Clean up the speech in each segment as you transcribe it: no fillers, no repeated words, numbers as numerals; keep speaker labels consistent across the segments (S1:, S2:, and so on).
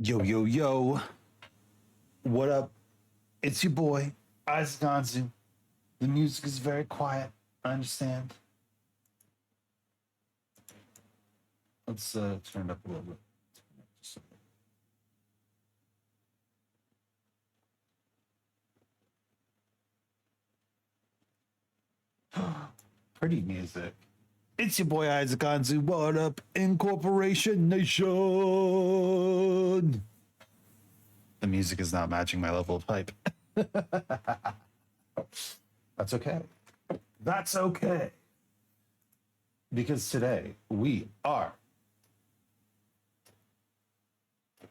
S1: Yo, yo, yo. What up? It's your boy, Isaac Anzu. The music is very quiet. I understand. Let's turn it up a little bit. Pretty music. It's your boy Isaac Anzu. What up, Incorporation Nation? The music is not matching my level of hype. That's okay. That's okay. Because today we are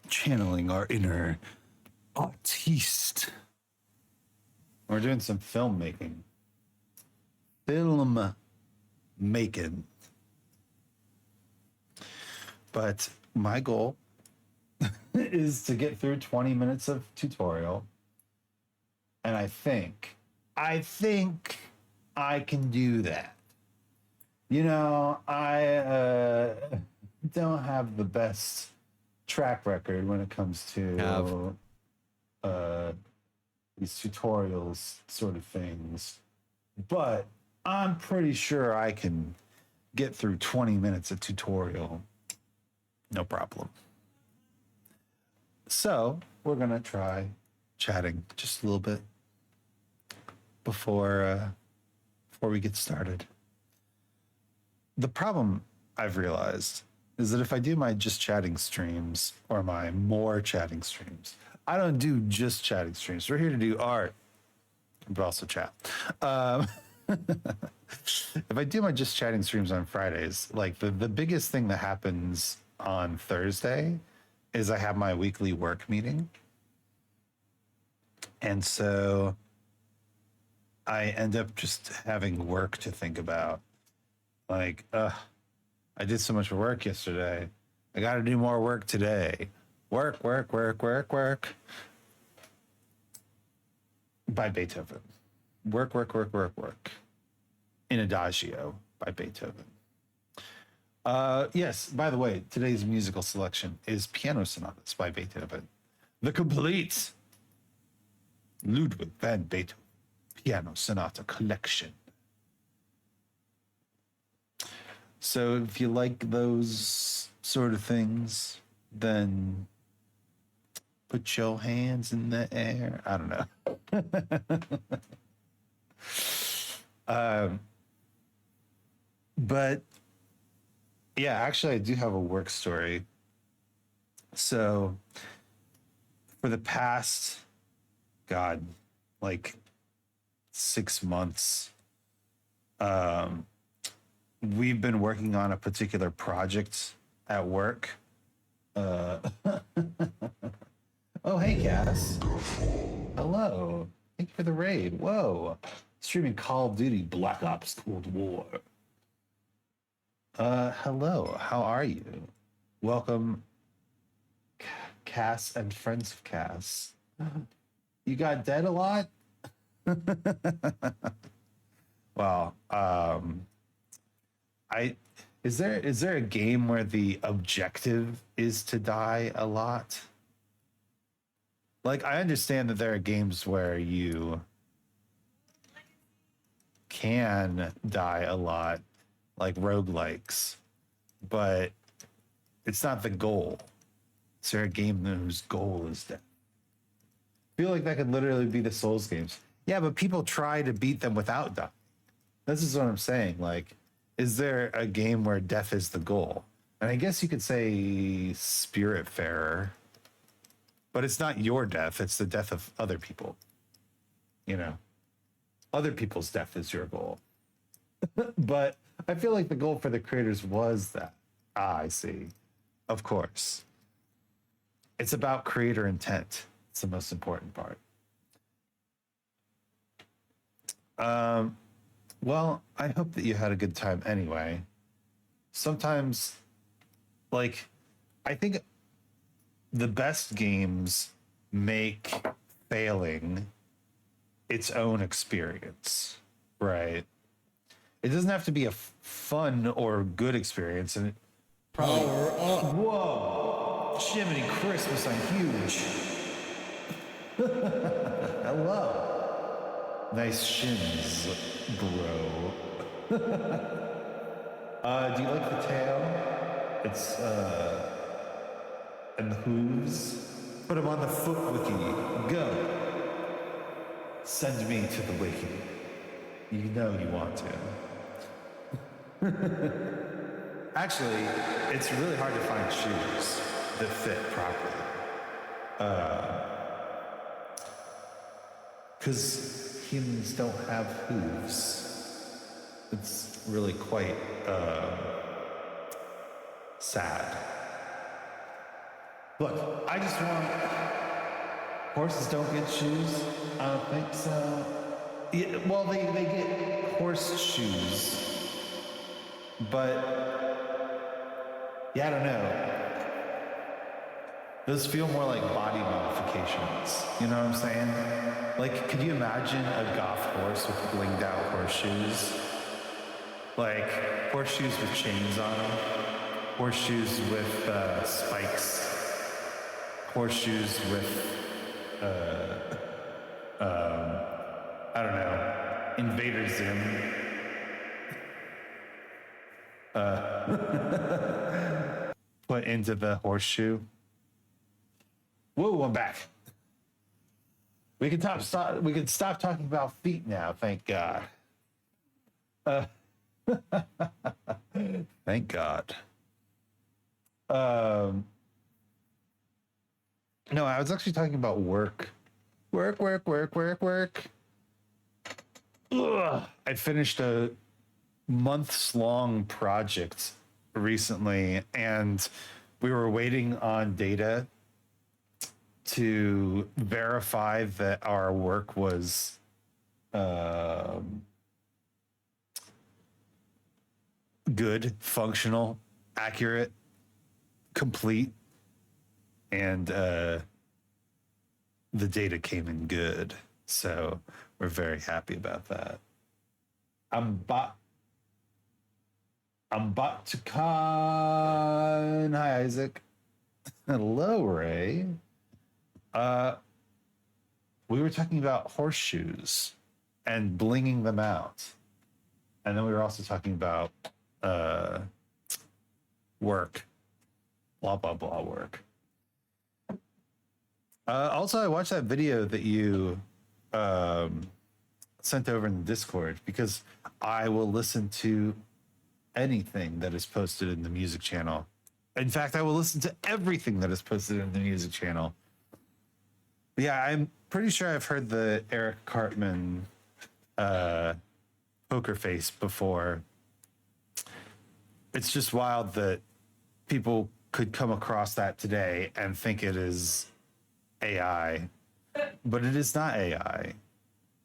S1: channeling our inner artiste. We're doing some filmmaking. Film making. But my goal is to get through 20 minutes of tutorial. And I think I can do that. You know, I don't have the best track record when it comes to these tutorials sort of things. But I'm pretty sure I can get through 20 minutes of tutorial. No problem. So we're going to try chatting just a little bit before we get started. The problem I've realized is that if I do my just chatting streams or my more chatting streams, I don't do just chatting streams. We're here to do art, but also chat. If I do my just chatting streams on Fridays, like the biggest thing that happens on Thursday is I have my weekly work meeting. And so I end up just having work to think about. Like, I did so much work yesterday. I got to do more work today. Work. By Beethoven. Work. In Adagio by Beethoven. Yes, by the way, today's musical selection is Piano Sonatas by Beethoven. The complete Ludwig van Beethoven Piano Sonata Collection. So if you like those sort of things, then put your hands in the air. I don't know. But yeah, actually, I do have a work story. So for the past, like 6 months, we've been working on a particular project at work. Oh, hey, Cass. Hello. Thank you for the raid. Whoa. Streaming Call of Duty Black Ops Cold War. Hello. How are you? Welcome, Cass and friends of Cass. You got dead a lot? Well, is there a game where the objective is to die a lot? Like, I understand that there are games where you can die a lot, like roguelikes, but it's not the goal. Is there a game whose goal is death? I feel like that could literally be the Souls games. Yeah, but people try to beat them without dying. This is what I'm saying. Like, is there a game where death is the goal? And I guess you could say Spiritfarer, but it's not your death. It's the death of other people. You know, other people's death is your goal. But I feel like the goal for the creators was that. I see. Of course. It's about creator intent. It's the most important part. Well, I hope that you had a good time anyway. Sometimes, like, I think the best games make failing its own experience, right? It doesn't have to be a fun or good experience, and it probably. Whoa! Jiminy Christmas, I'm huge. Hello. Nice shins, bro. Do you like the tail? It's, and the hooves? Put them on the foot wiki. Go. Send me to the wiki. You know you want to. Actually, it's really hard to find shoes that fit properly. Because humans don't have hooves. It's really quite sad. Look, I just want... Horses don't get shoes? I don't think so. Yeah, well, they get horse shoes. But, yeah, I don't know. Those feel more like body modifications. You know what I'm saying? Like, could you imagine a goth horse with blinged out horseshoes? Like, horseshoes with chains on them. Horseshoes with spikes. Horseshoes with, I don't know, Invader Zim. Put into the horseshoe. Whoa, I'm back. We can stop talking about feet now, thank God. Thank God. No, I was actually talking about work. Work. Ugh. I finished a months-long project recently, and we were waiting on data to verify that our work was good, functional, accurate, complete, and the data came in good. So we're very happy about that. I'm about to con. Hi, Isaac. Hello, Ray. We were talking about horseshoes and blinging them out. And then we were also talking about work. Blah, blah, blah, work. Also, I watched that video that you sent over in the Discord because I will listen to anything that is posted in the music channel. In fact, I will listen to everything that is posted in the music channel. But yeah, I'm pretty sure I've heard the Eric Cartman poker face before. It's just wild that people could come across that today and think it is AI, but it is not AI.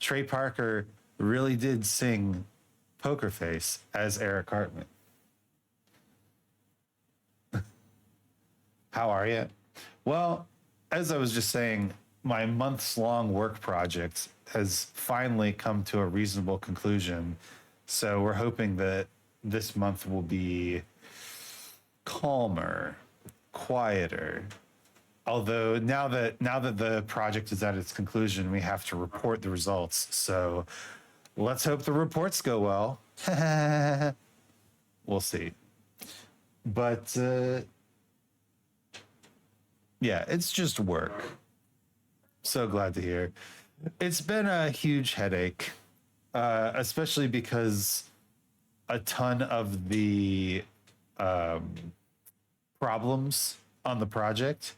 S1: Trey Parker really did sing Poker Face as Eric Cartman. How are you? Well, as I was just saying, my months-long work project has finally come to a reasonable conclusion. So we're hoping that this month will be calmer, quieter. Although now that the project is at its conclusion, we have to report the results. So let's hope the reports go well. We'll see. But yeah, it's just work. So glad to hear. It's been a huge headache, especially because a ton of the problems on the project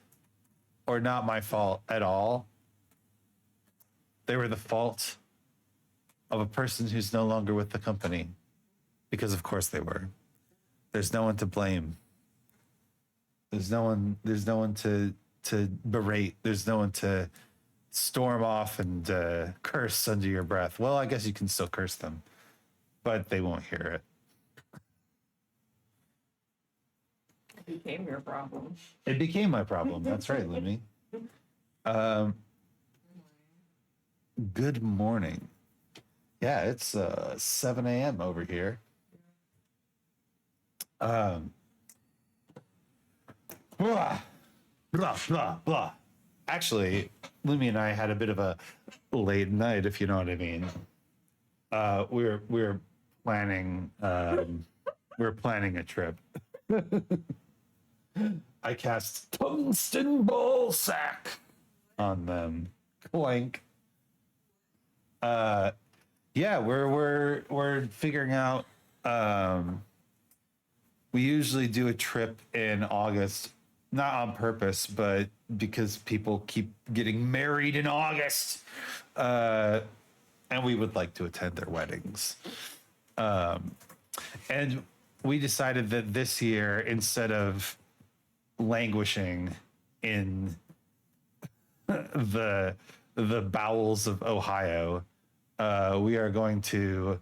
S1: are not my fault at all. They were the fault of a person who's no longer with the company, because of course they were. There's no one to blame. There's no one to berate. There's no one to storm off and curse under your breath. Well, I guess you can still curse them, but they won't hear it.
S2: It became your problem.
S1: It became my problem. That's right, Lumi. Good morning. Yeah, it's 7 a.m. over here. blah blah blah. Actually, Lumi and I had a bit of a late night, if you know what I mean. We're planning we're planning a trip. I cast tungsten ball sack on them. Clank. Yeah, we're figuring out. We usually do a trip in August, not on purpose, but because people keep getting married in August, and we would like to attend their weddings. And we decided that this year, instead of languishing in the bowels of Ohio, we are going to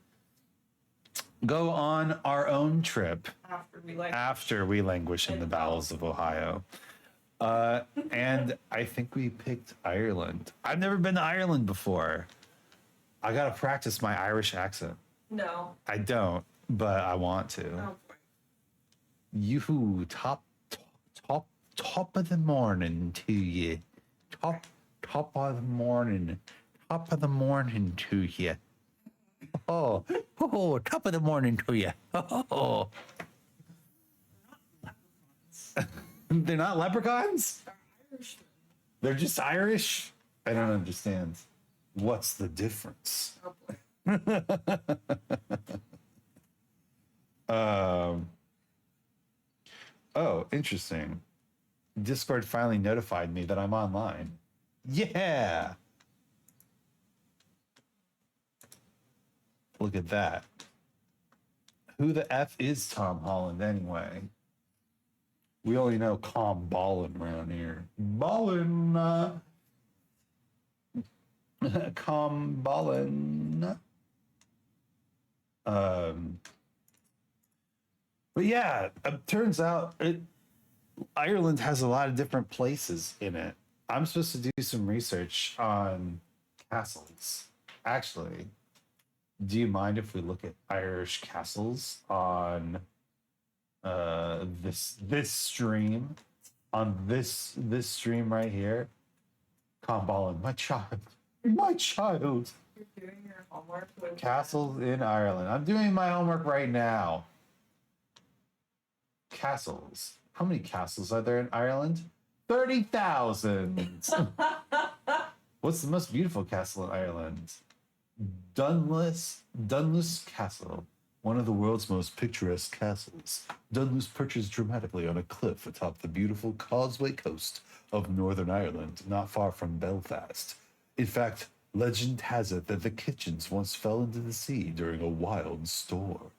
S1: go on our own trip after we languish in the bowels of Ohio. And I think we picked Ireland. I've never been to Ireland before. I gotta practice my Irish accent.
S2: No.
S1: I don't, but I want to.
S2: Oh,
S1: You top of the morning to you. Top of the morning. Top of the morning to you. Oh, top of the morning to you. Oh. They're not leprechauns?
S2: Irish.
S1: They're just Irish? I don't understand. What's the difference?
S2: Oh, boy.
S1: Oh, interesting. Discord finally notified me that I'm online. Yeah. Look at that. Who the F is Tom Holland anyway? We only know Kham Ballin around here. Ballin. Kham Ballin. But yeah, it turns out Ireland has a lot of different places in it. I'm supposed to do some research on castles. Actually, do you mind if we look at Irish castles on this stream? On this stream right here? Kham Ballin, my child. My child.
S2: You're doing your homework with
S1: Castles in Ireland. I'm doing my homework right now. Castles. How many castles are there in Ireland? 30,000. What's the most beautiful castle in Ireland? Dunluce Castle, one of the world's most picturesque castles. Dunluce perches dramatically on a cliff atop the beautiful Causeway coast of Northern Ireland, not far from Belfast. In fact, legend has it that the kitchens once fell into the sea during a wild storm.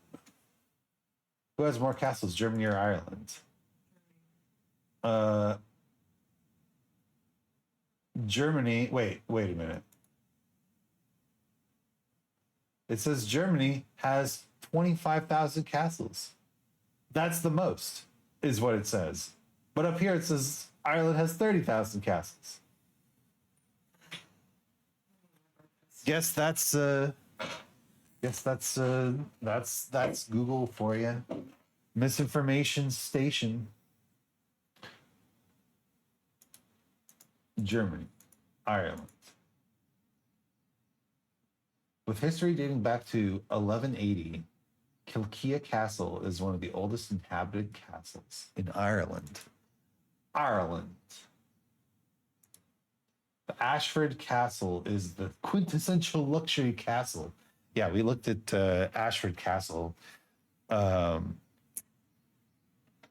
S1: Who has more castles, Germany or Ireland? Germany. Wait a minute. It says Germany has 25,000 castles. That's the most, is what it says. But up here it says Ireland has 30,000 castles. Guess that's Google for you. Misinformation station. Germany, Ireland. With history dating back to 1180, Kilkea Castle is one of the oldest inhabited castles in Ireland. Ireland. The Ashford Castle is the quintessential luxury castle. Yeah, we looked at Ashford Castle.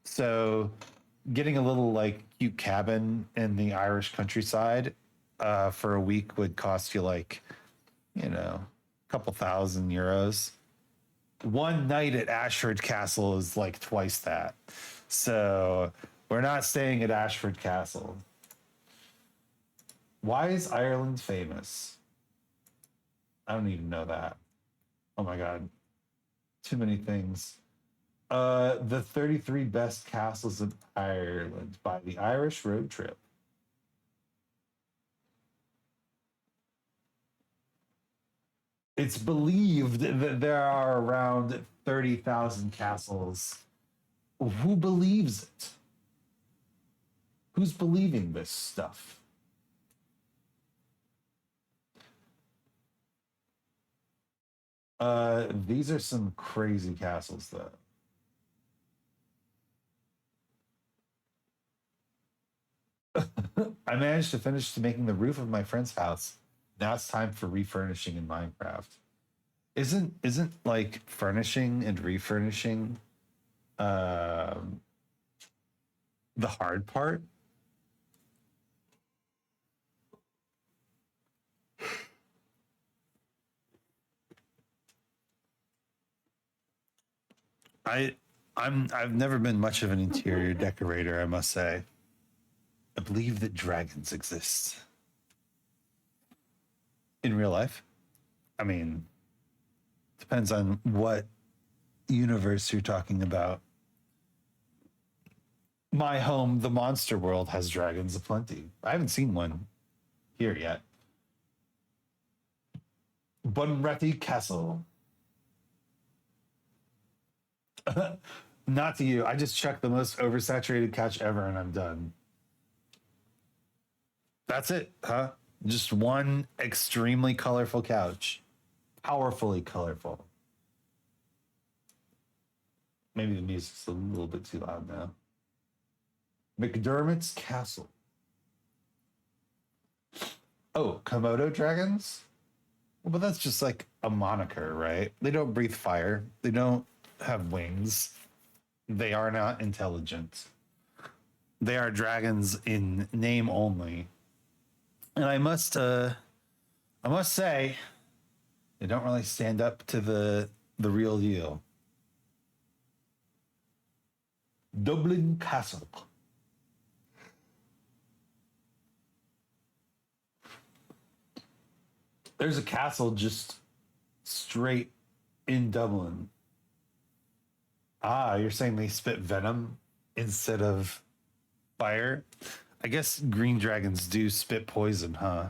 S1: So getting a little like cute cabin in the Irish countryside for a week would cost you like, a couple €1,000. One night at Ashford Castle is like twice that. So we're not staying at Ashford Castle. Why is Ireland famous? I don't even know that. Oh my God. Too many things. The 33 best castles in Ireland by the Irish Road Trip. It's believed that there are around 30,000 castles. Who believes it? Who's believing this stuff? These are some crazy castles, though. I managed to finish making the roof of my friend's house. Now it's time for refurnishing in Minecraft. Isn't like furnishing and refurnishing the hard part? I've never been much of an interior decorator, I must say. I believe that dragons exist. In real life? I mean, depends on what universe you're talking about. My home, the monster world, has dragons aplenty. I haven't seen one here yet. Bunratty Castle. Not to you. I just checked the most oversaturated couch ever and I'm done. That's it, huh? Just one extremely colorful couch. Powerfully colorful. Maybe the music's a little bit too loud now. McDermott's Castle. Oh, Komodo dragons? Well, but that's just like a moniker, right? They don't breathe fire. They don't have wings. They are not intelligent. They are dragons in name only. And I must say, they don't really stand up to the real deal. Dublin Castle. There's a castle just straight in Dublin. Ah, you're saying they spit venom instead of fire? I guess green dragons do spit poison, huh?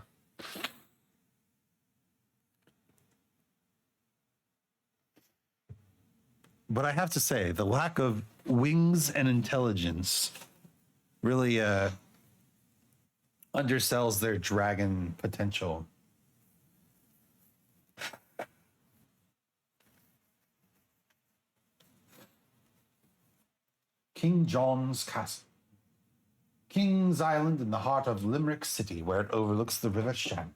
S1: But I have to say, the lack of wings and intelligence really undersells their dragon potential. King John's Castle. King's Island in the heart of Limerick City, where it overlooks the River Shannon.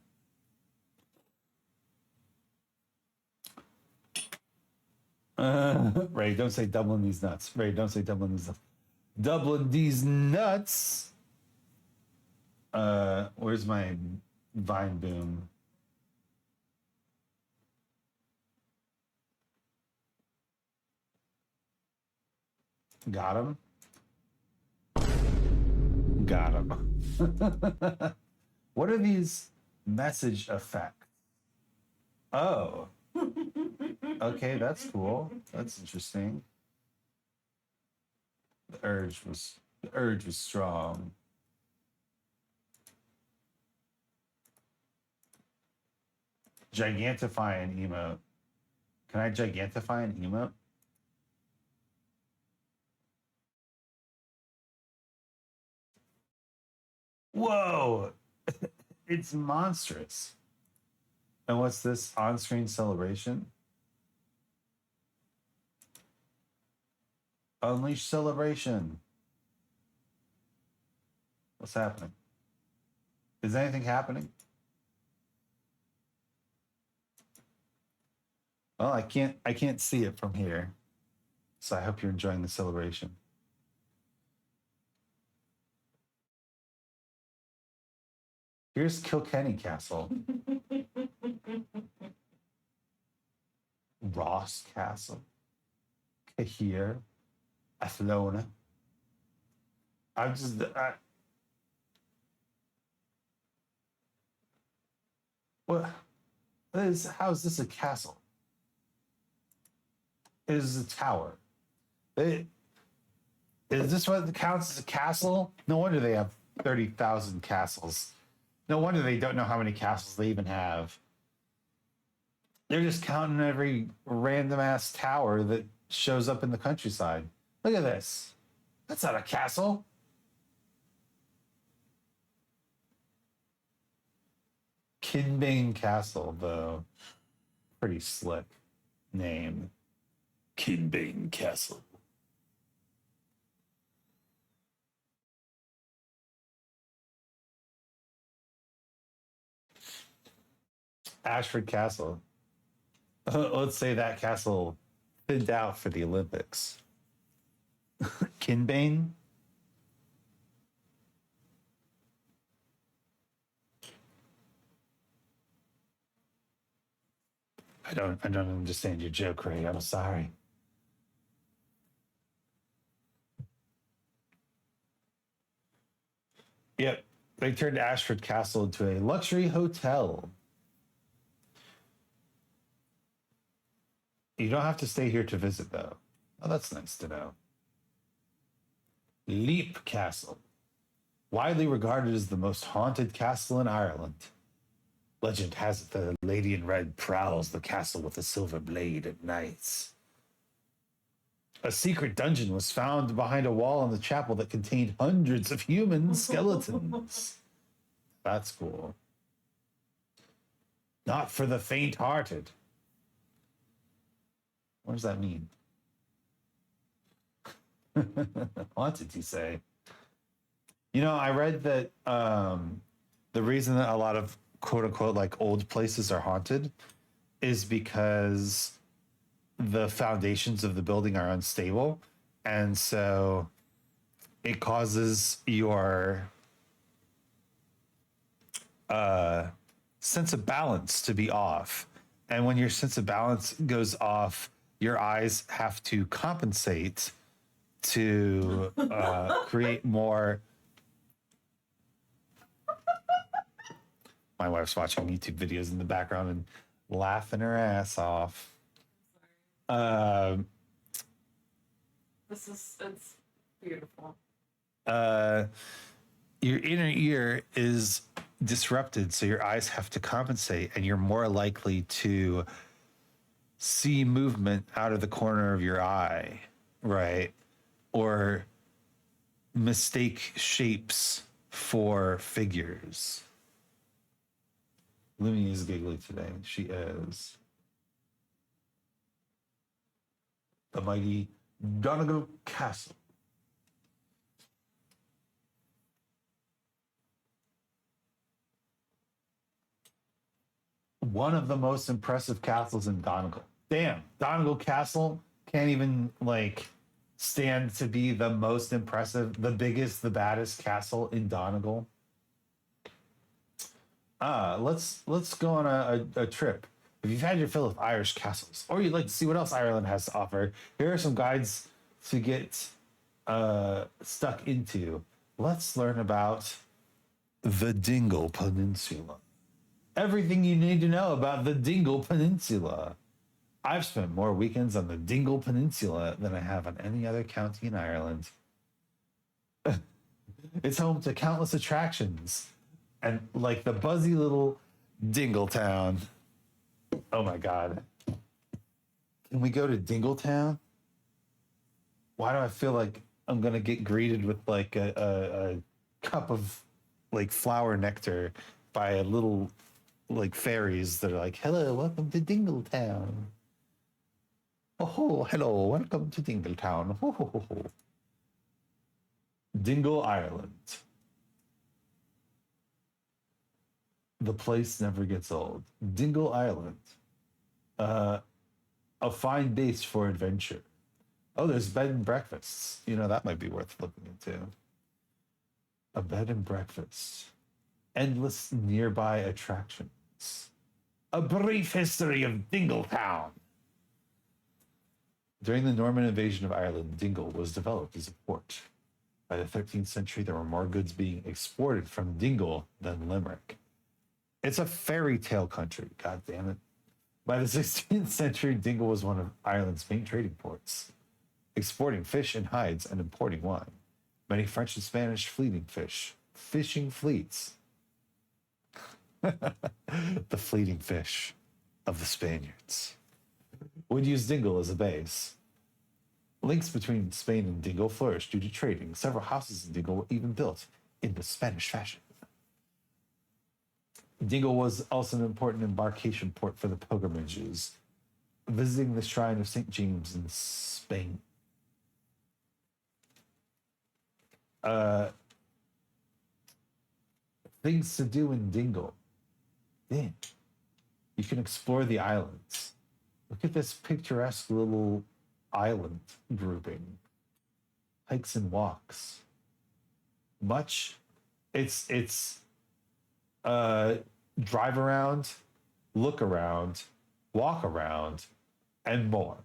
S1: Ray, don't say Dublin these nuts. Ray, don't say Dublin these nuts. Dublin these nuts. Where's my vine boom? Got him. Got him. What are these message effects? Oh. Okay, that's cool. That's interesting. The urge was strong. Gigantify an emote. Can I gigantify an emote? Whoa! It's monstrous. And what's this on-screen celebration? Unleash celebration. What's happening? Is anything happening? Well, I can't see it from here. So I hope you're enjoying the celebration. Here's Kilkenny Castle. Ross Castle. Cahir. Athlone. How is this a castle? It is a tower. Is this what counts as a castle? No wonder they have 30,000 castles. No wonder they don't know how many castles they even have. They're just counting every random ass tower that shows up in the countryside. Look at this. That's not a castle. Kinbane Castle, though. Pretty slick name. Kinbane Castle. Ashford Castle. Let's say that castle thinned out for the Olympics. Kinbane? I don't understand your joke, Ray. I'm sorry. Yep. They turned Ashford Castle into a luxury hotel. You don't have to stay here to visit, though. Oh, that's nice to know. Leap Castle. Widely regarded as the most haunted castle in Ireland. Legend has it that a lady in red prowls the castle with a silver blade at nights. A secret dungeon was found behind a wall in the chapel that contained hundreds of human skeletons. That's cool. Not for the faint-hearted. What does that mean? Haunted, you say? You know, I read that the reason that a lot of quote-unquote like old places are haunted is because the foundations of the building are unstable, and so it causes your sense of balance to be off. And when your sense of balance goes off, your eyes have to compensate to create more. My wife's watching YouTube videos in the background and laughing her ass off.
S2: It's beautiful.
S1: Your inner ear is disrupted, so your eyes have to compensate, and you're more likely to see movement out of the corner of your eye, right? Or mistake shapes for figures. Lumi is giggly today. She is. The mighty Donegal Castle. One of the most impressive castles in Donegal. Damn, Donegal Castle can't even like stand to be the most impressive, the biggest, the baddest castle in Donegal. Let's go on a trip. If you've had your fill of Irish castles, or you'd like to see what else Ireland has to offer, here are some guides to get stuck into. Let's learn about the Dingle Peninsula. Everything you need to know about the Dingle Peninsula. I've spent more weekends on the Dingle Peninsula than I have on any other county in Ireland. It's home to countless attractions and like the buzzy little Dingletown. Oh my God. Can we go to Dingletown? Why do I feel like I'm going to get greeted with like a cup of like flower nectar by a little like fairies that are like, hello, welcome to Dingletown. Oh, hello, welcome to Dingletown. Oh. Dingle, Ireland. The place never gets old. Dingle, Ireland. A fine base for adventure. Oh, there's bed and breakfasts. You know, that might be worth looking into. A bed and breakfast. Endless nearby attractions. A brief history of Dingletown. During the Norman invasion of Ireland, Dingle was developed as a port. By the 13th century, there were more goods being exported from Dingle than Limerick. It's a fairy tale country, god damn it. By the 16th century, Dingle was one of Ireland's main trading ports, exporting fish and hides and importing wine. Many French and Spanish fishing fleets. The fleeting fish of the Spaniards would use Dingle as a base. Links between Spain and Dingle flourished due to trading. Several houses in Dingle were even built in the Spanish fashion. Dingle was also an important embarkation port for the pilgrimages, visiting the shrine of St. James in Spain. Things to do in Dingle. Damn. You can explore the islands. Look at this picturesque little island grouping. Hikes and walks. It's drive around, look around, walk around, and more.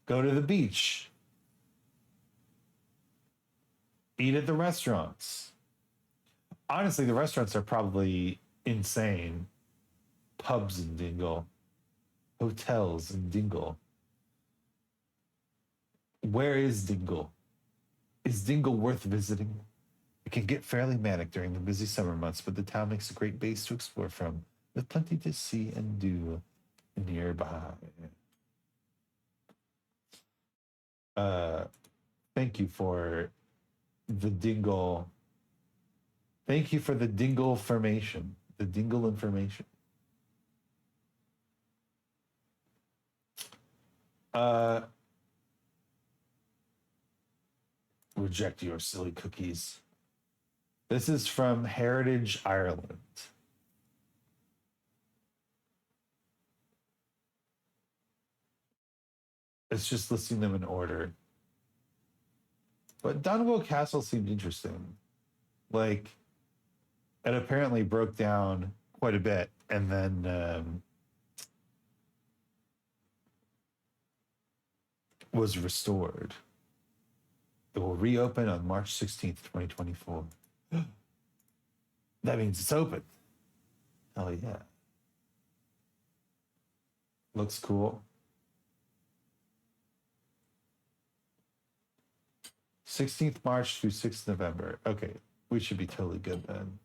S1: Go to the beach. Eat at the restaurants. Honestly, the restaurants are probably insane. Pubs in Dingle, hotels in Dingle. Where is Dingle? Is Dingle worth visiting? It can get fairly manic during the busy summer months, but the town makes a great base to explore from, with plenty to see and do nearby. Thank you for the Dingle. Thank you for the Dingle information. The Dingle information. Reject your silly cookies. This is from Heritage Ireland. It's just listing them in order. But Donegal Castle seemed interesting. Like, it apparently broke down quite a bit and then was restored. It will reopen on March 16th, 2024. That means it's open. Hell yeah. Looks cool. 16th March through 6th November. Okay, we should be totally good then.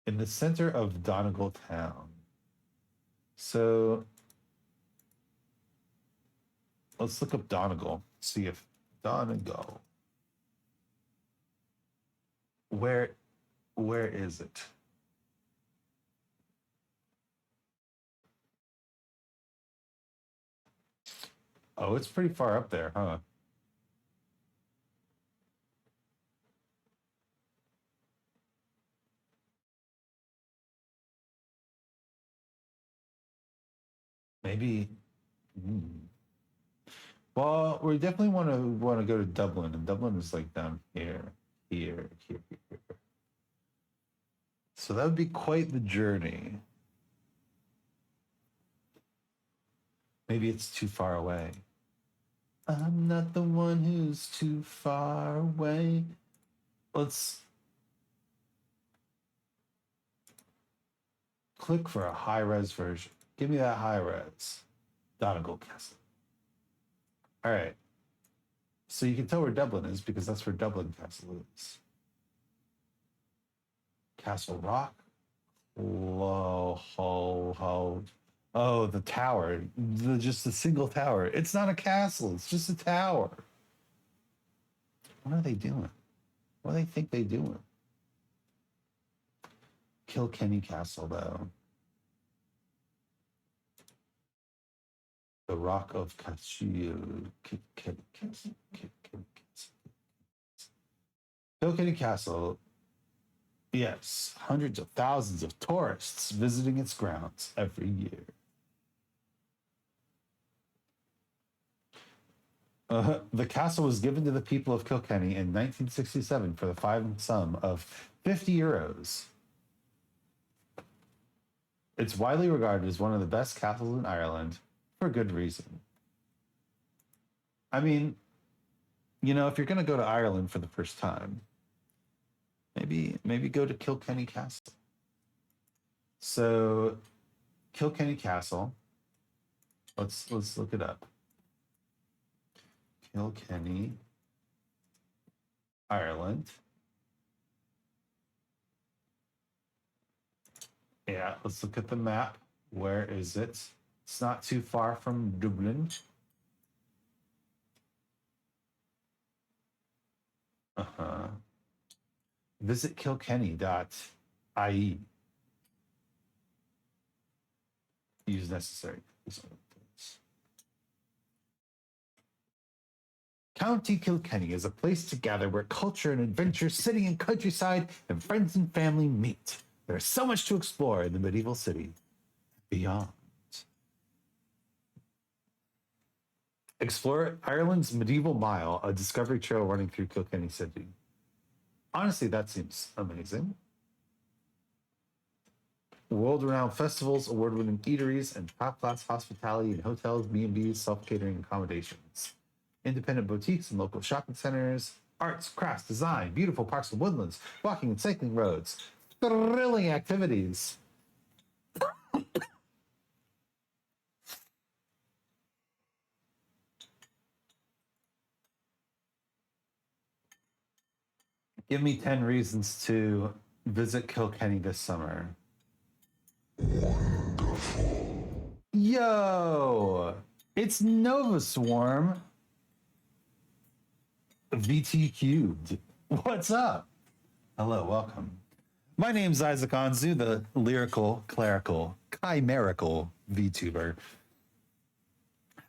S1: In the center of Donegal town. So let's look up Donegal. See if Donegal. Where is it? Oh, it's pretty far up there, huh? Maybe. Well, we definitely want to go to Dublin, and Dublin is like down here. So that would be quite the journey. Maybe it's too far away. I'm not the one who's too far away. Let's click for a high-res version. Give me that high-res. Donegal Castle. All right. So you can tell where Dublin is because that's where Dublin Castle is. Castle Rock. Oh, the tower. Just a single tower. It's not a castle. It's just a tower. What are they doing? What do they think they're doing? Kilkenny Castle, though. The Rock of Corceo. Kilkenny Castle. Yes, hundreds of thousands of tourists visiting its grounds every year. The castle was given to the people of Kilkenny in 1967 for the fine sum of 50 euros. It's widely regarded as one of the best castles in Ireland for good reason. I mean, you know, if you're going to go to Ireland for the first time, maybe go to Kilkenny Castle. So, Kilkenny Castle. Let's look it up. Kilkenny, Ireland. Yeah, let's look at the map. Where is it? It's not too far from Dublin. Visit kilkenny.ie. Use necessary. County Kilkenny is a place to gather where culture and adventure, city and countryside, and friends and family meet. There is so much to explore in the medieval city. Beyond. Explore Ireland's Medieval Mile, a discovery trail running through Kilkenny City. Honestly, that seems amazing. World-renowned festivals, award-winning eateries, and top-class hospitality in hotels, B&Bs, self-catering accommodations. Independent boutiques and local shopping centers. Arts, crafts, design, beautiful parks and woodlands, walking and cycling roads. Thrilling activities. Give me 10 reasons to visit Kilkenny this summer. Wonderful. Yo, it's Nova Swarm VT cubed. What's up? Hello, welcome. My name's Isaac Anzu, the lyrical, clerical, chimerical VTuber.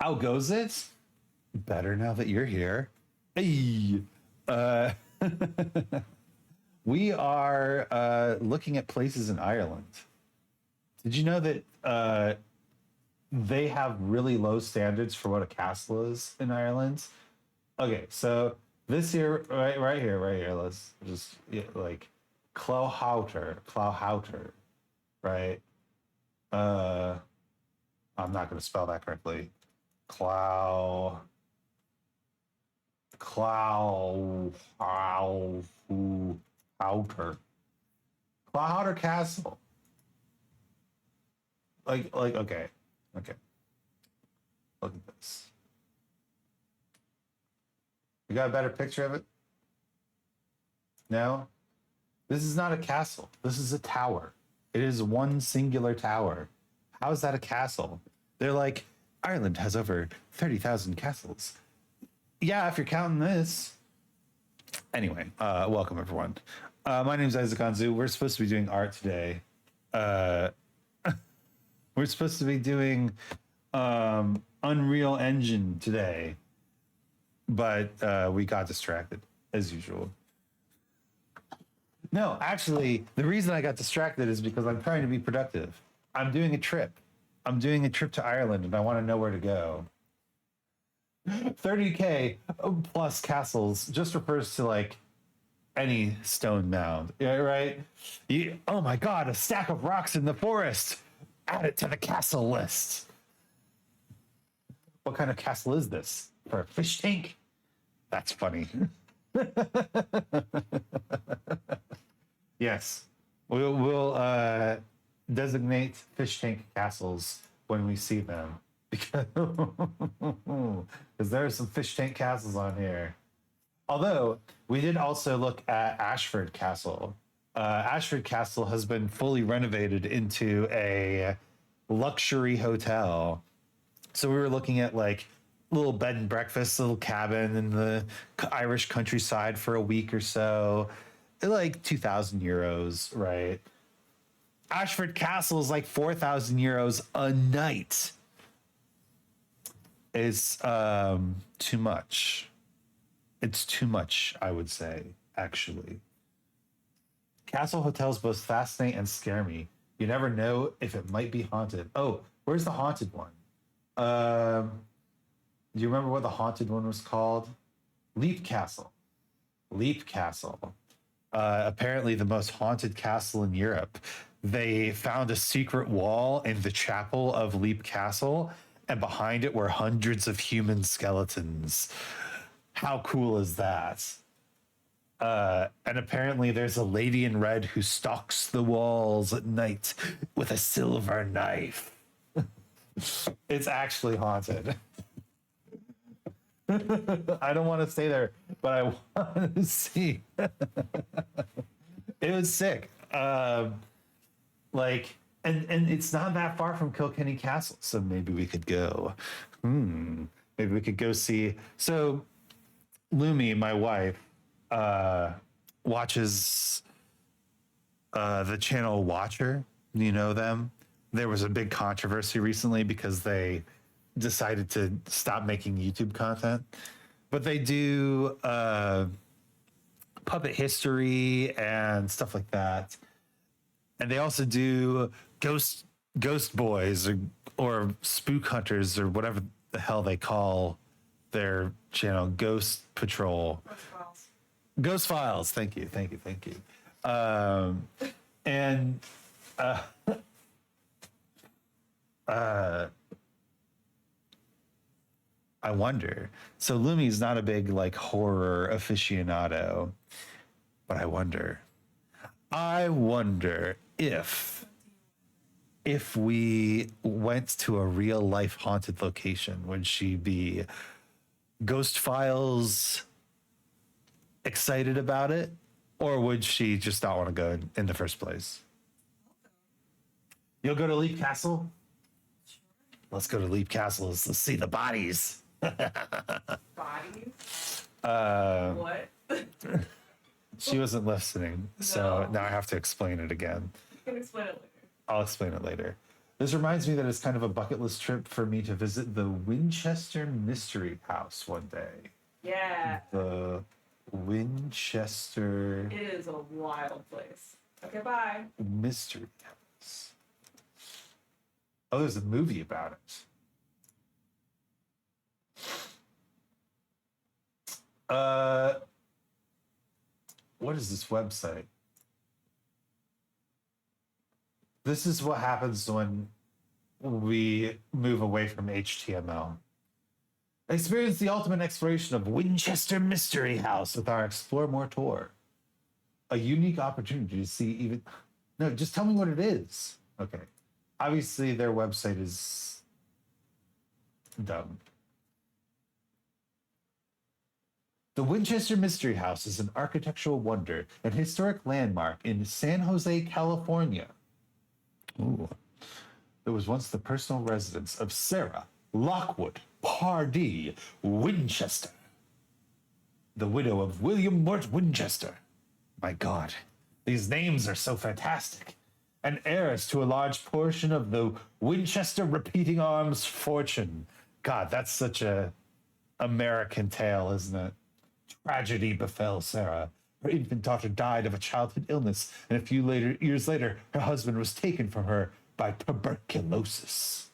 S1: How goes it? Better now that you're here. Hey, we are looking at places in Ireland. Did you know that they have really low standards for what a castle is in Ireland? Okay, so this here, right here, let's just like Clowhouter, right? I'm not going to spell that correctly. Clowhouter Castle. Like, okay. Look at this. You got a better picture of it? No? This is not a castle. This is a tower. It is one singular tower. How is that a castle? They're like, Ireland has over 30,000 castles. Yeah, if you're counting this. Anyway, welcome everyone. My name is Isaac Anzu. We're supposed to be doing art today. We're supposed to be doing Unreal Engine today, but we got distracted as usual. No, actually, the reason I got distracted is because I'm trying to be productive. I'm doing a trip. I'm doing a trip to Ireland, and I want to know where to go. 30K plus castles just refers to like any stone mound, yeah, right? Oh my God, a stack of rocks in the forest. Add it to the castle list. What kind of castle is this? For a fish tank? That's funny. Yes, we'll designate fish tank castles when we see them, because there are some fish tank castles on here. Although we did also look at Ashford Castle. Ashford Castle has been fully renovated into a luxury hotel. So we were looking at like little bed and breakfast, little cabin in the Irish countryside for a week or so. Like 2,000 euros, right? Ashford Castle is like 4,000 euros a night. It's too much. It's too much, I would say, actually. Castle hotels both fascinate and scare me. You never know if it might be haunted. Oh, where's the haunted one? Do you remember what the haunted one was called? Leap Castle. Leap Castle. Apparently the most haunted castle in Europe. They found a secret wall in the chapel of Leap Castle, and behind it were hundreds of human skeletons. How cool is that? And apparently there's a lady in red who stalks the walls at night with a silver knife. It's actually haunted. I don't want to stay there, but I want to see. It was sick. Like, and it's not that far from Kilkenny Castle, so maybe we could go. Maybe we could go see. So, Lumi, my wife, watches the channel Watcher. You know them? There was a big controversy recently because they decided to stop making YouTube content, but they do puppet history and stuff like that. And they also do ghost boys or spook hunters or whatever the hell they call their channel, Ghost Patrol. Ghost Files. Thank you. And I wonder. So Lumi's not a big like horror aficionado, but I wonder if we went to a real life haunted location, would she be Ghost Files excited about it, or would she just not want to go in the first place? You'll go to Leap Castle? Let's go to Leap Castle. Let's see the bodies.
S2: Bodies? What?
S1: She wasn't listening, so now I have to explain it again.
S2: You can explain it later.
S1: I'll explain it later. This reminds me that it's kind of a bucket list trip for me to visit the Winchester Mystery House one day.
S2: Yeah.
S1: The Winchester
S2: It is a wild place. Okay, bye.
S1: Mystery House. Oh, there's a movie about it. What is this website? This is what happens when we move away from HTML. Experience the ultimate exploration of Winchester Mystery House with our Explore More tour. A unique opportunity to see even... No, just tell me what it is. Okay. Obviously, their website is dumb. The Winchester Mystery House is an architectural wonder and historic landmark in San Jose, California. Ooh. It was once the personal residence of Sarah Lockwood Pardee Winchester, the widow of William Mort Winchester. My God, these names are so fantastic. An heiress to a large portion of the Winchester Repeating Arms fortune. God, that's such a American tale, isn't it? Tragedy befell Sarah. Her infant daughter died of a childhood illness, and a few years later, her husband was taken from her by tuberculosis.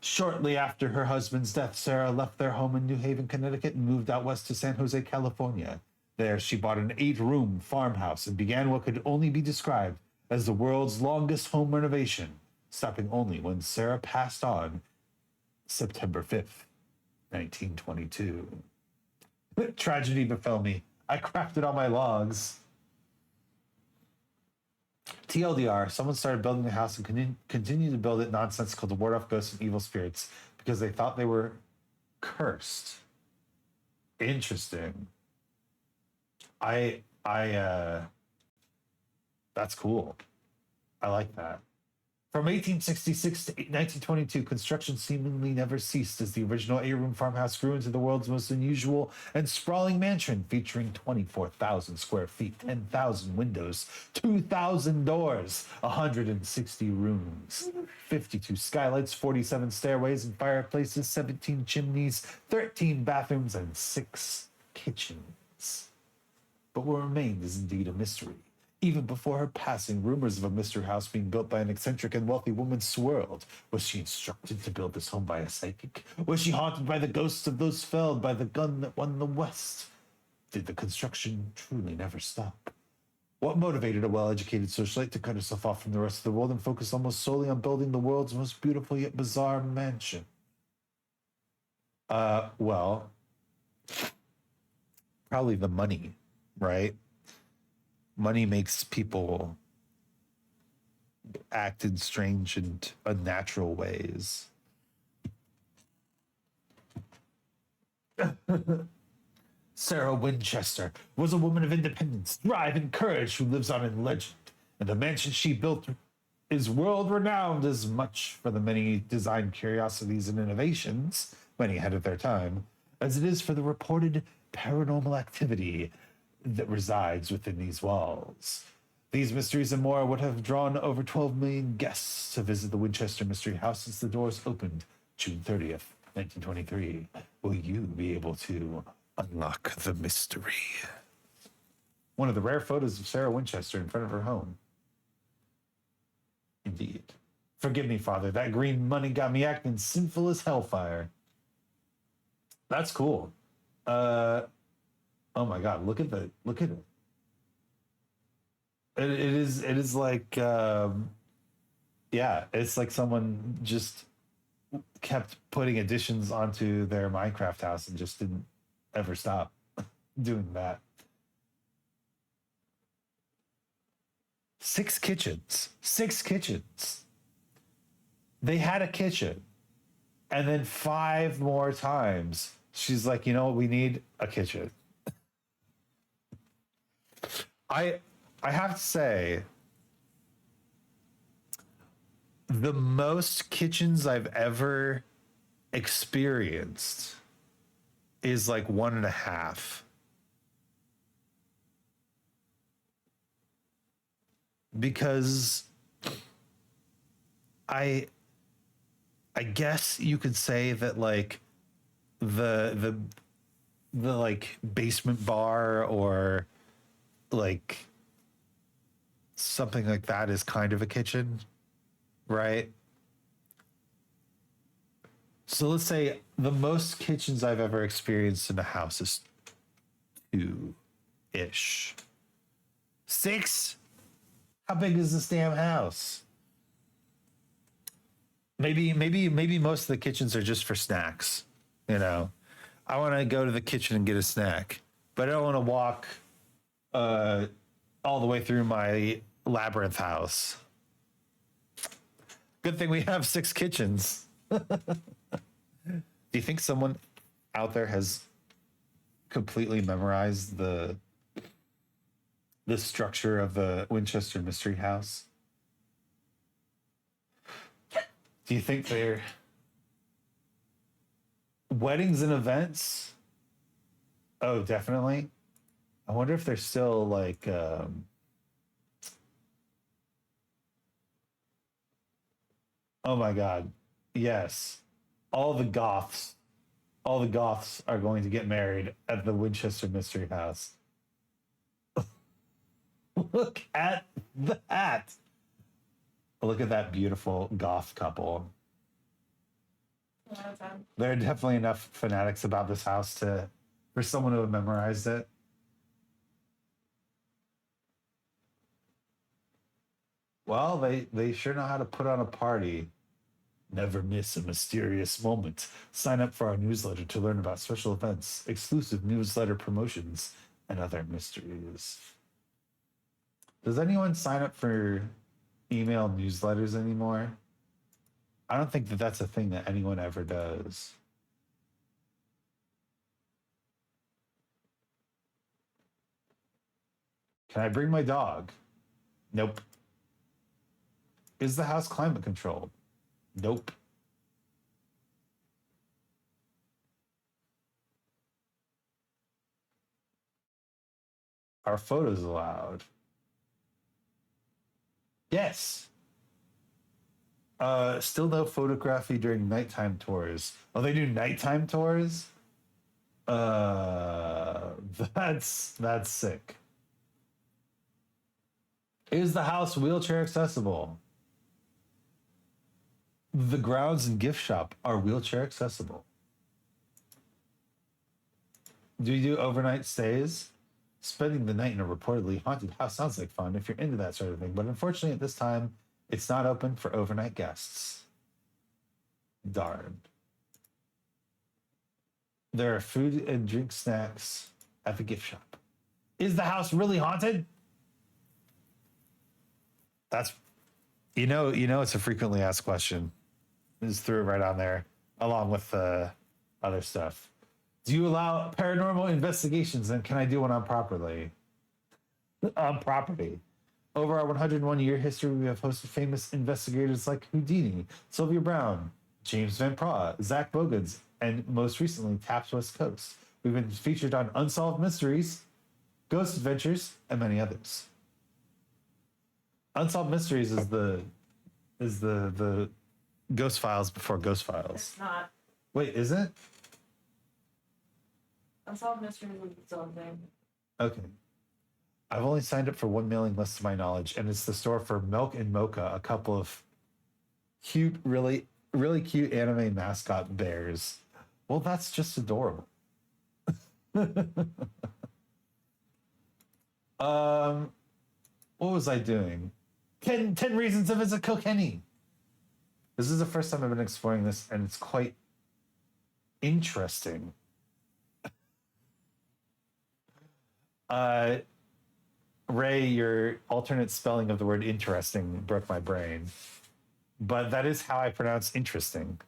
S1: Shortly after her husband's death, Sarah left their home in New Haven, Connecticut, and moved out west to San Jose, California. There, she bought an 8-room farmhouse and began what could only be described as the world's longest home renovation, stopping only when Sarah passed on September 5th, 1922. Tragedy befell me. I crafted all my logs. TLDR, someone started building the house and continued to build it nonsensical to ward off ghosts and evil spirits because they thought they were cursed. Interesting. That's cool. I like that. From 1866 to 1922, construction seemingly never ceased as the original 8-room farmhouse grew into the world's most unusual and sprawling mansion, featuring 24,000 square feet, 10,000 windows, 2,000 doors, 160 rooms, 52 skylights, 47 stairways and fireplaces, 17 chimneys, 13 bathrooms, and 6 kitchens. But what remained is indeed a mystery. Even before her passing, rumors of a mystery house being built by an eccentric and wealthy woman swirled. Was she instructed to build this home by a psychic? Was she haunted by the ghosts of those felled by the gun that won the West? Did the construction truly never stop? What motivated a well-educated socialite to cut herself off from the rest of the world and focus almost solely on building the world's most beautiful yet bizarre mansion? Well, probably the money, right? Money makes people act in strange and unnatural ways. Sarah Winchester was a woman of independence, drive, and courage who lives on in legend, and the mansion she built is world-renowned as much for the many design curiosities and innovations, many ahead of their time, as it is for the reported paranormal activity that resides within these walls. These mysteries and more would have drawn over 12 million guests to visit the Winchester Mystery House since the doors opened June 30th, 1923. Will you be able to unlock the mystery? One of the rare photos of Sarah Winchester in front of her home. Indeed. Forgive me, Father. That green money got me acting sinful as hellfire. That's cool. Oh my God! Look at it. It is like yeah, it's like someone just kept putting additions onto their Minecraft house and just didn't ever stop doing that. 6 kitchens. They had a kitchen, and then 5 more times she's like, you know what, we need a kitchen. I have to say, the most kitchens I've ever experienced is like 1.5. Because I guess you could say that like the like basement bar or like something like that is kind of a kitchen, right? So let's say the most kitchens I've ever experienced in a house is 2-ish. 6? How big is this damn house? Maybe most of the kitchens are just for snacks. You know, I want to go to the kitchen and get a snack, but I don't want to walk all the way through my labyrinth house. Good thing we have 6 kitchens. Do you think someone out there has completely memorized the structure of the Winchester Mystery House? Do you think they're weddings and events? Oh, definitely. I wonder if they're still like oh my God. Yes. All the goths are going to get married at the Winchester Mystery House. Look at that. Look at that beautiful goth couple. There are definitely enough fanatics about this house for someone to have memorized it. Well, they sure know how to put on a party. Never miss a mysterious moment. Sign up for our newsletter to learn about special events, exclusive newsletter promotions, and other mysteries. Does anyone sign up for email newsletters anymore? I don't think that that's a thing that anyone ever does. Can I bring my dog? Nope. Is the house climate controlled? Nope. Are photos allowed? Yes. Still no photography during nighttime tours. Oh, they do nighttime tours? That's sick. Is the house wheelchair accessible? The grounds and gift shop are wheelchair accessible. Do you do overnight stays? Spending the night in a reportedly haunted house sounds like fun if you're into that sort of thing, but unfortunately at this time, it's not open for overnight guests. Darn. There are food and drink snacks at the gift shop. Is the house really haunted? That's, it's a frequently asked question. Just threw it right on there, along with the other stuff. Do you allow paranormal investigations, and can I do one on property? Over our 101-year history, we have hosted famous investigators like Houdini, Sylvia Brown, James Van Praagh, Zach Bogans, and most recently, Taps West Coast. We've been featured on Unsolved Mysteries, Ghost Adventures, and many others. Unsolved Mysteries is the Ghost Files before Ghost Files.
S2: It's not.
S1: Wait, is it?
S2: Unsolved Mysteries is its own thing.
S1: Okay. I've only signed up for one mailing list to my knowledge, and it's the store for Milk and Mocha, a couple of cute, really, really cute anime mascot bears. Well, that's just adorable. What was I doing? 10 reasons to visit Kilkenny. This is the first time I've been exploring this, and it's quite interesting. Ray, your alternate spelling of the word interesting broke my brain. But that is how I pronounce interesting.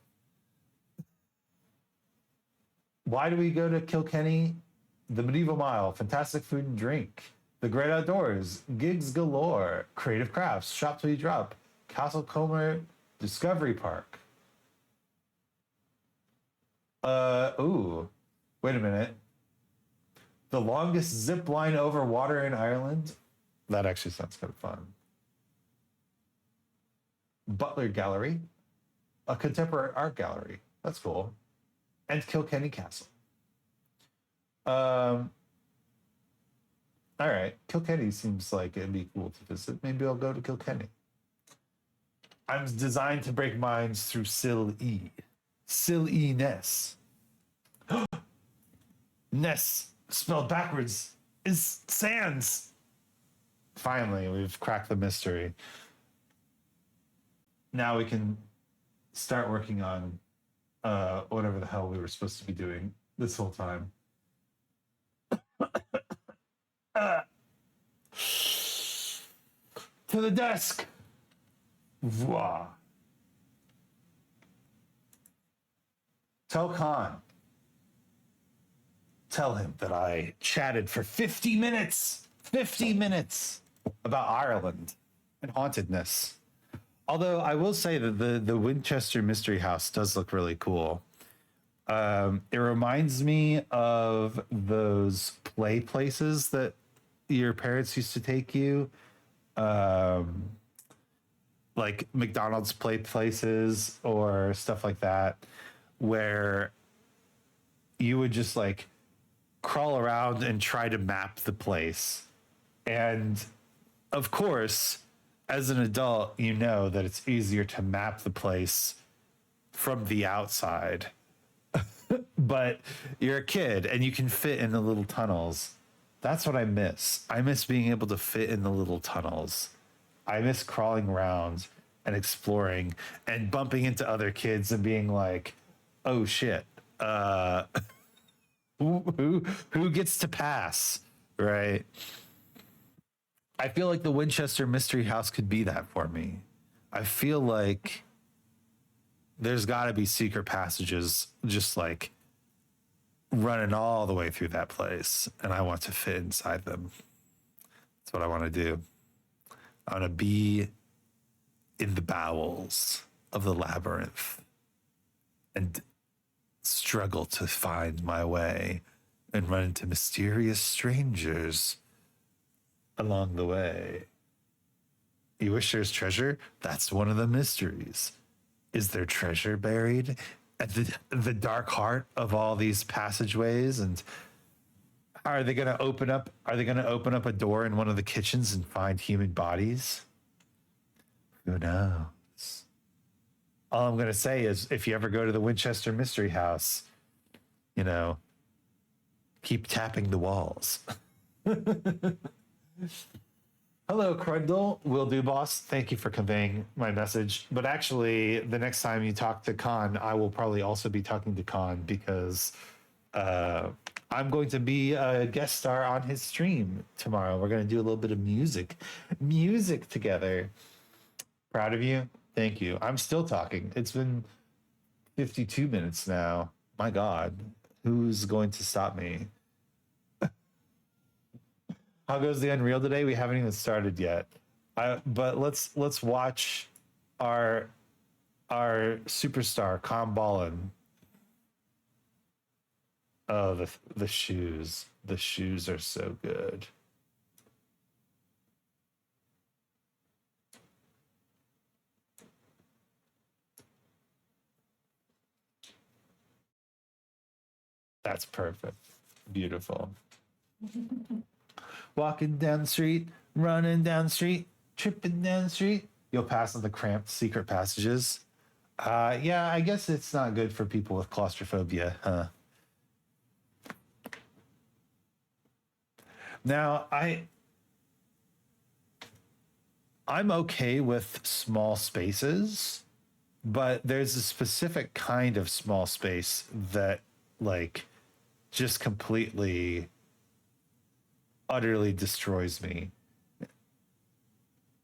S1: Why do we go to Kilkenny? The Medieval Mile, fantastic food and drink. The great outdoors, gigs galore, creative crafts, shop till you drop, Castle Comer Discovery Park. Wait a minute. The longest zip line over water in Ireland? That actually sounds kind of fun. Butler Gallery, a contemporary art gallery. That's cool. And Kilkenny Castle. All right. Kilkenny seems like it'd be cool to visit. Maybe I'll go to Kilkenny. I'm designed to break minds through Sil-E. Sil-E Ness. Ness, spelled backwards, is Sans. Finally, we've cracked the mystery. Now we can start working on whatever the hell we were supposed to be doing this whole time. To the desk. Voila. Tell Khan. Tell him that I chatted for 50 minutes. 50 minutes about Ireland and hauntedness. Although I will say that the Winchester Mystery House does look really cool. It reminds me of those play places that your parents used to take you. Like McDonald's play places or stuff like that, where you would just like crawl around and try to map the place. And of course, as an adult, you know that it's easier to map the place from the outside. But you're a kid and you can fit in the little tunnels. That's what I miss. I miss being able to fit in the little tunnels. I miss crawling around and exploring and bumping into other kids and being like, oh shit, who gets to pass, right? I feel like the Winchester Mystery House could be that for me. I feel like there's got to be secret passages just like running all the way through that place, and I want to fit inside them. That's what I want to do. I want to be in the bowels of the labyrinth and struggle to find my way and run into mysterious strangers along the way. You wish there's treasure? That's one of the mysteries. Is there treasure buried at the dark heart of all these passageways? And are they going to open up? Are they going to open up a door in one of the kitchens and find human bodies? Who knows? All I'm going to say is, if you ever go to the Winchester Mystery House, you know, keep tapping the walls. Hello, Crundle. Will do, boss. Thank you for conveying my message. But actually, the next time you talk to Khan, I will probably also be talking to Khan, because I'm going to be a guest star on his stream tomorrow. We're going to do a little bit of music together. Proud of you. Thank you. I'm still talking. It's been 52 minutes now. My God, who's going to stop me? How goes the Unreal today? We haven't even started yet. But let's watch our superstar, Kham Ballin. Oh, the shoes. The shoes are so good. That's perfect. Beautiful. Walking down the street, running down the street, tripping down the street. You'll pass on the cramped secret passages. Yeah, I guess it's not good for people with claustrophobia, huh? Now, I'm okay with small spaces, but there's a specific kind of small space that like just completely utterly destroys me.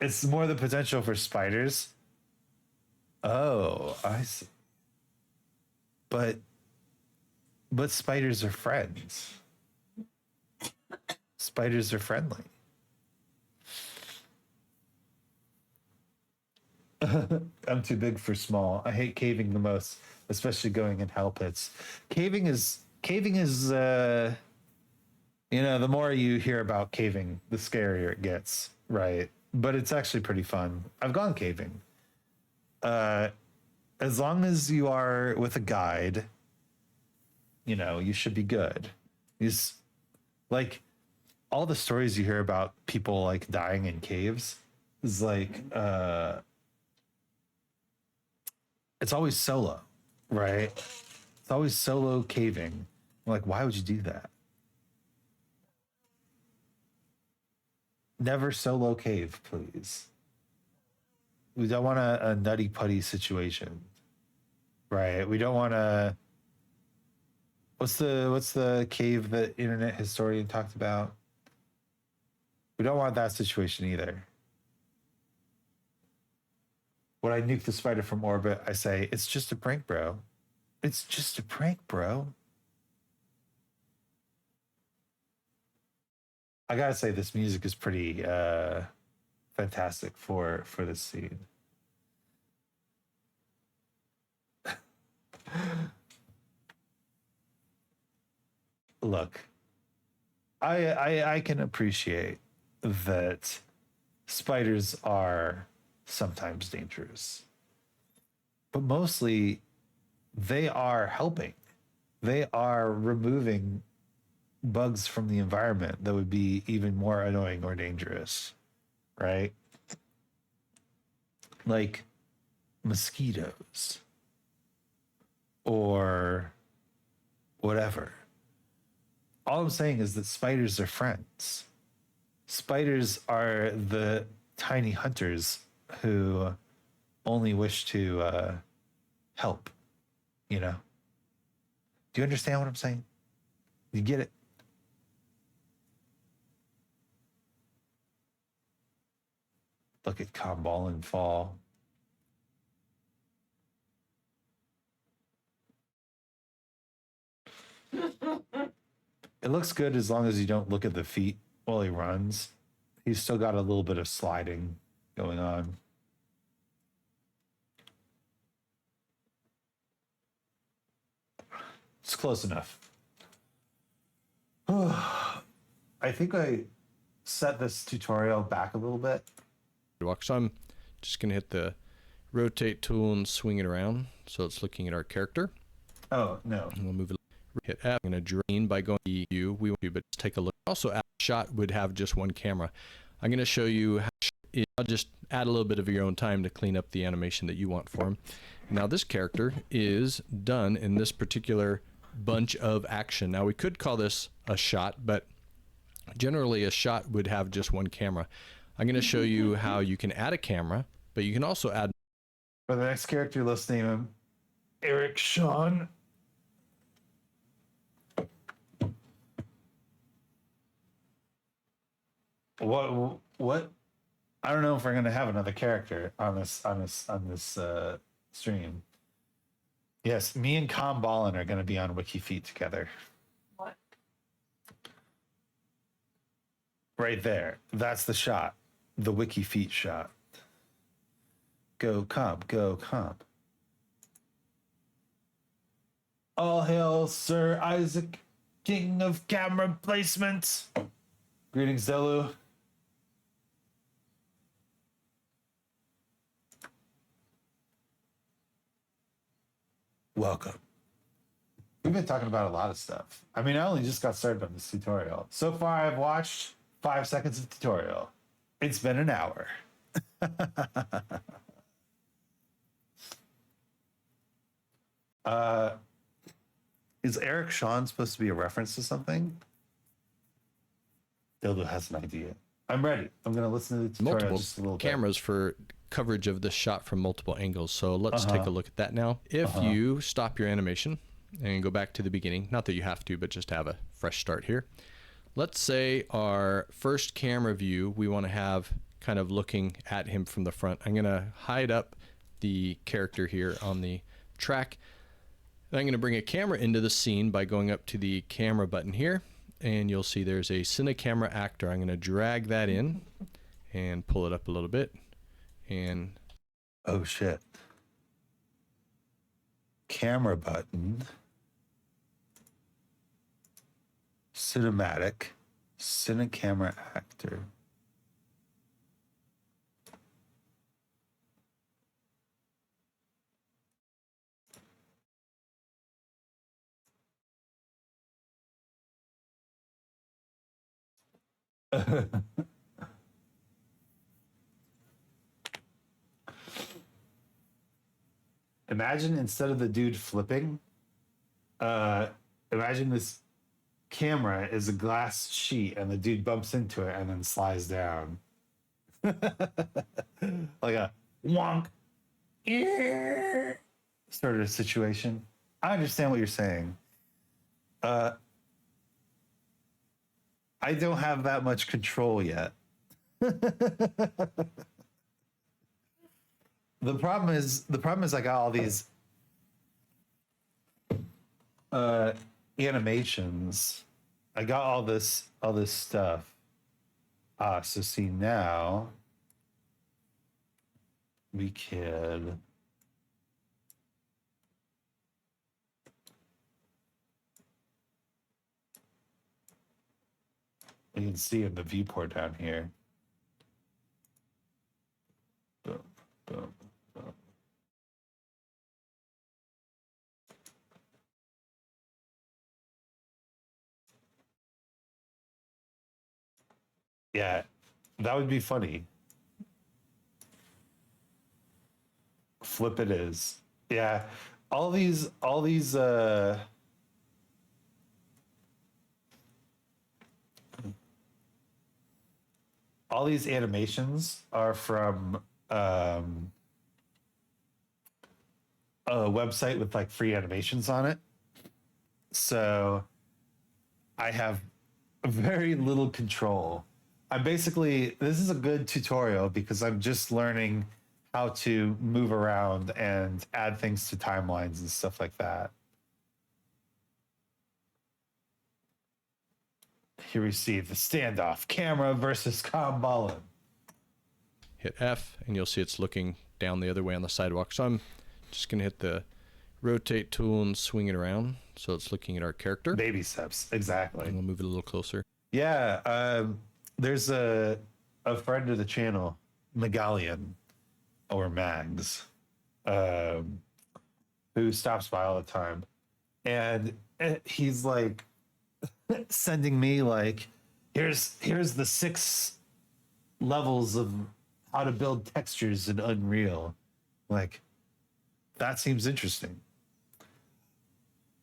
S1: It's more the potential for spiders. Oh, I see. But spiders are friends. Spiders are friendly. I'm too big for small. I hate caving the most, especially going in hell pits. Caving is the more you hear about caving, the scarier it gets, right? But it's actually pretty fun. I've gone caving. As long as you are with a guide, you should be good. These like all the stories you hear about people like dying in caves is like it's always solo, right? It's always solo caving. Like, why would you do that? Never solo cave, please. We don't want a nutty putty situation, right? We don't want to. What's the cave that internet historian talked about? We don't want that situation either. When I nuke the spider from orbit, I say, it's just a prank, bro. It's just a prank, bro. I gotta say, this music is pretty fantastic for this scene. Look, I can appreciate that spiders are sometimes dangerous, but mostly they are helping. They are removing bugs from the environment that would be even more annoying or dangerous, right? Like mosquitoes or whatever. All I'm saying is that spiders are friends. Spiders are the tiny hunters who only wish to help, you know? Do you understand what I'm saying? You get it? Look at Kham Ballin fall. It looks good as long as you don't look at the feet while he runs. He's still got a little bit of sliding going on. It's close enough. I think I set this tutorial back a little bit.
S3: So I'm just going to hit the rotate tool and swing it around so it's looking at our character.
S1: Oh, no.
S3: And we'll move it. Hit F. I'm going to drain by going to view. We want to, but take a look. Also, a shot would have just one camera. I'm going to show you how I'll just add a little bit of your own time to clean up the animation that you want for him. Now, this character is done in this particular bunch of action. Now, we could call this a shot, but generally a shot would have just one camera. I'm going to show you how you can add a camera, but you can also add.
S1: For the next character, let's name him Eric Sean. What? I don't know if we're gonna have another character on this stream. Yes, me and Kham Ballin are gonna be on Wiki Feet together.
S2: What?
S1: Right there. That's the shot. The Wiki Feet shot. Go Kham, go Kham. All hail Sir Isaac king of camera placement. Greetings, Delu. Welcome. We've been talking about a lot of stuff. I mean, I only just got started on this tutorial. So far, I've watched 5 seconds of tutorial. It's been an hour. Is Eric Sean supposed to be a reference to something? Dildo has an idea. I'm ready. I'm going to listen to the tutorial
S3: Multiple
S1: just a little
S3: cameras for coverage of this shot from multiple angles. So let's take a look at that now. If you stop your animation and go back to the beginning, not that you have to, but just have a fresh start here. Let's say our first camera view, we want to have kind of looking at him from the front. I'm going to hide up the character here on the track. Then I'm going to bring a camera into the scene by going up to the camera button here, and you'll see there's a Cine Camera Actor. I'm going to drag that in and pull it up a little bit. And
S1: oh shit. Camera button. Cinematic. Cine Camera Actor. Imagine instead of the dude flipping, imagine this camera is a glass sheet and the dude bumps into it and then slides down. Like a wonk sort of situation. I understand what you're saying. I don't have that much control yet. The problem is I got all these animations. I got all this stuff. So see now we can see in the viewport down here. Boom, boom, boom. Yeah, that would be funny. Flip it is. Yeah, all these animations are from a website with like free animations on it. So I have very little control. This is a good tutorial because I'm just learning how to move around and add things to timelines and stuff like that. Here we see the standoff, camera versus Kham Ballin.
S3: hit F, and you'll see it's looking down the other way on the sidewalk. So I'm just going to hit the rotate tool and swing it around so it's looking at our character.
S1: Baby steps, exactly.
S3: And we'll move it a little closer.
S1: Yeah, there's a friend of the channel, Megalian, or Mags, who stops by all the time. And he's like sending me like, here's the 6 levels of how to build textures in Unreal. Like, that seems interesting.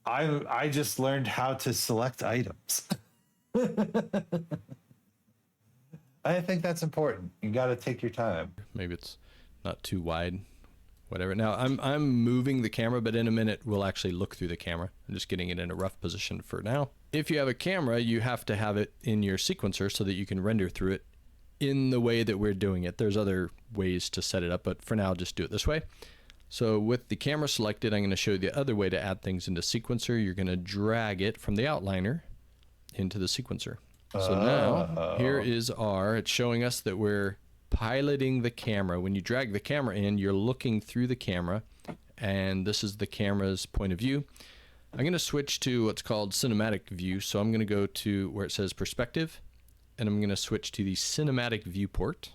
S1: I just learned how to select items. I think that's important. You got to take your time.
S3: Maybe it's not too wide, whatever. Now I'm moving the camera, but in a minute we'll actually look through the camera. I'm just getting it in a rough position for now. If you have a camera, you have to have it in your sequencer so that you can render through it in the way that we're doing it. There's other ways to set it up, but for now, just do it this way. So with the camera selected, I'm going to show you the other way to add things into sequencer. You're going to drag it from the outliner into the sequencer. So now here is it's showing us that we're piloting the camera. When you drag the camera in, you're looking through the camera, and this is the camera's point of view. I'm going to switch to what's called cinematic view. So I'm going to go to where it says perspective, and I'm going to switch to the cinematic viewport.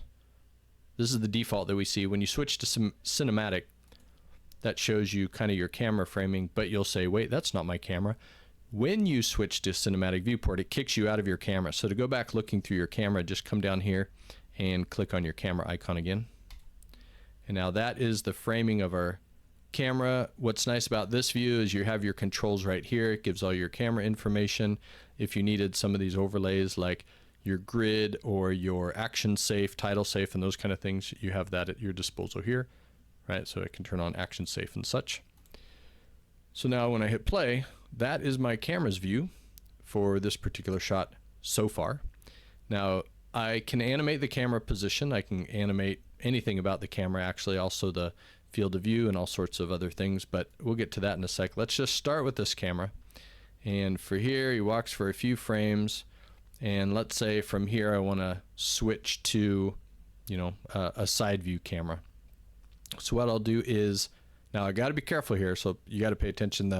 S3: This is the default that we see. When you switch to cinematic, that shows you kind of your camera framing, but you'll say, wait, that's not my camera. When you switch to cinematic viewport, it kicks you out of your camera. So to go back looking through your camera, just come down here and click on your camera icon again. And now that is the framing of our camera. What's nice about this view is you have your controls right here. It gives all your camera information. If you needed some of these overlays like your grid or your action safe, title safe, and those kind of things, you have that at your disposal here, right? So I can turn on action safe and such. So now when I hit play, that is my camera's view for this particular shot so far. Now I can animate the camera position. I can animate anything about the camera, actually, also the field of view and all sorts of other things, but we'll get to that in a sec. Let's just start with this camera. And for here, he walks for a few frames. And let's say from here, I want to switch to, you know, a side view camera. So what I'll do is, now I got to be careful here. So you got to pay attention.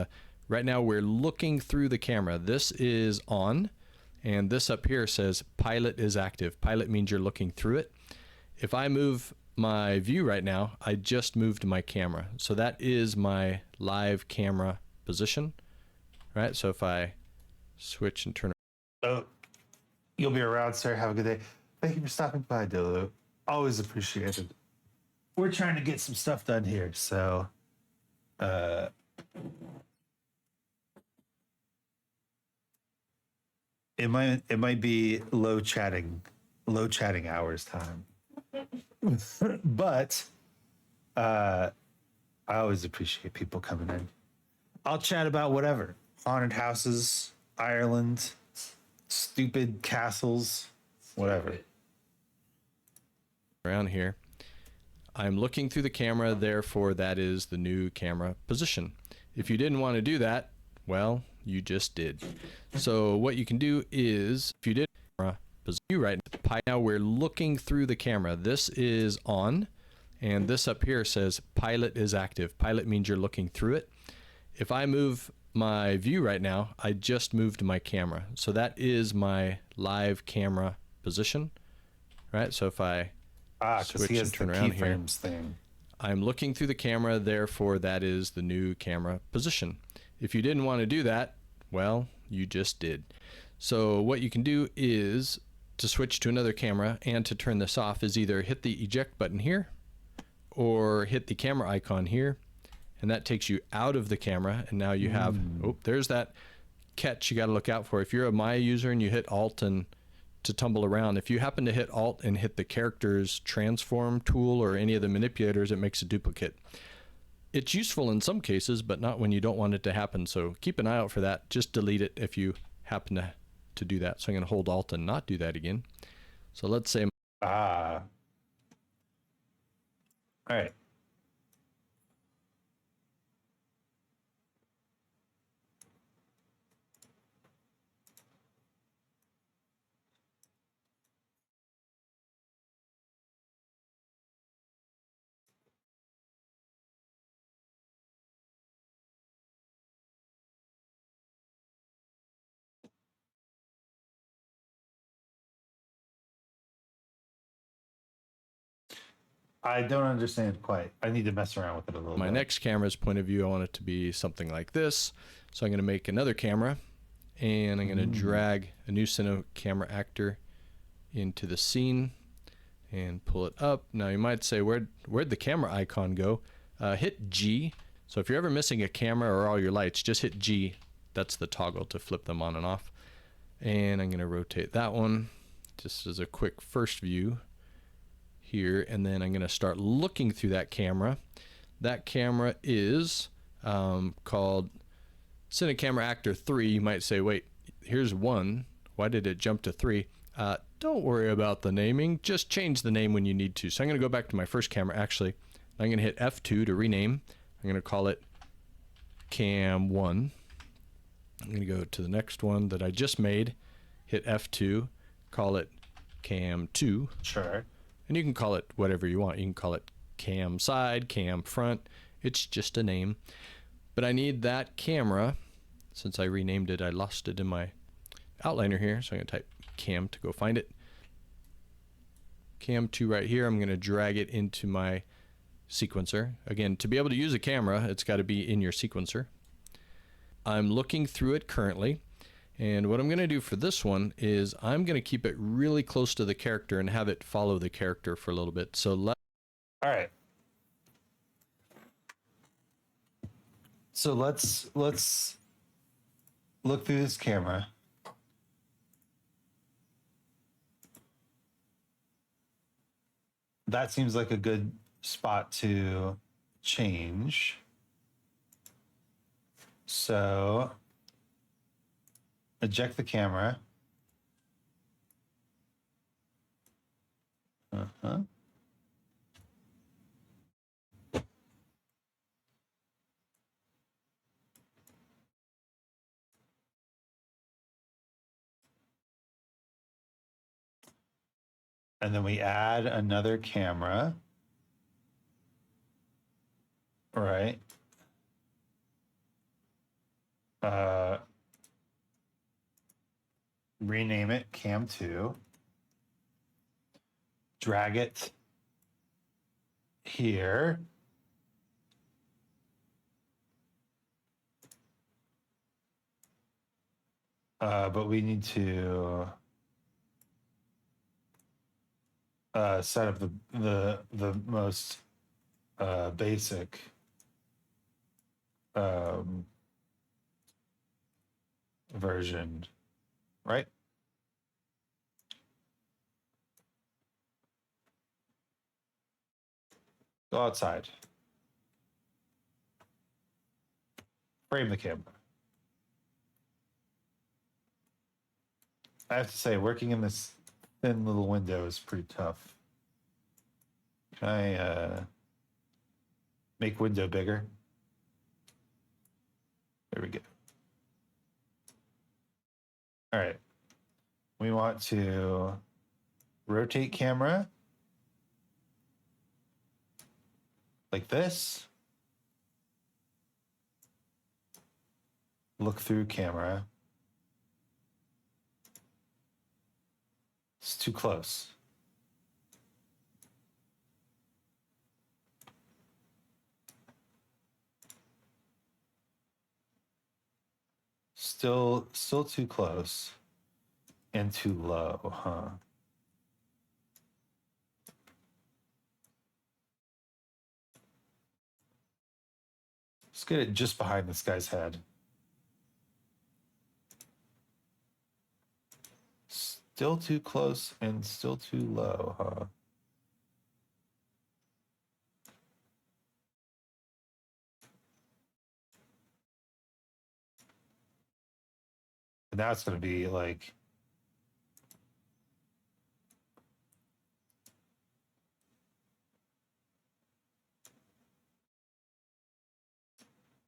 S3: Right now we're looking through the camera. This is on, and this up here says pilot is active. Pilot means you're looking through it. If I move my view right now, I just moved my camera. So that is my live camera position, right? So if I switch and turn.
S1: Oh, you'll be around, sir. Have a good day. Thank you for stopping by, Dilo. Always appreciated. We're trying to get some stuff done here, so it might be low chatting hours time. But I always appreciate people coming in. I'll chat about whatever. Haunted houses, Ireland, stupid castles, whatever.
S3: Around here, I'm looking through the camera, therefore that is the new camera position. If you didn't want to do that, well, you just did. So what you can do is, if you did you right now, we're looking through the camera. This is on, and this up here says pilot is active. Pilot means you're looking through it. If I move my view right now, I just moved my camera. So that is my live camera position, right? So if I switch and turn around here,
S1: thing.
S3: I'm looking through the camera, therefore that is the new camera position. If you didn't want to do that, well, you just did. So what you can do is, to switch to another camera and to turn this off, is either hit the eject button here or hit the camera icon here, and that takes you out of the camera. And now you have, oh, there's that catch you got to look out for. If you're a Maya user and you hit Alt and to tumble around, if you happen to hit Alt and hit the character's transform tool or any of the manipulators, it makes a duplicate. It's useful in some cases, but not when you don't want it to happen. So keep an eye out for that. Just delete it if you happen to do that. So I'm going to hold Alt and not do that again. So let's say
S1: All right. I don't understand quite. I need to mess around with it a little bit.
S3: my next camera's point of view, I want it to be something like this. So I'm going to make another camera, and I'm going to drag a new camera actor into the scene and pull it up. Now you might say, where'd the camera icon go? Hit G. So if you're ever missing a camera or all your lights, just hit G. That's the toggle to flip them on and off. And I'm going to rotate that one just as a quick first view here, and then I'm going to start looking through that camera. That camera is called Cinecamera Actor 3. You might say, wait, here's 1. Why did it jump to 3? Don't worry about the naming. Just change the name when you need to. So I'm going to go back to my first camera, actually. I'm going to hit F2 to rename. I'm going to call it Cam 1. I'm going to go to the next one that I just made, hit F2, call it Cam 2.
S1: Sure.
S3: And you can call it whatever you want. You can call it Cam Side, Cam Front. It's just a name. But I need that camera Since I renamed it, I lost it in my outliner here. So I'm going to type cam to go find it. Cam 2 right here. I'm going to drag it into my sequencer. Again, to be able to use a camera, it's got to be in your sequencer. I'm looking through it currently. And what I'm going to do for this one is I'm going to keep it really close to the character and have it follow the character for a little bit. So
S1: all right. So let's look through this camera. That seems like a good spot to change. So eject the camera. And then we add another camera. Right. Rename it Cam 2. Drag it here. But we need to set up the most basic version, right? Go outside. Frame the camera. I have to say, working in this thin little window is pretty tough. Can I make window bigger? There we go. All right. We want to rotate camera like this. Look through camera. It's too close. Still too close and too low, huh? Let's get it just behind this guy's head. Still too close and still too low, huh? And now it's going to be like...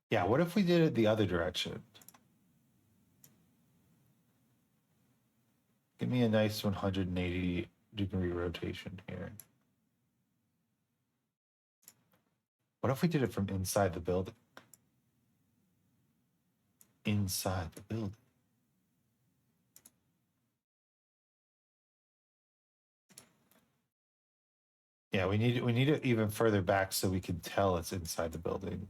S1: Yeah, what if we did it the other direction? Give me a nice 180-degree rotation here. What if we did it from inside the building? Inside the building. Yeah, we need it even further back so we can tell it's inside the building.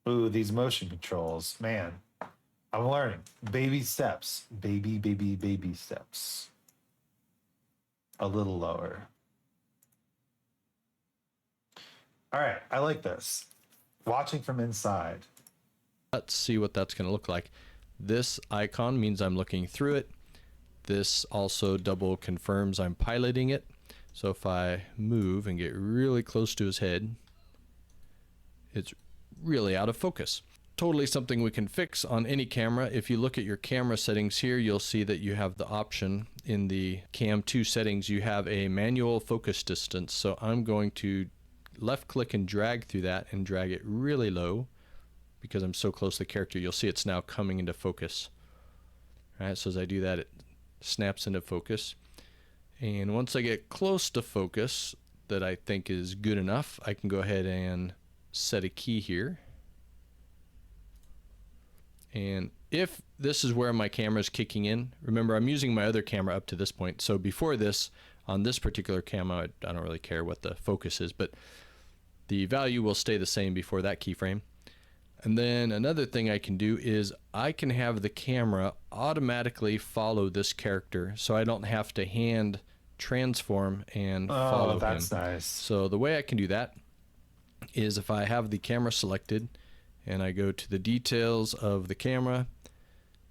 S1: Ooh, these motion controls, man. I'm learning. Baby steps. Baby steps. A little lower. All right, I like this. Watching from inside.
S3: let's see what that's going to look like. This icon means I'm looking through it. This also double confirms I'm piloting it. So if I move and get really close to his head, it's really out of focus. Totally something we can fix on any camera. If you look at your camera settings here, you'll see that you have the option in the Cam 2 settings, you have a manual focus distance. So I'm going to left click and drag through that and drag it really low because I'm so close to the character. You'll see it's now coming into focus. All right, so as I do that, it snaps into focus. And once I get close to focus that I think is good enough, I can go ahead and set a key here. And if this is where my camera is kicking in, remember I'm using my other camera up to this point. So before this, on this particular camera, I don't really care what the focus is, but the value will stay the same before that keyframe. And then another thing I can do is I can have the camera automatically follow this character, so I don't have to hand transform and follow him.
S1: Oh, that's nice.
S3: So the way I can do that is if I have the camera selected and I go to the details of the camera,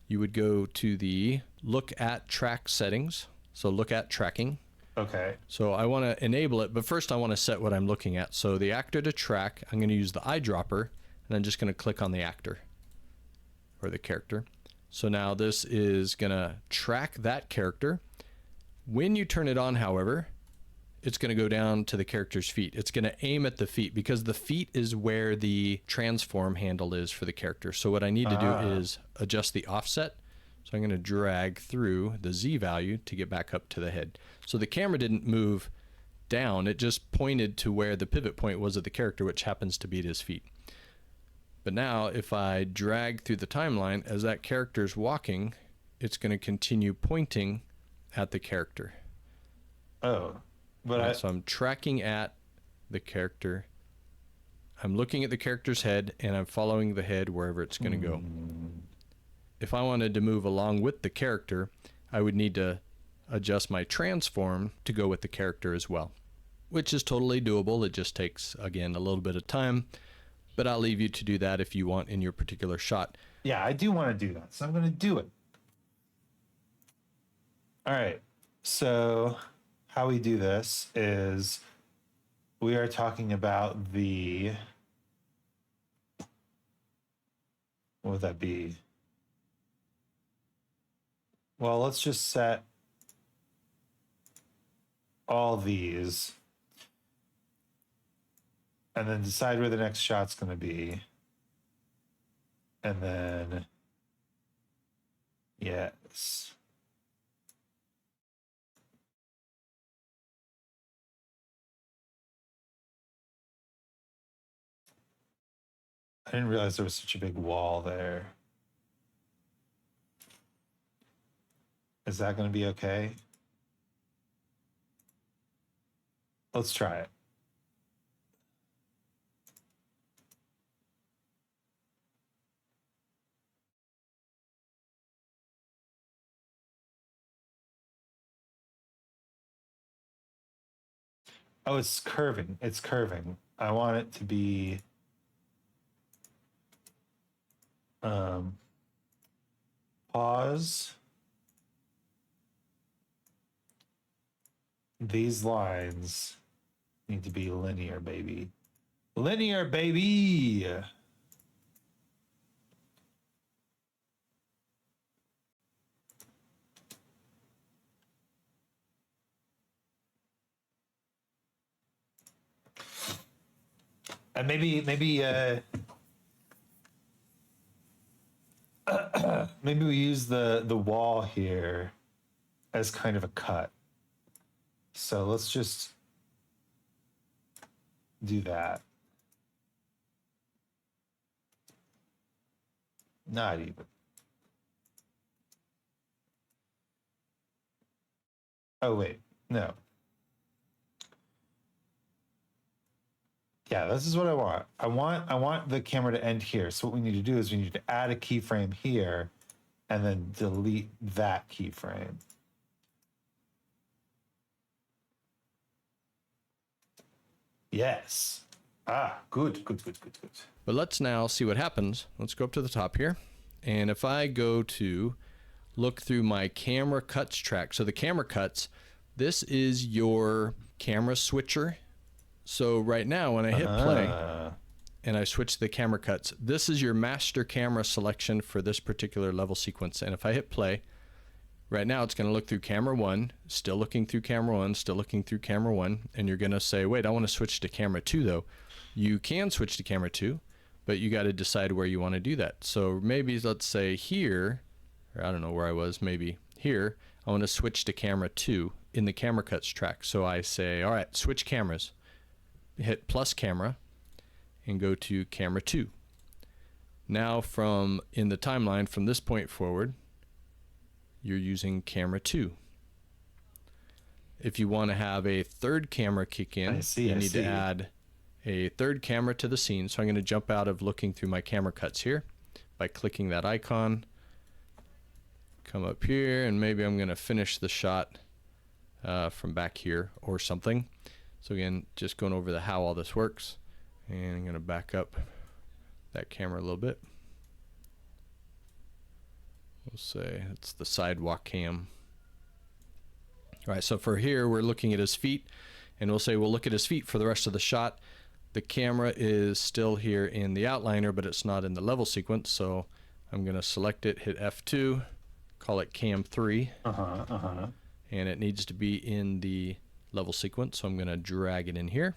S3: you would go to the look at track settings. So look at tracking.
S1: Okay.
S3: So I want to enable it, but first I want to set what I'm looking at. So the actor to track, I'm going to use the eyedropper, and I'm just going to click on the actor or the character. So now this is going to track that character. When you turn it on, however, it's going to go down to the character's feet. It's going to aim at the feet because the feet is where the transform handle is for the character. So what I need to do is adjust the offset. So I'm going to drag through the Z value to get back up to the head. So the camera didn't move down. It just pointed to where the pivot point was of the character, which happens to be at his feet. But now if I drag through the timeline, as that character's walking, it's going to continue pointing at the character.
S1: Oh. But
S3: Right, so I'm tracking at the character. I'm looking at the character's head, and I'm following the head wherever it's going to go. If I wanted to move along with the character, I would need to adjust my transform to go with the character as well, which is totally doable. It just takes, again, a little bit of time, but I'll leave you to do that if you want in your particular shot.
S1: Yeah, I do want to do that, so I'm going to do it. All right, so how we do this is we are talking about the, what would that be? Well, let's just set all these and then decide where the next shot's going to be. And then, yes. I didn't realize there was such a big wall there. Is that going to be okay? Let's try it. Oh, it's curving. It's curving. I want it to be pause. These lines need to be linear, baby. Linear, baby. And maybe maybe we use the wall here as kind of a cut. So let's just do that. Not even. Oh wait, no. Yeah, this is what I want. I want the camera to end here. So what we need to do is we need to add a keyframe here and then delete that keyframe. Yes. Ah, good.
S3: But let's now see what happens. Let's go up to the top here. And if I go to look through my camera cuts track, so the camera cuts, this is your camera switcher. So right now when I hit play and I switch to the camera cuts, this is your master camera selection for this particular level sequence. And if I hit play, right now it's going to look through camera 1, still looking through camera 1, still looking through camera 1, and you're going to say, wait, I want to switch to camera 2 though. You can switch to camera 2, but you got to decide where you want to do that. So maybe let's say here, or I don't know where I was, maybe here, I want to switch to camera 2 in the camera cuts track. So I say, all right, switch cameras. Hit plus camera and go to camera 2. Now from in the timeline from this point forward, you're using camera 2. If you want to have a third camera kick in, you need to add a third camera to the scene. So I'm going to jump out of looking through my camera cuts here by clicking that icon. Come up here, and maybe I'm going to finish the shot from back here or something. So again, just going over how all this works, and I'm going to back up that camera a little bit. We'll say it's the sidewalk cam. All right, so for here, we're looking at his feet, and we'll say we'll look at his feet for the rest of the shot. The camera is still here in the outliner, but it's not in the level sequence, so I'm going to select it, hit F2, call it cam 3, and it needs to be in the level sequence, so I'm going to drag it in here.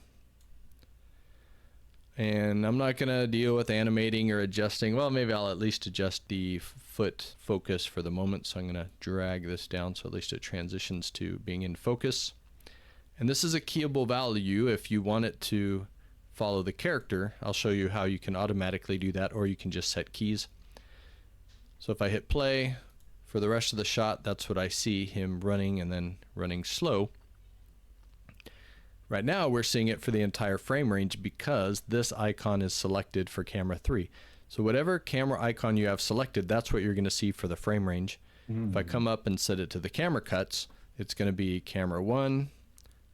S3: And I'm not going to deal with animating or adjusting. Well, maybe I'll at least adjust the foot focus for the moment. So I'm going to drag this down so at least it transitions to being in focus. And this is a keyable value if you want it to follow the character. I'll show you how you can automatically do that, or you can just set keys. So if I hit play, for the rest of the shot, that's what I see, him running and then running slow. Right now we're seeing it for the entire frame range because this icon is selected for camera 3. So whatever camera icon you have selected, that's what you're going to see for the frame range. If I come up and set it to the camera cuts, it's going to be camera 1,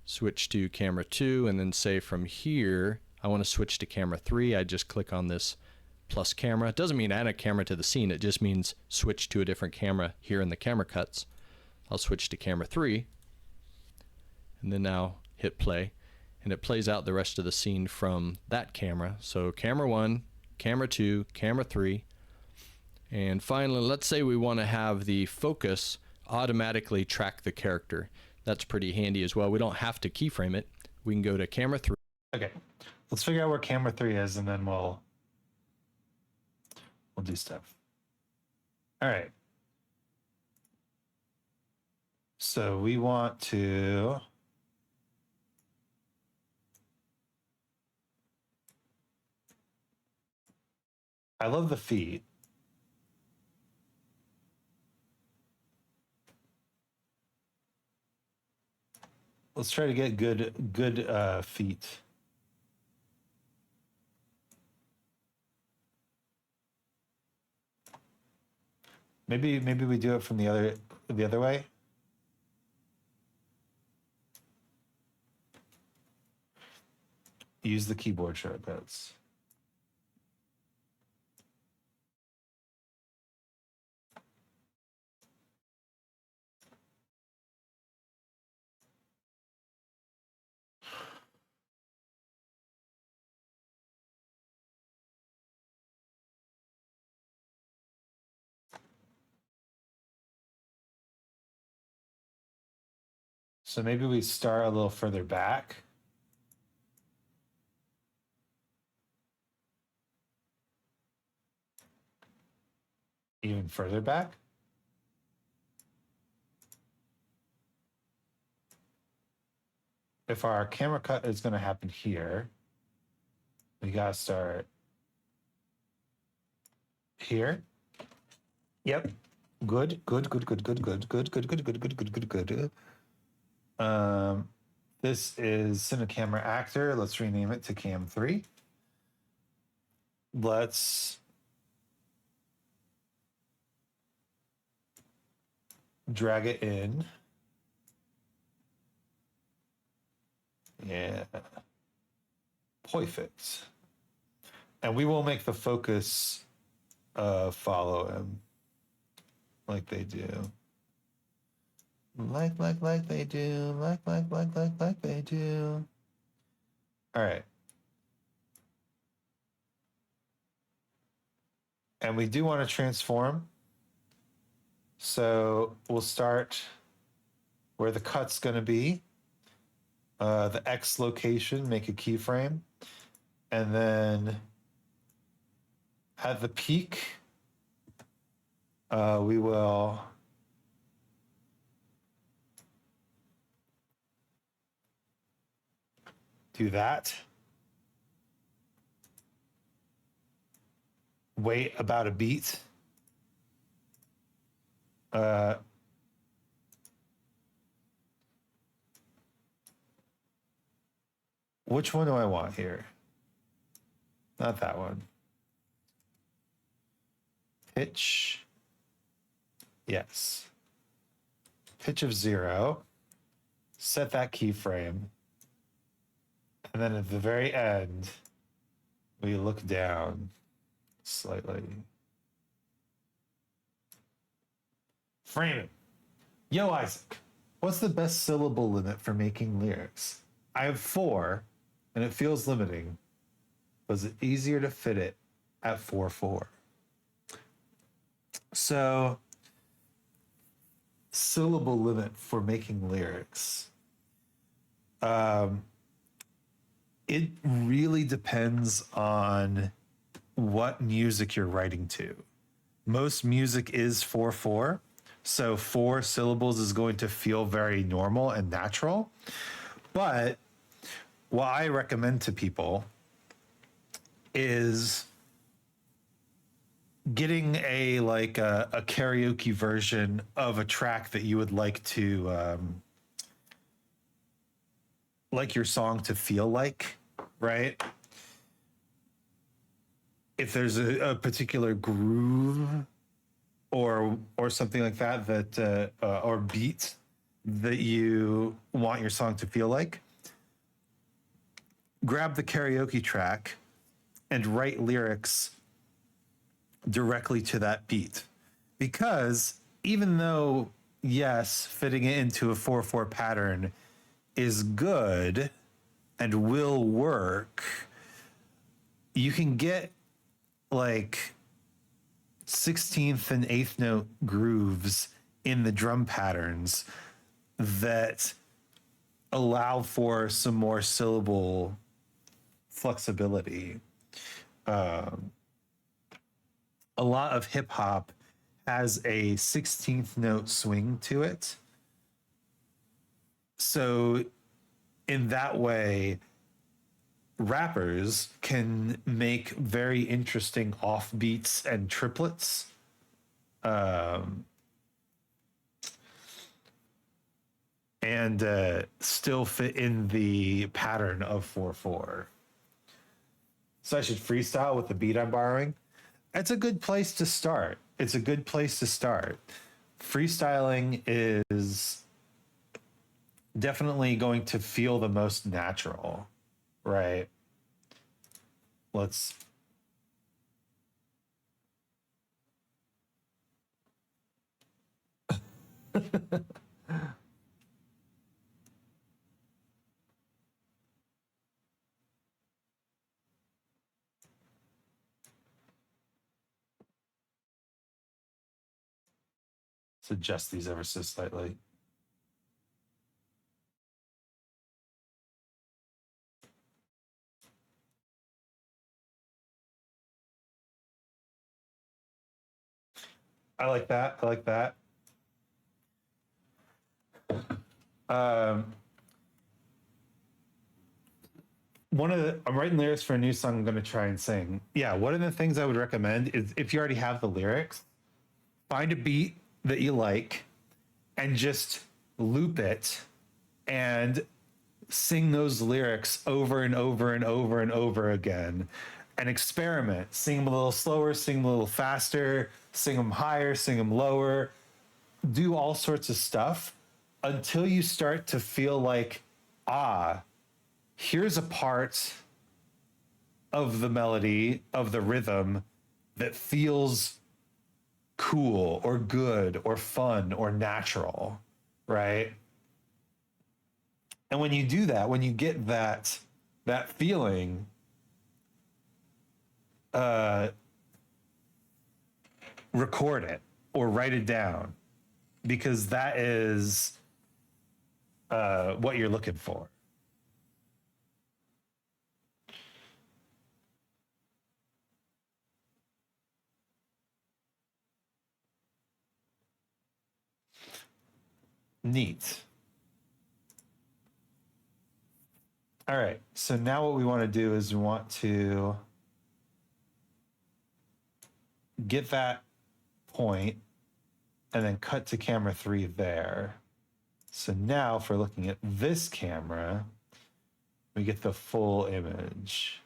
S3: switch to camera 2, and then say from here, I want to switch to camera 3. I just click on this plus camera. It doesn't mean add a camera to the scene. It just means switch to a different camera here in the camera cuts. I'll switch to camera 3, and then now hit play, and it plays out the rest of the scene from that camera. So camera 1, camera 2, camera 3, and finally, let's say we want to have the focus automatically track the character. That's pretty handy as well. We don't have to keyframe it. We can go to camera 3.
S1: Okay, let's figure out where camera 3 is, and then we'll do stuff. All right. So we want to I love the feet. Let's try to get good feet. Maybe we do it from the other way. Use the keyboard shortcuts. So maybe we start a little further back. Even further back. If our camera cut is going to happen here, we got to start here. Yep. Good. This is Cinecamera Actor. Let's rename it to Cam 3. Let's drag it in. Yeah. Perfect. And we will make the focus follow him like they do. Like they do. Like they do. All right. And we do want to transform. So we'll start where the cut's going to be. The X location, make a keyframe. And then at the peak, we will do that. wait about a beat. Which one do I want here? Not that one. Pitch. Yes. Pitch of 0. Set that keyframe. And then at the very end, we look down slightly. Frame it. Yo, Isaac, what's the best syllable limit for making lyrics? I have 4, and it feels limiting. Was it easier to fit it at 4/4? So, syllable limit for making lyrics. It really depends on what music you're writing to. Most music is 4/4, so 4 syllables is going to feel very normal and natural. But what I recommend to people is getting a karaoke version of a track that you would like to like your song to feel like, right? If there's a particular groove or something like that or beat that you want your song to feel like, grab the karaoke track and write lyrics directly to that beat. Because even though, yes, fitting it into a 4/4 pattern is good and will work, you can get like 16th and 8th note grooves in the drum patterns that allow for some more syllable flexibility. A lot of hip hop has a 16th note swing to it. So, in that way, rappers can make very interesting offbeats and triplets. And still fit in the pattern of 4/4. So I should freestyle with the beat I'm borrowing. It's a good place to start. Freestyling is definitely going to feel the most natural, right? Let's adjust these ever so slightly. I like that. I'm writing lyrics for a new song I'm going to try and sing. Yeah, one of the things I would recommend is if you already have the lyrics, find a beat that you like and just loop it and sing those lyrics over and over and over and over again and experiment. Sing them a little slower, sing them a little faster, sing them higher, sing them lower. Do all sorts of stuff until you start to feel like, here's a part of the melody, of the rhythm that feels cool or good or fun or natural, right? And when you do that, when you get that feeling, record it or write it down, because that is what you're looking for. Neat. All right, so now what we want to do is we want to get that point, and then cut to camera 3 there. So now if we're looking at this camera, we get the full image.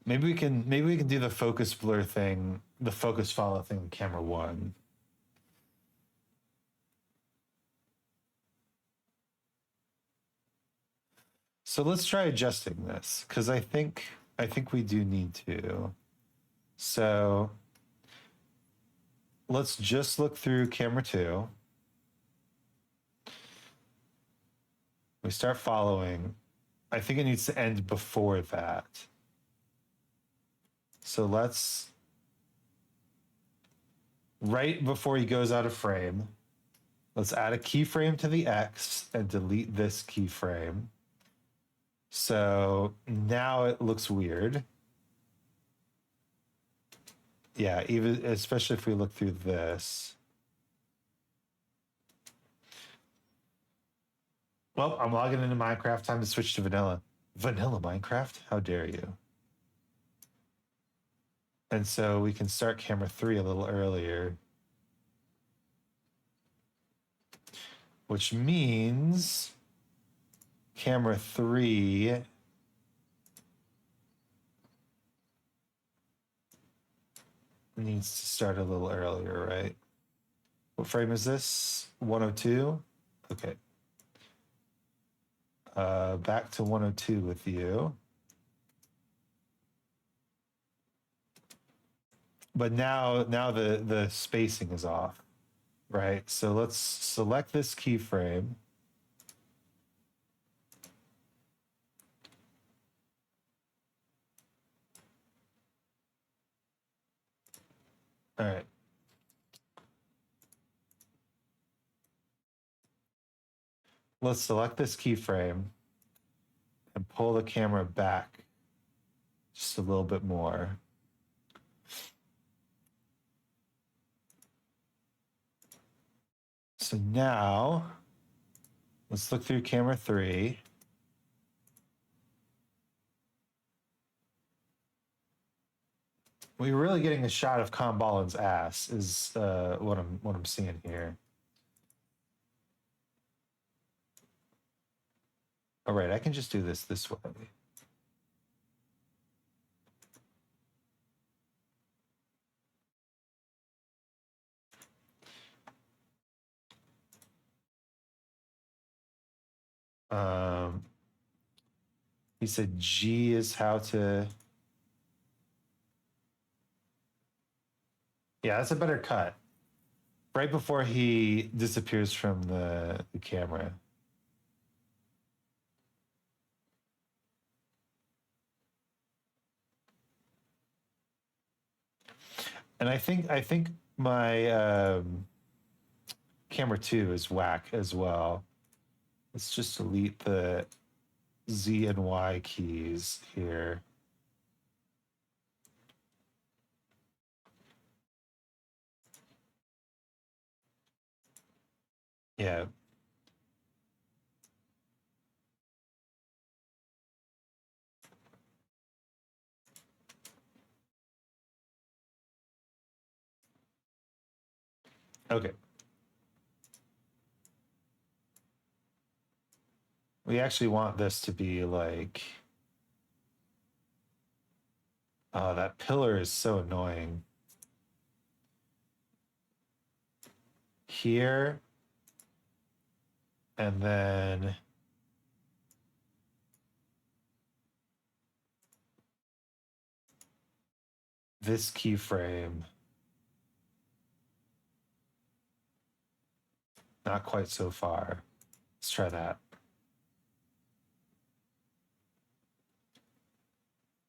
S1: Maybe we can do the focus blur thing, the focus follow thing in camera 1. So let's try adjusting this, because I think we do need to. So let's just look through camera 2. We start following. I think it needs to end before that. So let's, right before he goes out of frame, let's add a keyframe to the X and delete this keyframe. So now it looks weird. Yeah, even especially if we look through this. Well, I'm logging into Minecraft. Time to switch to vanilla. Vanilla Minecraft? How dare you? And so we can start camera 3 a little earlier. Which means camera 3 needs to start a little earlier, right? What frame is this? 102? Okay. Back to 102 with you. But now the spacing is off, right? So let's select this keyframe. All right. Let's select this keyframe and pull the camera back just a little bit more. So now let's look through camera 3. We're really getting a shot of Kham Ballin's ass is what I'm seeing here. All right, I can just do this way. He said G is how to. Yeah, that's a better cut. Right before he disappears from the camera. And I think my camera 2 is whack as well. Let's just delete the Z and Y keys here. Yeah. Okay. We actually want this to be like, oh, that pillar is so annoying. Here. And then this keyframe. Not quite so far. Let's try that.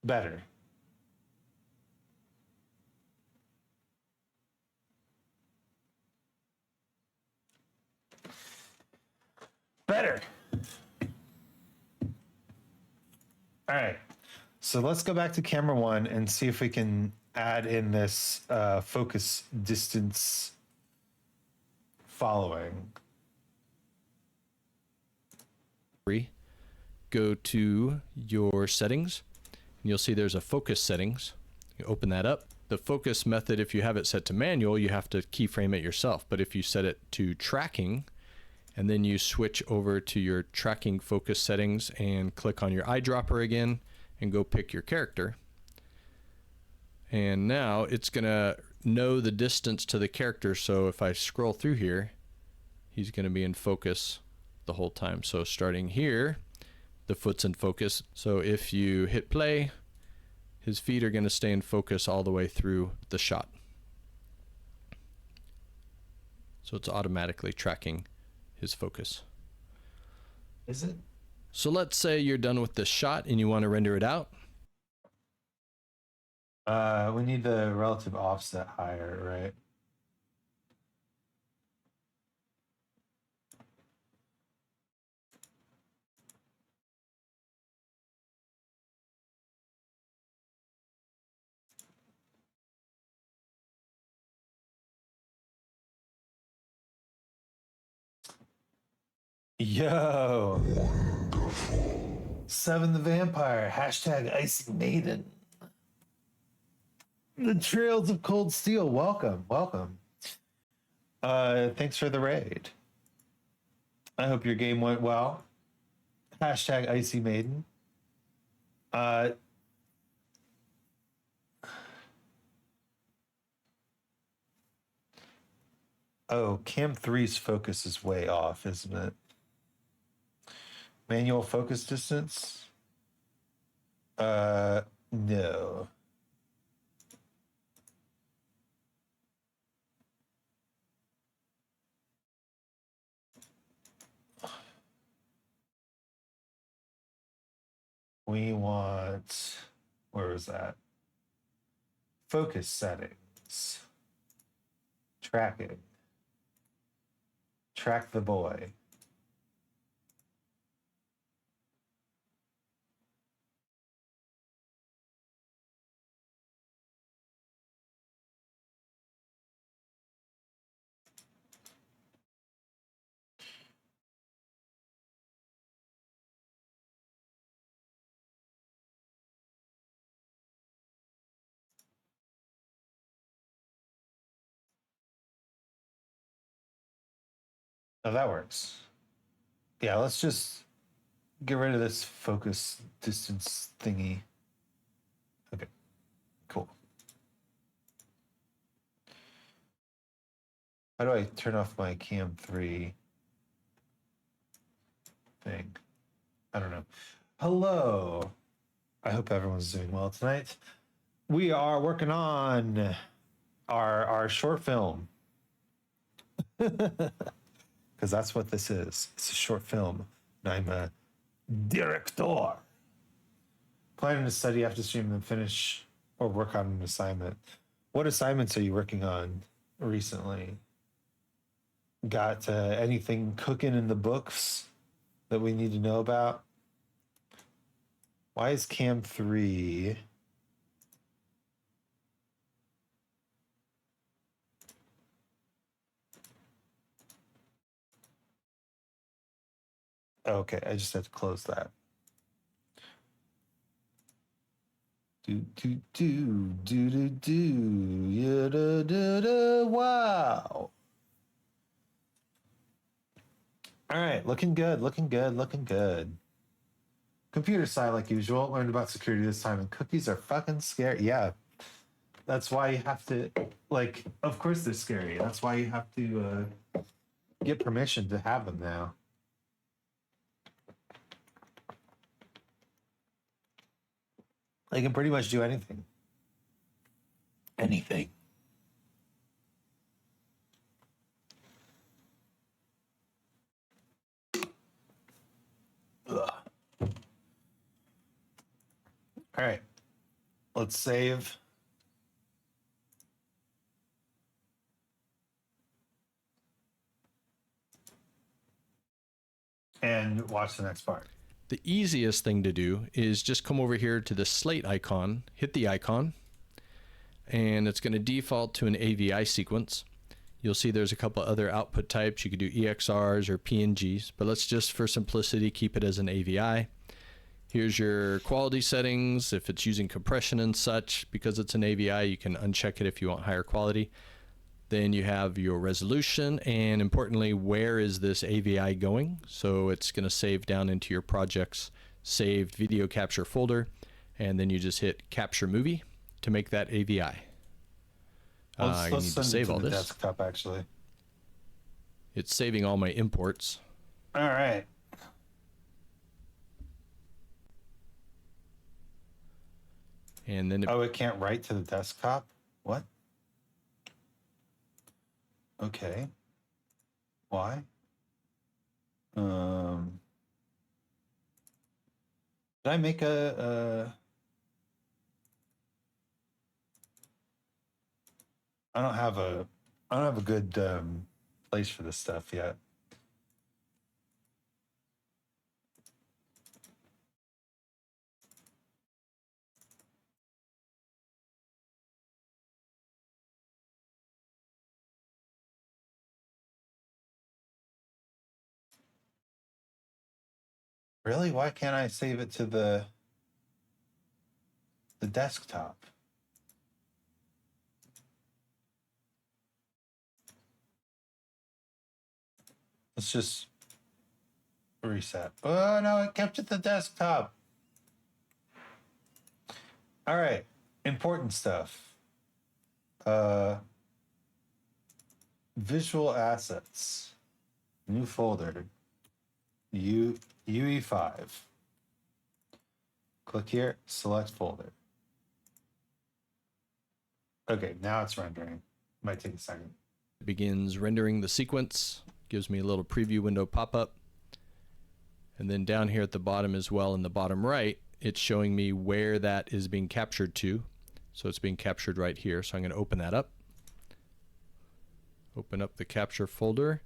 S1: Better. Better. All right. So let's go back to camera 1 and see if we can add in this focus distance following.
S3: Go to your settings, and you'll see there's a focus settings. You open that up. The focus method, if you have it set to manual, you have to keyframe it yourself. But if you set it to tracking, and then you switch over to your tracking focus settings and click on your eyedropper again and go pick your character. And now it's gonna know the distance to the character. So if I scroll through here, he's gonna be in focus the whole time. So starting here, the foot's in focus. So if you hit play, his feet are gonna stay in focus all the way through the shot. So it's automatically tracking his focus.
S1: Is it?
S3: So let's say you're done with this shot and you want to render it out.
S1: We need the relative offset higher, right? Yo. Seven the Vampire. Hashtag Icy Maiden. The Trails of Cold Steel. Welcome. Welcome. Thanks for the raid. I hope your game went well. Hashtag Icy Maiden. Oh, Cam 3's focus is way off, isn't it? Manual focus distance? No. We want, where was that? Focus settings. Tracking. Track the boy. Oh, that works. Yeah, let's just get rid of this focus distance thingy. Okay, cool. How do I turn off my Cam 3 thing? I don't know. Hello. I hope everyone's doing well tonight. We are working on our short film. Because that's what this is. It's a short film. And I'm a director. Planning to study after stream and finish or work on an assignment. What assignments are you working on recently? Got anything cooking in the books that we need to know about? Why is Cam 3... Okay, I just had to close that. Wow. All right, looking good, looking good, looking good. Computer sci like usual. Learned about security this time, and cookies are fucking scary. Yeah, that's why you have to, like, of course they're scary. That's why you have to get permission to have them now. They can pretty much do anything. Anything. Ugh. All right. Let's save. And watch the next part.
S3: The easiest thing to do is just come over here to the slate icon, hit the icon, and it's going to default to an AVI sequence. You'll see there's a couple other output types. You could do EXRs or PNGs, but let's just for simplicity keep it as an AVI. Here's your quality settings. If it's using compression and such, because it's an AVI, you can uncheck it if you want higher quality. Then you have your resolution, and importantly, where is this AVI going? So it's going to save down into your project's saved video capture folder, and then you just hit capture movie to make that AVI.
S1: Let's
S3: you need
S1: send
S3: to
S1: it
S3: save
S1: to
S3: all
S1: the
S3: this.
S1: desktop, actually.
S3: It's saving all my imports.
S1: All right.
S3: And then
S1: Oh, it can't write to the desktop? What? Okay. Why? Did I make I don't have a good place for this stuff yet. Really? Why can't I save it to the desktop? Let's just reset. Oh no, it kept it the desktop. All right, important stuff. Visual assets, new folder, UE5. Click here, select folder. Okay, now it's rendering. Might take a second.
S3: it begins rendering the sequence, gives me a little preview window pop-up. And then down here at the bottom as well, in the bottom right, it's showing me where that is being captured to. So it's being captured right here. So I'm going to open that up. Open up the capture folder.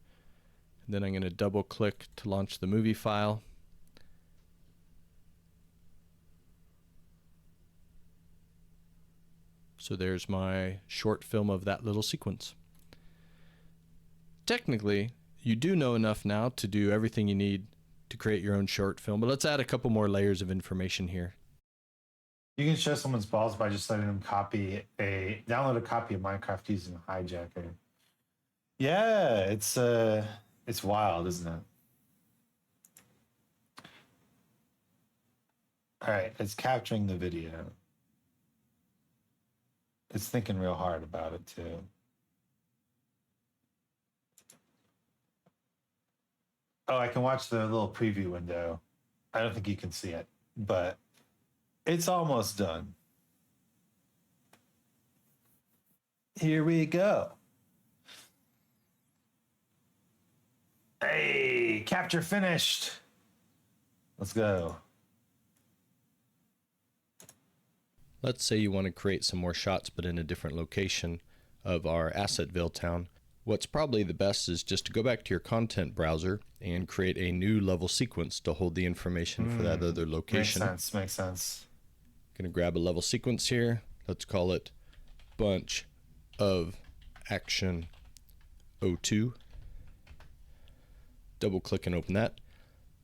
S3: And then I'm going to double click to launch the movie file. So there's my short film of that little sequence. Technically, you do know enough now to do everything you need to create your own short film, but let's add a couple more layers of information here.
S1: You can show someone's balls by just letting them download a copy of Minecraft using a hijacker. Yeah, it's wild, isn't it? All right, it's capturing the video. It's thinking real hard about it too. Oh, I can watch the little preview window. I don't think you can see it, but it's almost done. Here we go. Hey, capture finished. Let's go.
S3: Let's say you want to create some more shots, but in a different location of our Assetville town. What's probably the best is just to go back to your content browser and create a new level sequence to hold the information for that other location.
S1: Makes sense.
S3: Gonna grab a level sequence here. Let's call it bunch of action 02. Double click and open that.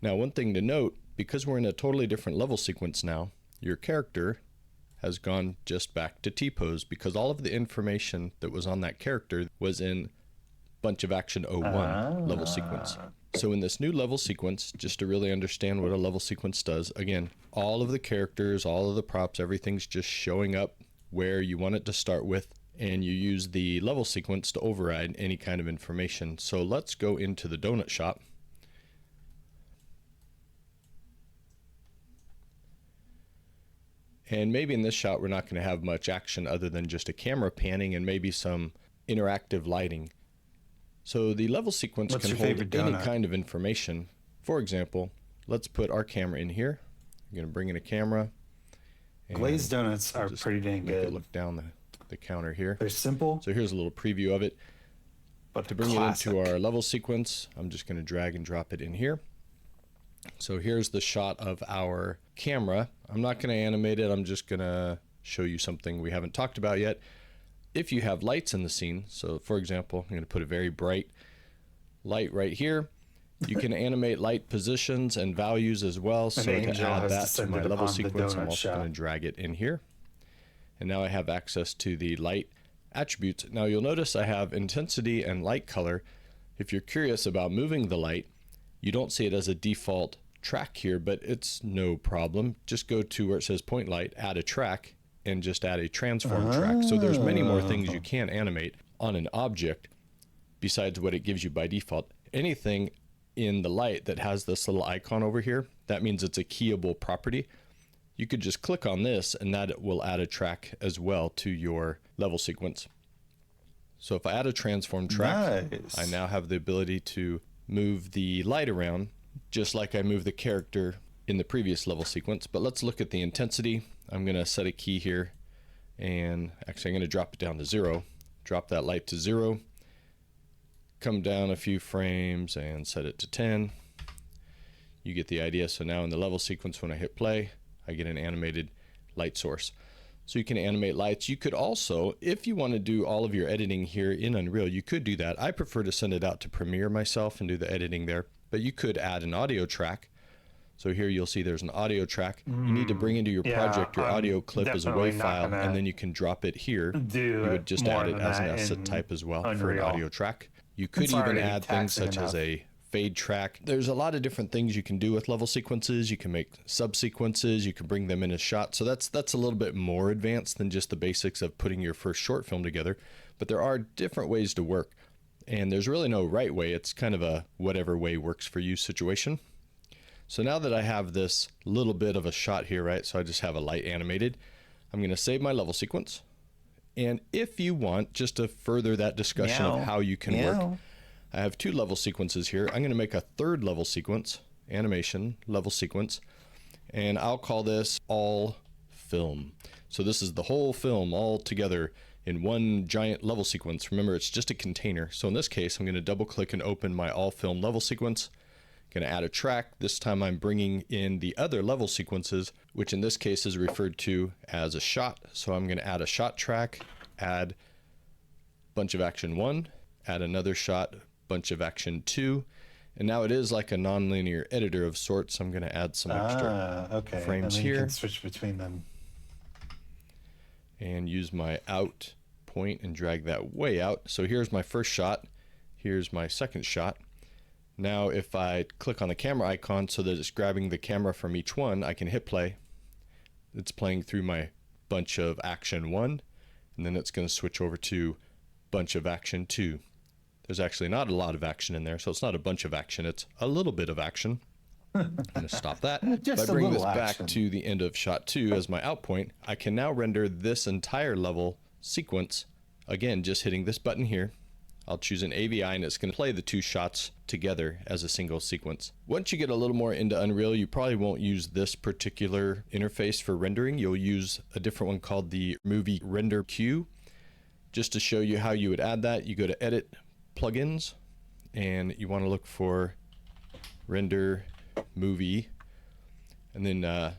S3: Now, one thing to note, because we're in a totally different level sequence now, your character has gone just back to T-pose because all of the information that was on that character was in bunch of action 01 level sequence. So in this new level sequence, just to really understand what a level sequence does, again, all of the characters, all of the props, everything's just showing up where you want it to start with, and you use the level sequence to override any kind of information. So let's go into the donut shop. And maybe in this shot, we're not going to have much action other than just a camera panning and maybe some interactive lighting. So the level sequence can hold any kind of information. For example, let's put our camera in here. I'm going to bring in a camera.
S1: Glazed donuts are pretty dang good.
S3: Look down the counter here.
S1: They're simple.
S3: So here's a little preview of it.
S1: But
S3: to bring it into our level sequence, I'm just going to drag and drop it in here. So here's the shot of our camera. I'm not going to animate it. I'm just going to show you something we haven't talked about yet. If you have lights in the scene, so for example, I'm going to put a very bright light right here. You can animate light positions and values as well. So to add that to my level sequence, I'm also going to drag it in here. And now I have access to the light attributes. Now you'll notice I have intensity and light color. If you're curious about moving the light, you don't see it as a default track here, but it's no problem. Just go to where it says point light, add a track, and just add a transform track. So there's many more things you can animate on an object besides what it gives you by default. Anything in the light that has this little icon over here, that means it's a keyable property. You could just click on this and that will add a track as well to your level sequence. So if I add a transform track,
S1: nice.
S3: I now have the ability to move the light around just like I moved the character in the previous level sequence. But let's look at the intensity. I'm going to set a key here, and actually I'm going to drop it down to 0. Drop that light to 0. Come down a few frames and set it to 10. You get the idea. So now in the level sequence, when I hit play, I get an animated light source. So you can animate lights. You could also, if you want to do all of your editing here in Unreal, you could do that. I prefer to send it out to Premiere myself and do the editing there, but you could add an audio track. So here you'll see there's an audio track. You need to bring into your project your audio clip as a WAV file, and then you can drop it here. You would just add it as an asset type as well for an audio track. You could even add things such as a fade track. There's a lot of different things you can do with level sequences. You can make subsequences, you can bring them in a shot. So that's a little bit more advanced than just the basics of putting your first short film together. But there are different ways to work, and there's really no right way. It's kind of a whatever way works for you situation. So now that I have this little bit of a shot here, right? So I just have a light animated. I'm going to save my level sequence. And if you want, just to further that discussion of how you can work, I have 2 level sequences here. I'm going to make a 3rd level sequence, animation level sequence, and I'll call this all film. So this is the whole film all together in one giant level sequence. Remember, it's just a container. So in this case, I'm going to double click and open my all film level sequence. Going to add a track. This time I'm bringing in the other level sequences, which in this case is referred to as a shot. So I'm going to add a shot track, add bunch of action 1, add another shot, bunch of action 2, and now it is like a nonlinear editor of sorts. I'm going to add some extra frames here. You can
S1: switch between them
S3: and use my out point and drag that way out. So here's my first shot. Here's my second shot. Now if I click on the camera icon so that it's grabbing the camera from each one, I can hit play. It's playing through my bunch of action 1, and then it's going to switch over to bunch of action 2. There's actually not a lot of action in there, so it's not a bunch of action, it's a little bit of action. I'm going to stop that. If I bring this back to the end of shot 2 as my out point, I can now render this entire level sequence, again, just hitting this button here. I'll choose an AVI, and it's going to play the 2 shots together as a single sequence. Once you get a little more into Unreal, you probably won't use this particular interface for rendering. You'll use a different one called the Movie Render Queue. Just to show you how you would add that, you go to Edit, Plugins, and you want to look for Render Movie, and then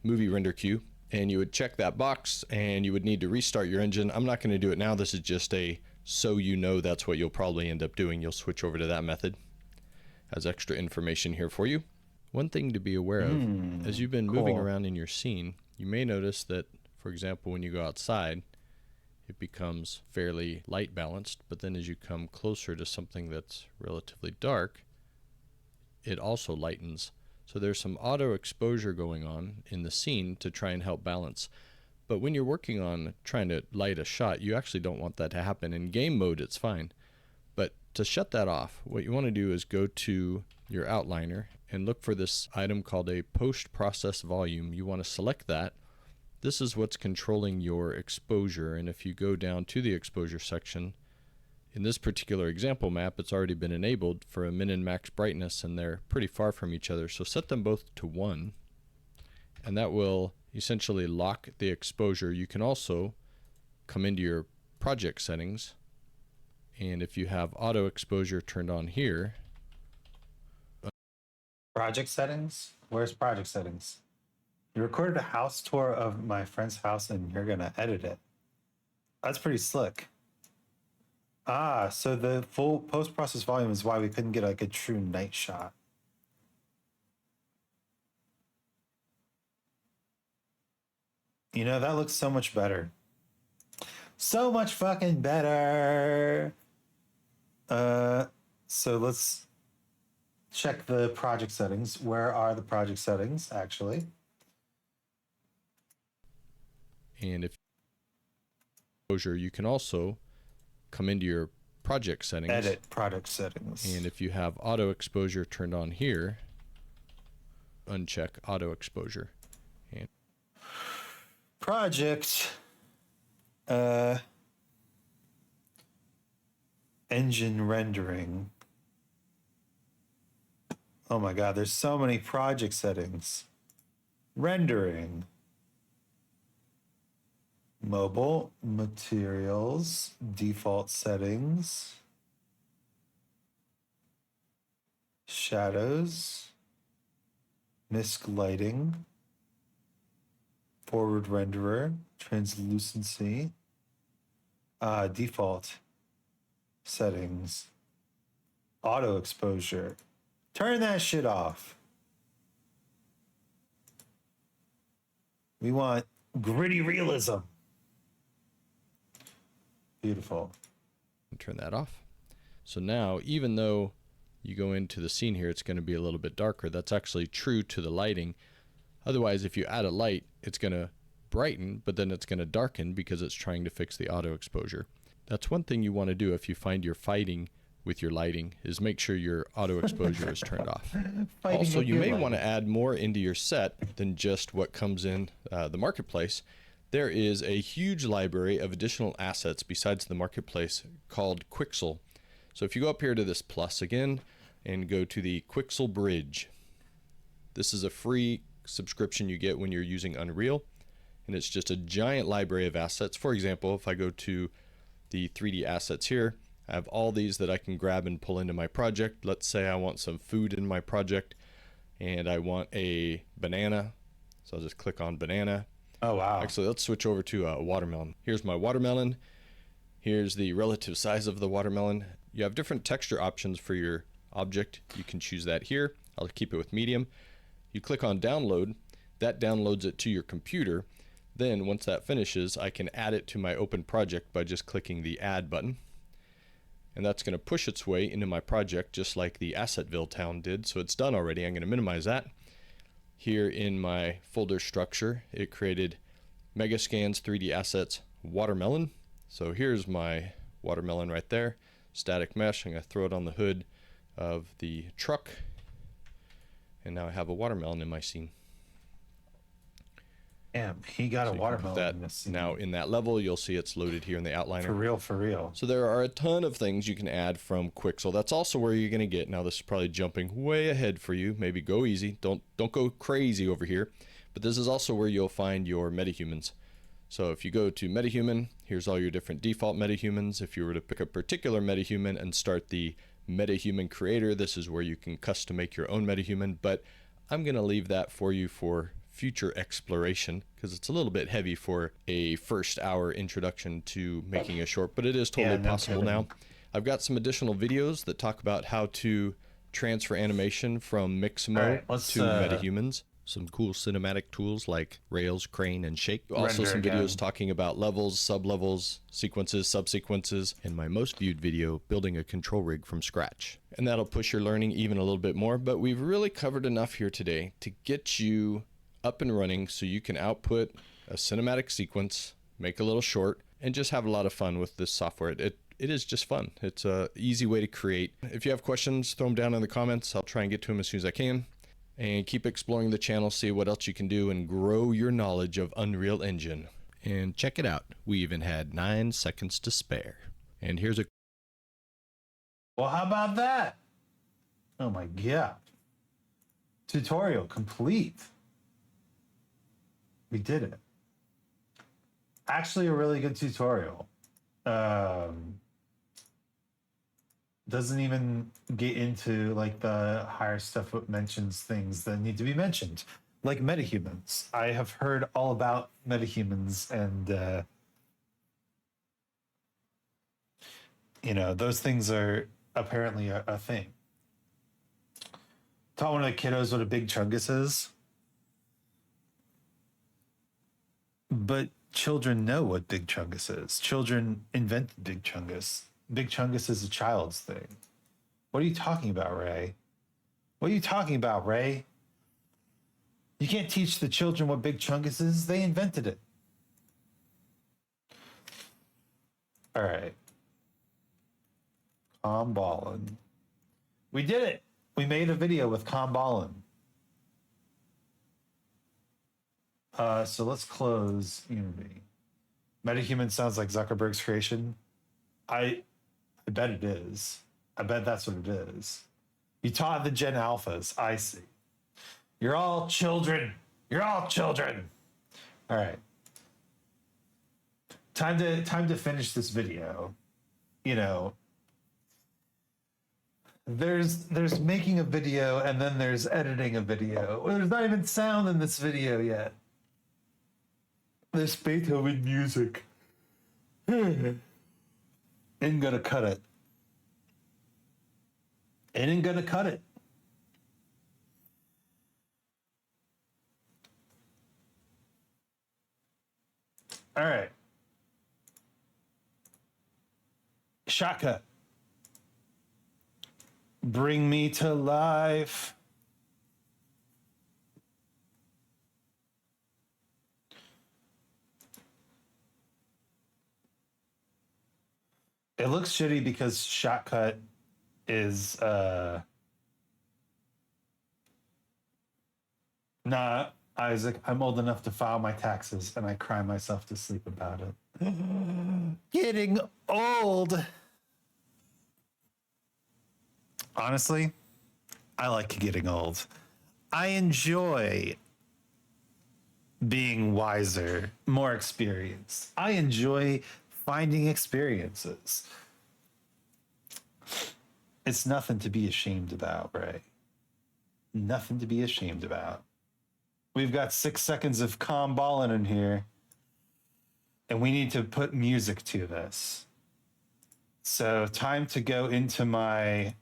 S3: Movie Render Queue, and you would check that box, and you would need to restart your engine. I'm not going to do it now. This is just a so you know that's what you'll probably end up doing. You'll switch over to that method. Has extra information here for you. One thing to be aware of, as you've been moving around in your scene, you may notice that, for example, when you go outside, it becomes fairly light balanced, but then as you come closer to something that's relatively dark, it also lightens. So there's some auto exposure going on in the scene to try and help balance. But when you're working on trying to light a shot, you actually don't want that to happen. In game mode, it's fine. But to shut that off, what you want to do is go to your outliner and look for this item called a post-process volume. You want to select that. This is what's controlling your exposure, and if you go down to the exposure section, in this particular example map, it's already been enabled for a min and max brightness, and they're pretty far from each other. So set them both to 1, and that will essentially lock the exposure. You can also come into your project settings, and if you have auto exposure turned on here,
S1: Project settings? Where's project settings? You recorded a house tour of my friend's house and you're going to edit it. That's pretty slick. Ah, so the full post-process volume is why we couldn't get like a true night shot. You know, that looks so much better. So much fucking better. So let's check the project settings. Where are the project settings, actually?
S3: And if exposure, you can also come into your project settings.
S1: Edit project settings.
S3: And if you have auto exposure turned on here, uncheck auto exposure. And
S1: project engine rendering. Oh my god, there's so many project settings. Rendering. Mobile materials, default settings, shadows, misc lighting, forward renderer, translucency, default settings, auto exposure. Turn that shit off. We want gritty realism. Beautiful.
S3: turn that off. So now, even though you go into the scene here, it's going to be a little bit darker. That's actually true to the lighting. Otherwise, if you add a light, it's going to brighten, but then it's going to darken because it's trying to fix the auto exposure. That's one thing you want to do if you find you're fighting with your lighting, is make sure your auto exposure is turned off. Also, you may want to add more into your set than just what comes in the marketplace. There is a huge library of additional assets besides the marketplace called Quixel. So if you go up here to this plus again and go to the Quixel Bridge, this is a free subscription you get when you're using Unreal, and it's just a giant library of assets. For example, if I go to the 3D assets here, I have all these that I can grab and pull into my project. Let's say I want some food in my project and I want a banana. So I'll just click on banana.
S1: Oh, wow.
S3: Actually, let's switch over to a watermelon. Here's my watermelon. Here's the relative size of the watermelon. You have different texture options for your object. You can choose that here. I'll keep it with medium. You click on download. That downloads it to your computer. Then once that finishes, I can add it to my open project by just clicking the add button. And that's going to push its way into my project just like the Assetville town did. So it's done already. I'm going to minimize that. Here in my folder structure, it created Megascans 3D Assets Watermelon. So here's my watermelon right there. Static mesh. I'm going to throw it on the hood of the truck. And now I have a watermelon in my scene.
S1: Damn, he got a watermelon in this scene.
S3: Now in that level, you'll see it's loaded here in the outliner.
S1: For real, for real.
S3: So there are a ton of things you can add from Quixel. That's also where you're going to get, now this is probably jumping way ahead for you. Maybe go easy. Don't go crazy over here. But this is also where you'll find your metahumans. So if you go to metahuman, here's all your different default metahumans. If you were to pick a particular metahuman and start the metahuman creator, this is where you can custom make your own metahuman. But I'm going to leave that for you for future exploration because it's a little bit heavy for a first hour introduction to making a short, but it is totally possible now. I've got some additional videos that talk about how to transfer animation from Mixamo to metahumans. Some cool cinematic tools like rails, crane, and shake. Also some videos talking about levels, sub-levels, sequences, subsequences, and my most viewed video, building a control rig from scratch. And that'll push your learning even a little bit more, but we've really covered enough here today to get you up and running so you can output a cinematic sequence, make a little short, and just have a lot of fun with this software. It is just fun. It's a easy way to create. If you have questions, throw them down in the comments. I'll try and get to them as soon as I can. And keep exploring the channel, see what else you can do, and grow your knowledge of Unreal Engine. And check it out. We even had 9 seconds to spare. And here's a...
S1: Well, how about that? Oh my God. Tutorial complete. We did it. Actually, a really good tutorial. doesn't even get into like the higher stuff. It mentions things that need to be mentioned, like metahumans. I have heard all about metahumans, and those things are apparently a thing. Taught one of the kiddos what a big chungus is, but children know what big chungus is. Children invented big chungus. Big chungus is a child's thing. What are you talking about, Ray? What are you talking about, Ray? You can't teach the children what big chungus is. They invented it. All right. Kham Ballin. We did it. We made a video with Kham Ballin. So let's close Unity. Metahuman sounds like Zuckerberg's creation. I bet it is. I bet that's what it is. You taught the Gen Alphas. I see. You're all children. You're all children. All right. Time to finish this video. There's making a video and then there's editing a video. Well, there's not even sound in this video yet. There's Beethoven music. Ain't gonna cut it. Ain't gonna cut it. All right. Shaka. Bring me to life. It looks shitty because Shotcut is nah, Isaac, I'm old enough to file my taxes and I cry myself to sleep about it. Getting old. Honestly, I like getting old. I enjoy being wiser, more experienced. I enjoy finding experiences. It's nothing to be ashamed about, right? Nothing to be ashamed about. We've got 6 seconds of Kham Ballin in here, and we need to put music to this. So time to go into my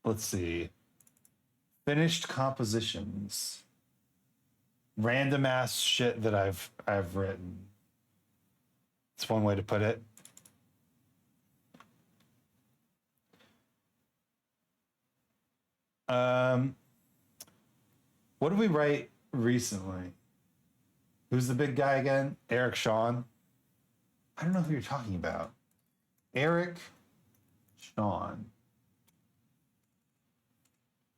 S1: let's see, finished compositions, random ass shit that I've written. It's one way to put it. What did we write recently? Who's the big guy again? Eric Shawn. I don't know who you're talking about. Eric Shawn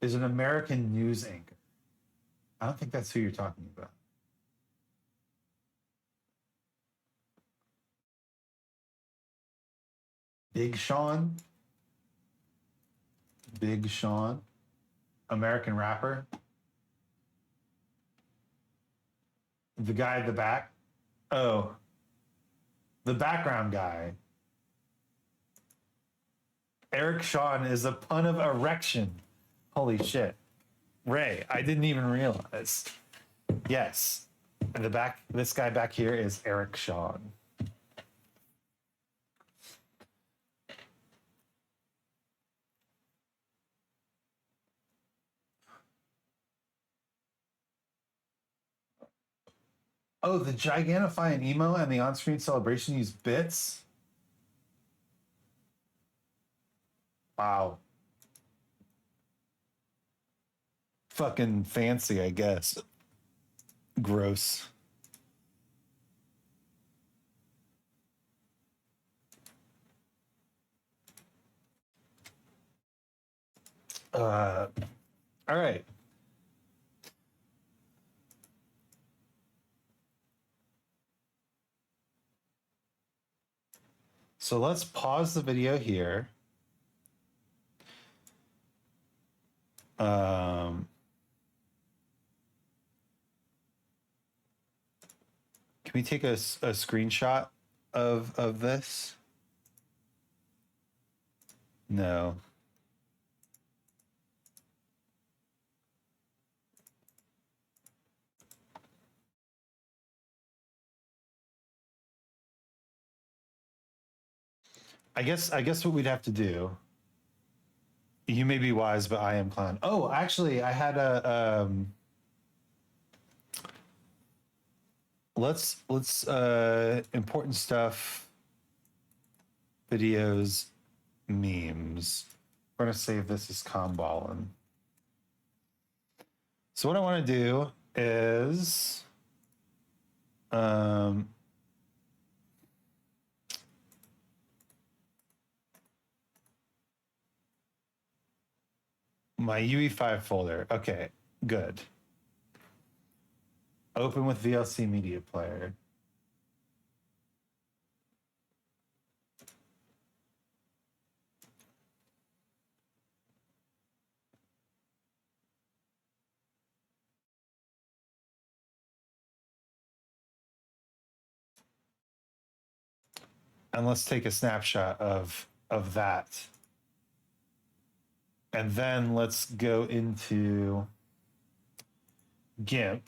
S1: is an American news anchor. I don't think that's who you're talking about. Big Sean? Big Sean? American rapper? The guy at the back? Oh. The background guy. Eric Shawn is a pun of erection. Holy shit. Ray, I didn't even realize. Yes. And this guy back here is Eric Shawn. Oh, the Gigantify and Emo and the on-screen celebration use bits? Wow. Fucking fancy, I guess. Gross. All right. So let's pause the video here. Can we take a screenshot of this? No. I guess what we'd have to do. You may be wise, but I am clown. Oh, actually, I had a let's important stuff, videos, memes. We're gonna save this as Kham Ballin. So what I want to do is my UE5 folder. Okay, good. Open with VLC Media Player. And let's take a snapshot of that. And then let's go into GIMP.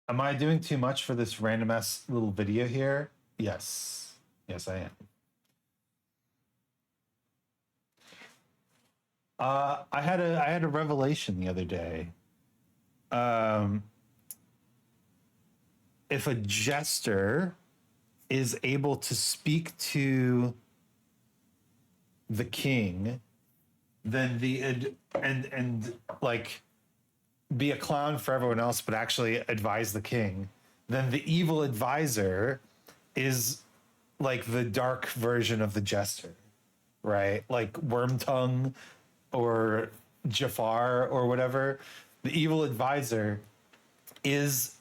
S1: Am I doing too much for this random ass little video here? Yes. Yes, I am. I had a revelation the other day. If a jester is able to speak to the king, then and like be a clown for everyone else, but actually advise the king, then the evil advisor is like the dark version of the jester, right? Like Wormtongue or Jafar or whatever. The evil advisor is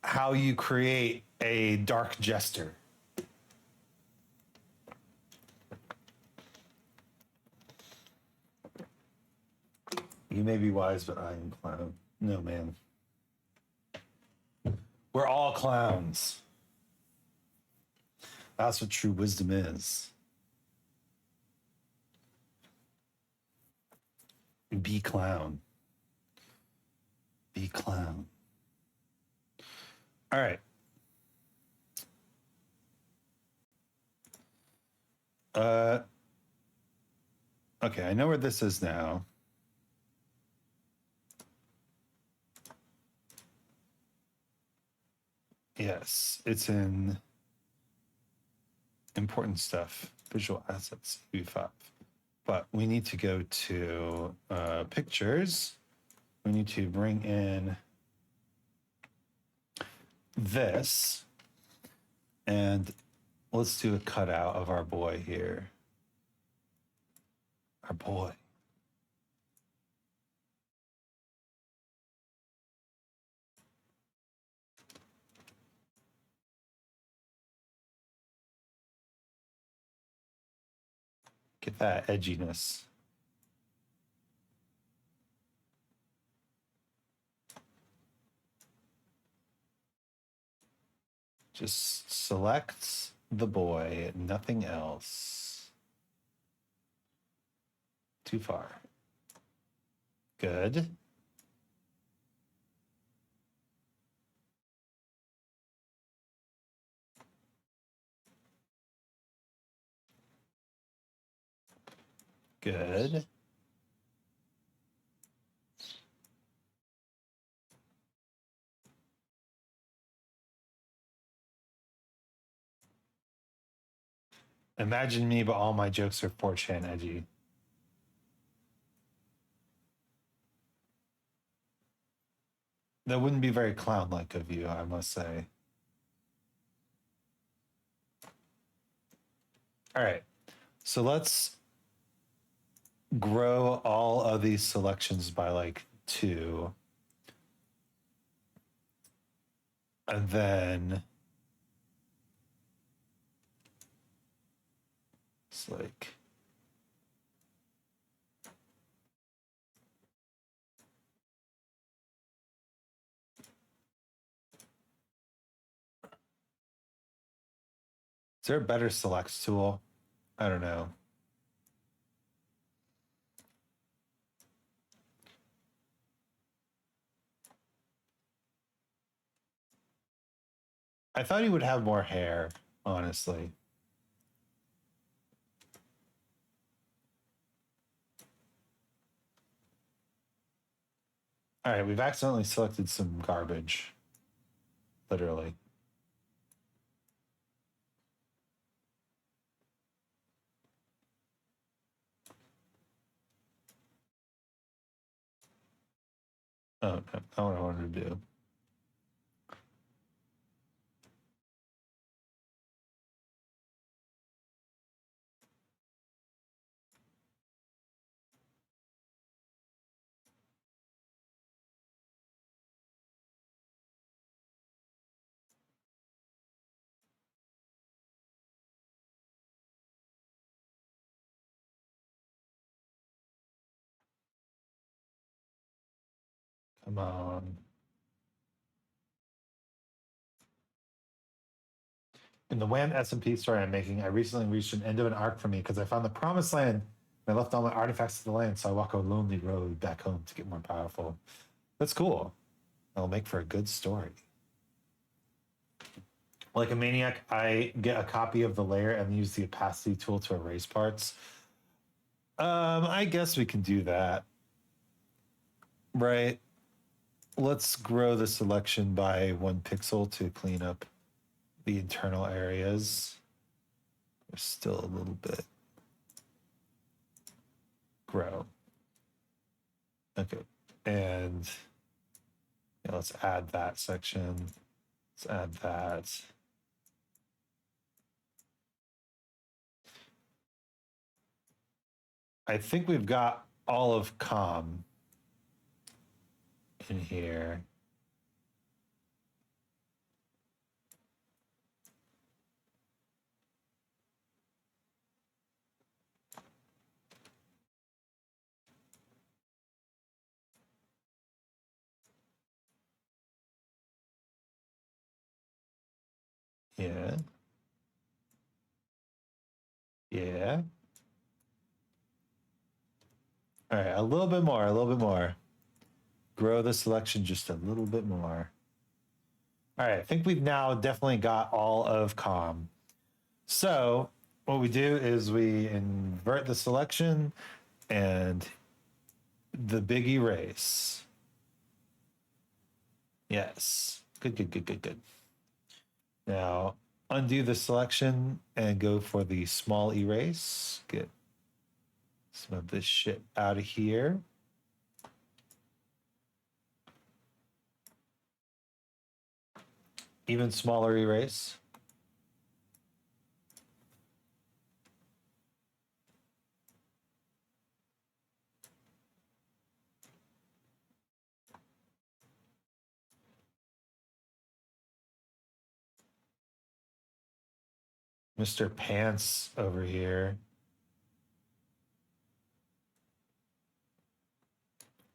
S1: how you create a dark jester. You may be wise, but I am clown. No, man. We're all clowns. That's what true wisdom is. Be clown. Be clown. All right. Okay, I know where this is now. Yes, it's in important stuff, visual assets, V5. But we need to go to pictures. We need to bring in this, and let's do a cutout of our boy here. Our boy. Get that edginess. Just select the boy, nothing else. Too far. Good. Good. Imagine me, but all my jokes are 4chan edgy. That wouldn't be very clown-like of you, I must say. All right, so let's grow all of these selections by like 2. And then looks like. Is there a better select tool? I don't know. I thought he would have more hair, honestly. All right, we've accidentally selected some garbage. Literally. Oh, no, not what I wanted to do. Come on. In the WAM SMP story I'm making, I recently reached an end of an arc for me because I found the promised land and I left all my artifacts to the land, so I walk a lonely road back home to get more powerful. That's cool. That'll make for a good story. Like a maniac, I get a copy of the layer and use the opacity tool to erase parts. I guess we can do that. Right. Let's grow the selection by 1 pixel to clean up the internal areas. There's still a little bit. Grow. Okay. And yeah, let's add that section. Let's add that. I think we've got all of Kham in here. Yeah. Yeah. All right, a little bit more, a little bit more. Grow the selection just a little bit more. All right, I think we've now definitely got all of Kham. So what we do is we invert the selection and the big erase. Yes. Good, good, good, good, good. Now undo the selection and go for the small erase. Get some of this shit out of here. Even smaller erase. Mr. Pants over here.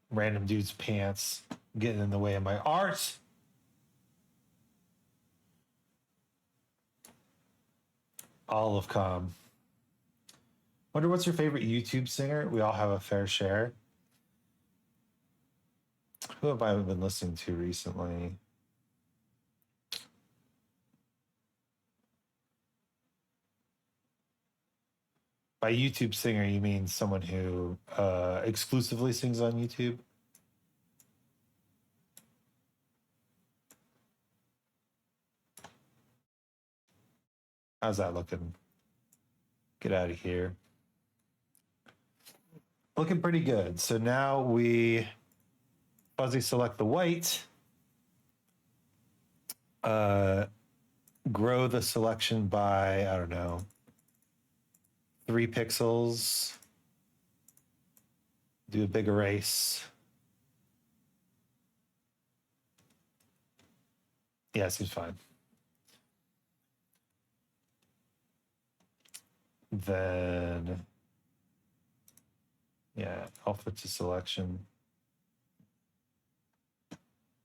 S1: Random dude's pants getting in the way of my art. All of Kham. Wonder what's your favorite YouTube singer? We all have a fair share. Who have I been listening to recently? By YouTube singer, you mean someone who exclusively sings on YouTube? How's that looking? Get out of here. Looking pretty good. So now we fuzzy select the white, grow the selection by, I don't know, 3 pixels, do a big erase. Yeah, seems fine. Then, yeah, alpha to selection.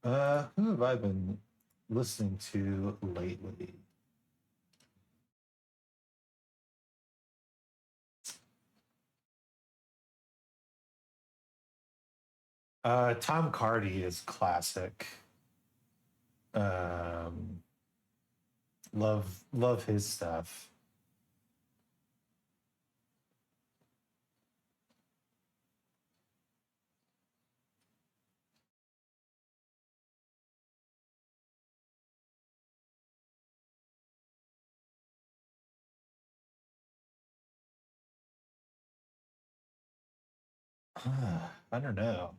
S1: Who have I been listening to lately? Tom Cardy is classic. Love his stuff. I don't know.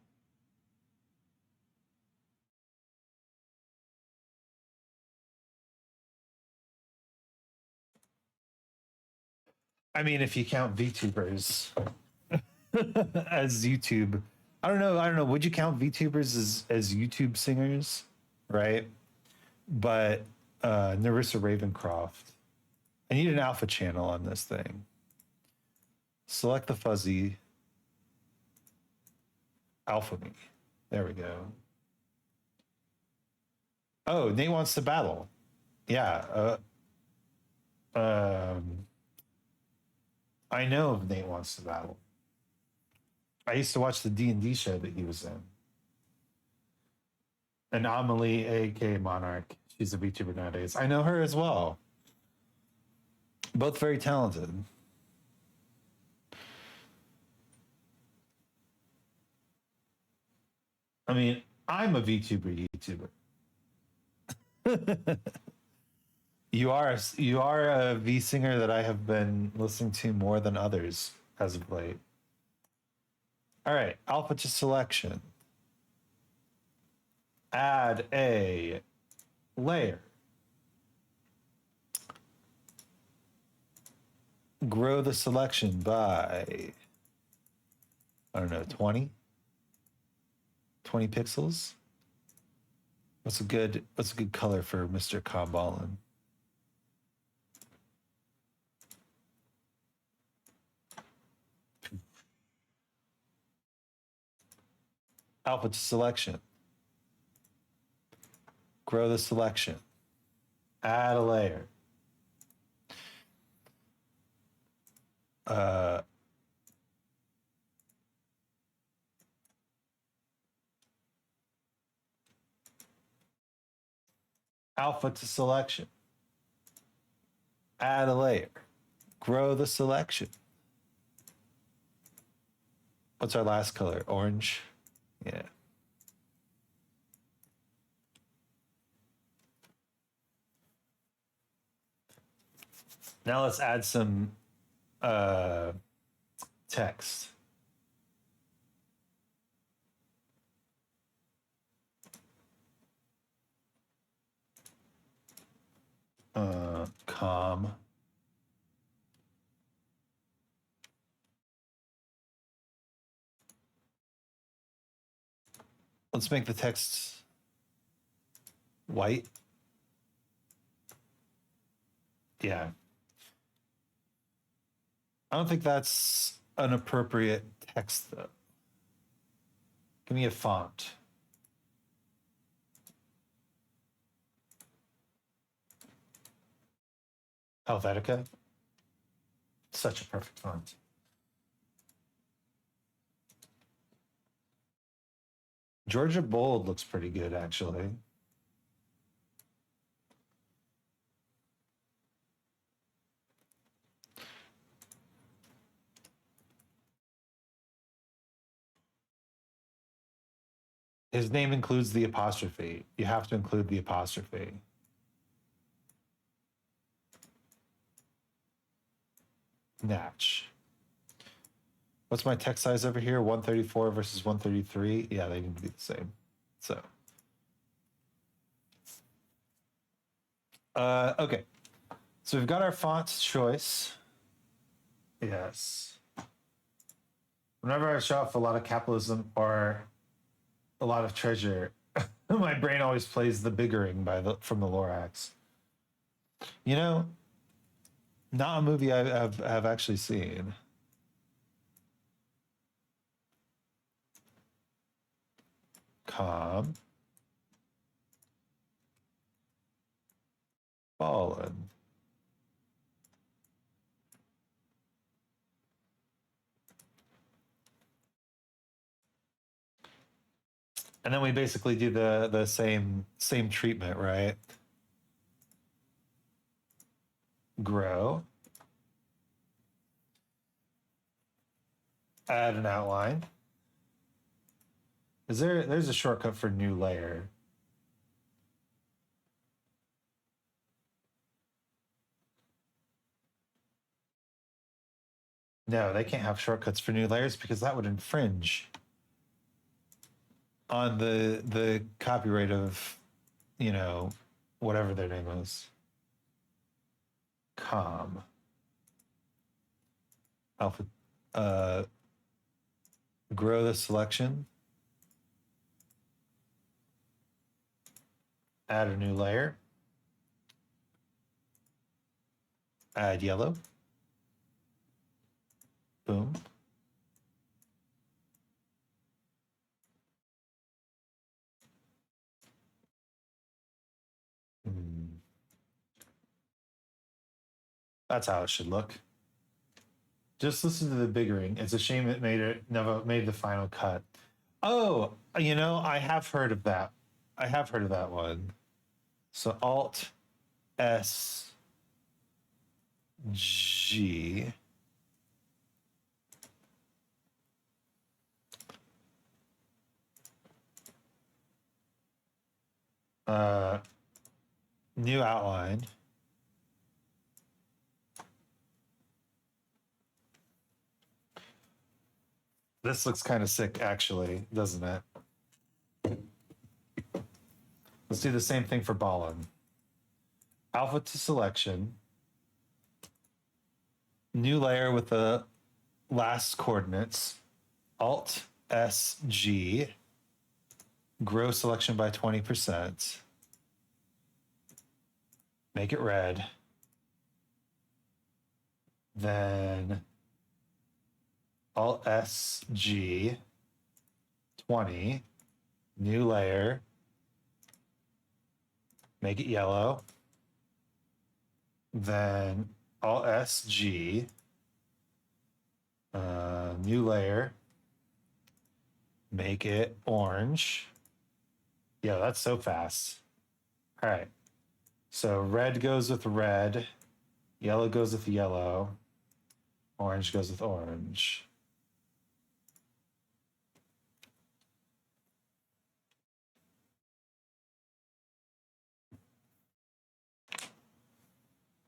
S1: I mean, if you count VTubers as YouTube, I don't know. Would you count VTubers as YouTube singers, right? But Narissa Ravencroft. I need an alpha channel on this thing. Select the fuzzy. Alpha me. There we go. Oh, Nate wants to battle. Yeah. I know of Nate wants to battle. I used to watch the D&D show that he was in. Anomaly, aka Monarch. She's a VTuber nowadays. I know her as well. Both very talented. I mean, I'm a VTuber YouTuber. You are a V singer that I have been listening to more than others as of late. All right, alpha to selection. Add a layer. Grow the selection by, I don't know, 20 pixels. What's a good color for Mr. Kham Ballin? Alpha to selection. Grow the selection. Add a layer. Alpha to selection. Add a layer. Grow the selection. What's our last color? Orange? Yeah. Now let's add some text. Calm. Let's make the text white. Yeah. I don't think that's an appropriate text, though. Give me a font. Helvetica. Such a perfect font. Georgia Bold looks pretty good, actually. His name includes the apostrophe. You have to include the apostrophe. Natch. What's my text size over here? 134 versus 133. Yeah, they need to be the same. So, okay. So we've got our font choice. Yes. Whenever I show off a lot of capitalism or a lot of treasure, my brain always plays the biggering from the Lorax. You know, Not a movie I've actually seen. Kham Ballin. And then we basically do the same treatment, right? Grow. Add an outline. There's a shortcut for new layer. No, they can't have shortcuts for new layers because that would infringe on the copyright of, you know, whatever their name is. Com. Alpha. Grow the selection. Add a new layer. Add yellow. Boom. That's how it should look. Just listen to the biggering. It's a shame it never made the final cut. Oh, you know, I have heard of that. I have heard of that one. So Alt S G. New outline. This looks kind of sick, actually, doesn't it? Let's do the same thing for Ballin. Alpha to selection. New layer with the last coordinates. Alt S G. Grow selection by 20%. Make it red. Then Alt S G 20. New layer. Make it yellow. Then Alt S G. New layer. Make it orange. Yeah, that's so fast. All right. So red goes with red, yellow goes with yellow, orange goes with orange.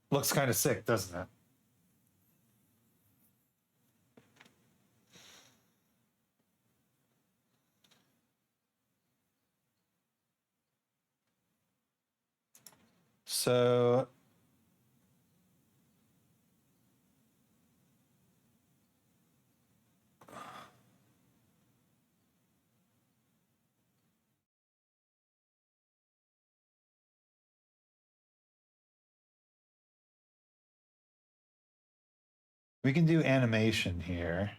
S1: Looks kind of sick, doesn't it? So we can do animation here.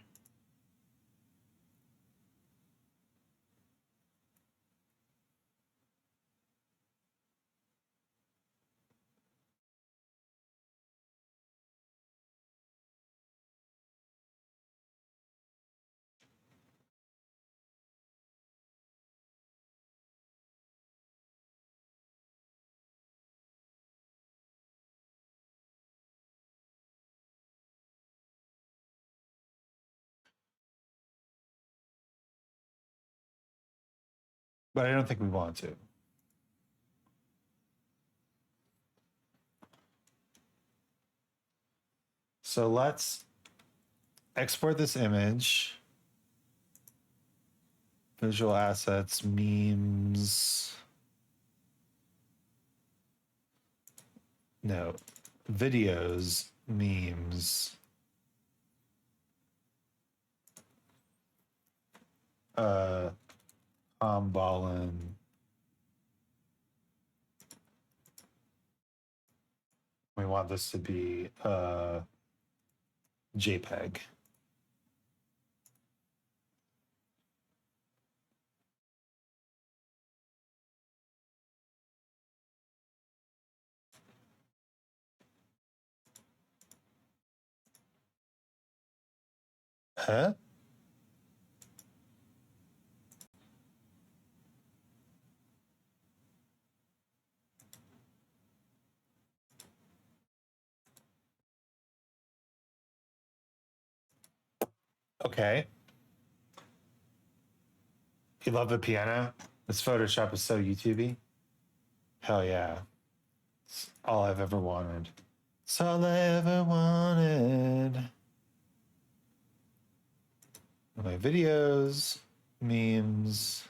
S1: But I don't think we want to. So let's export this image. Visual assets, memes. No, videos, memes. Kham Ballin. We want this to be JPEG. Huh? Okay. You love the piano? This Photoshop is so YouTubey. Hell yeah. It's all I've ever wanted. It's all I ever wanted. My videos, memes.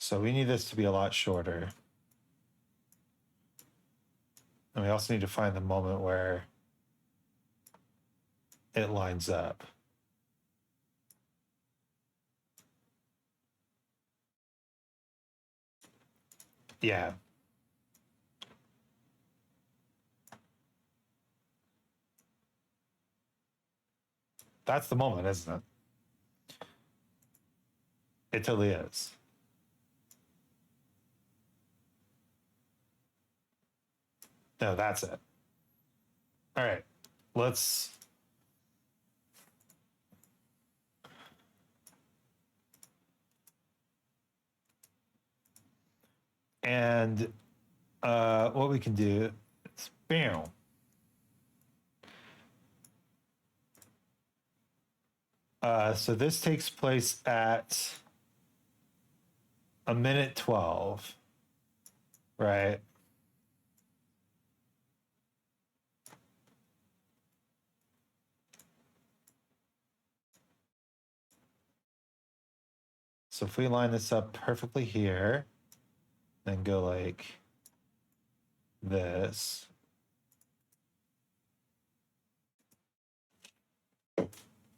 S1: So we need this to be a lot shorter. And we also need to find the moment where it lines up. Yeah. That's the moment, isn't it? It totally is. No, that's it. All right. Let's. And what we can do is bam. So this takes place at 1:12, right? So if we line this up perfectly here, then go like this.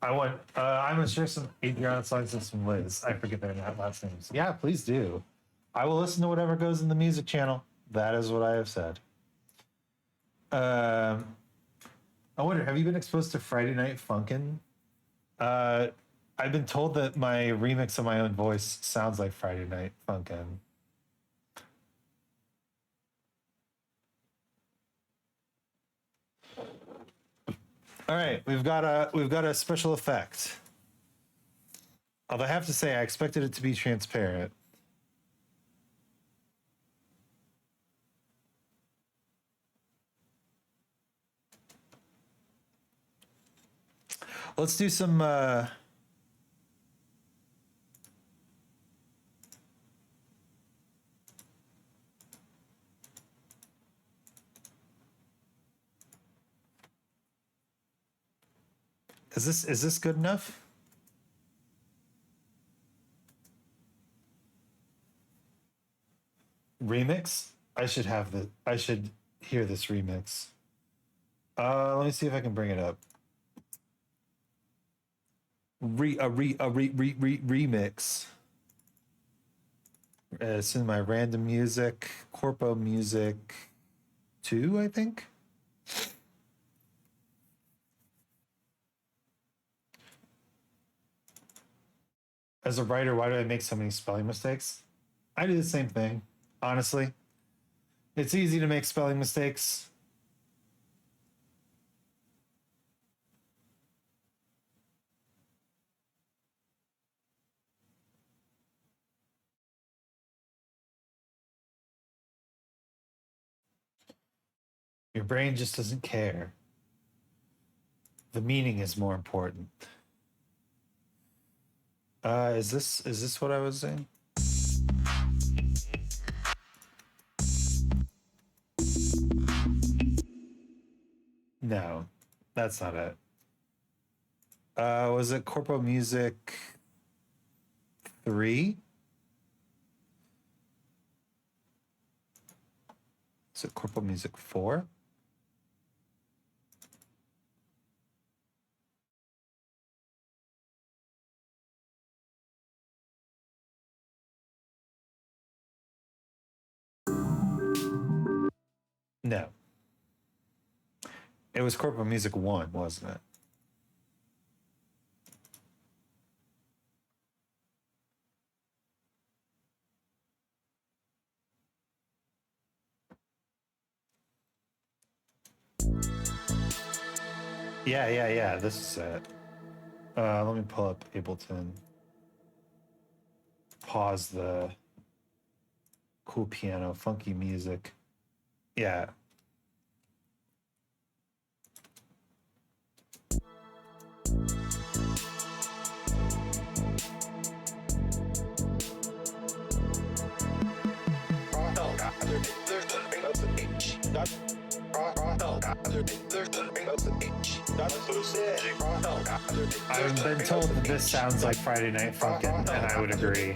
S1: I'm gonna share some Adriana songs and some Liz. I forget their last names. Yeah, please do. I will listen to whatever goes in the music channel. That is what I have said. I wonder, have you been exposed to Friday Night Funkin'? I've been told that my remix of my own voice sounds like Friday Night Funkin'. All right, we've got a special effect. Although I have to say, I expected it to be transparent. Let's do some. Is this good enough? Remix? I should hear this remix. Let me see if I can bring it up. Remix. It's in my random music, Corpo Music 2, I think. As a writer, why do I make so many spelling mistakes? I do the same thing, honestly. It's easy to make spelling mistakes. Your brain just doesn't care. The meaning is more important. Is this what I was saying? No, that's not it. Was it Corpo Music 3? Is it Corporal Music 4? No. It was Corporal Music 1, wasn't it? Yeah. This is it. Let me pull up Ableton. Pause the cool piano, funky music. Yeah. I've been told that this sounds like Friday Night Funkin', and I would agree.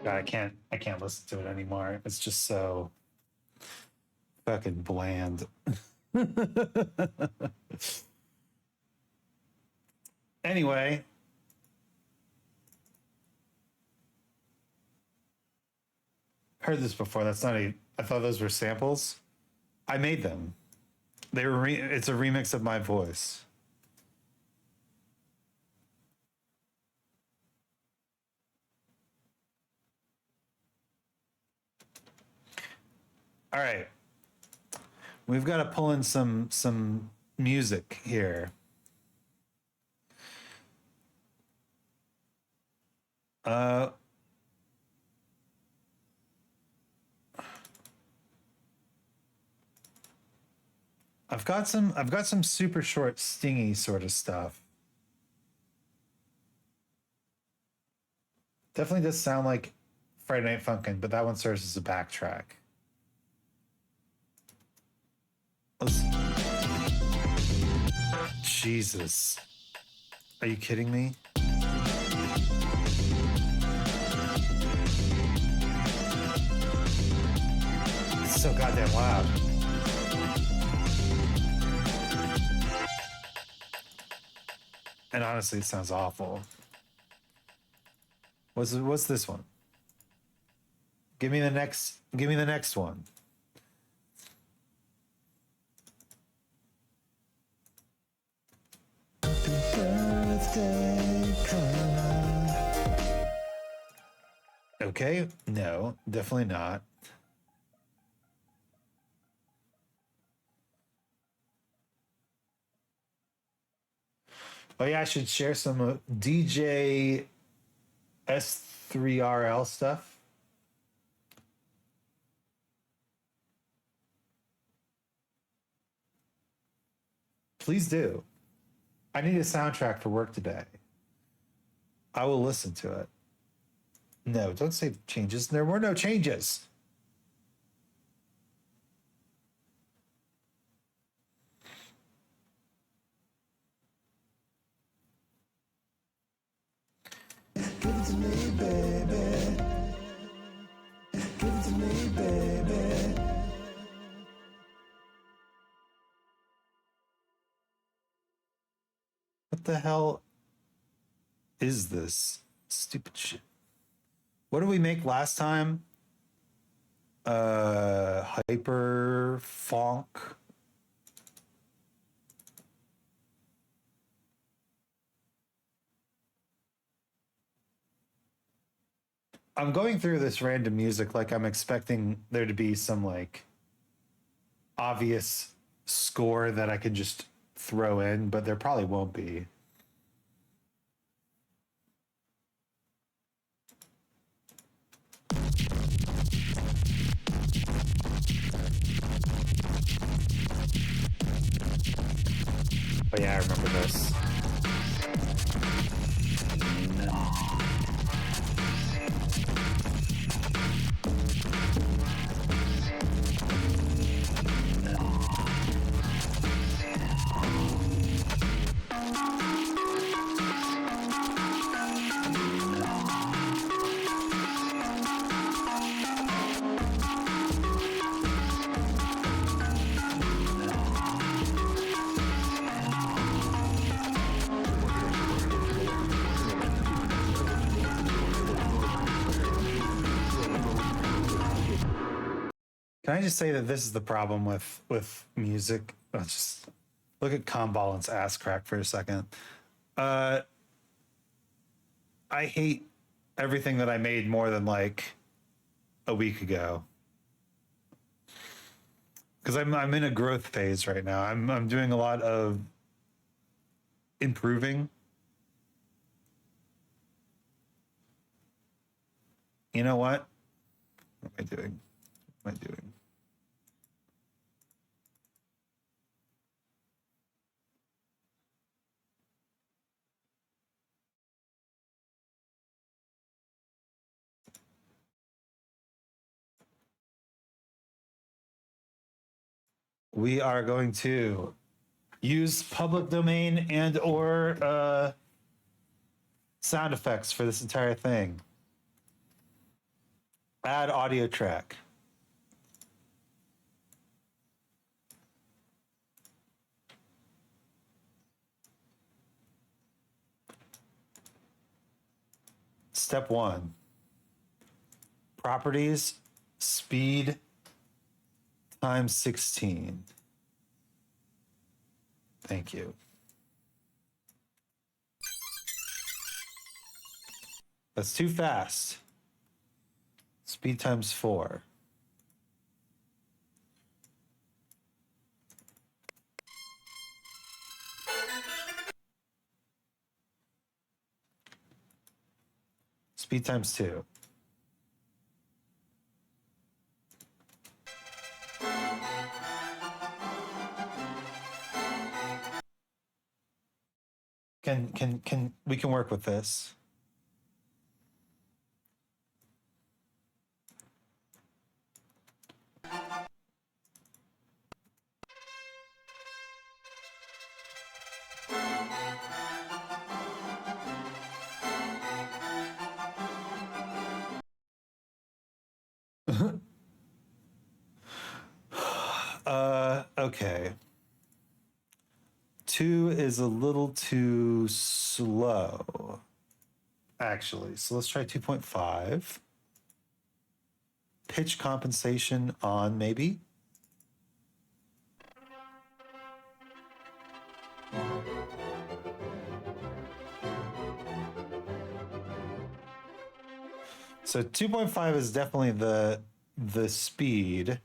S1: God, I can't listen to it anymore. It's just so fucking bland. Anyway, heard this before. That's not a. I thought those were samples. I made them. They were. It's a remix of my voice. All right, we've got to pull in some music here. I've got some super short, stingy sort of stuff. Definitely does sound like Friday Night Funkin', but that one serves as a backtrack. Jesus. Are you kidding me? It's so goddamn loud. And honestly, it sounds awful. What's this one? Give me the next one. Okay, no, definitely not. Oh yeah, I should share some DJ S3RL stuff. Please do. I need a soundtrack for work today. I will listen to it. No, don't say changes. There were no changes. Give it to me, baby. Give it to me, baby. What the hell is this stupid shit? What did we make last time? Hyper funk. I'm going through this random music like I'm expecting there to be some like obvious score that I can just throw in, but there probably won't be. Oh yeah, I remember this. Can I just say that this is the problem with music? Let's just look at Kham Ballin's ass crack for a second. I hate everything that I made more than like a week ago because I'm in a growth phase right now. I'm doing a lot of improving. You know what? What am I doing? What am I doing? We are going to use public domain and or sound effects for this entire thing. Add audio track. Step 1. Properties, speed times 16. Thank you. That's too fast. Speed times 4. Speed times 2. Can we can work with this? Okay. 2 is a little too slow, actually. So let's try 2.5. Pitch compensation on, maybe. So 2.5 is definitely the speed.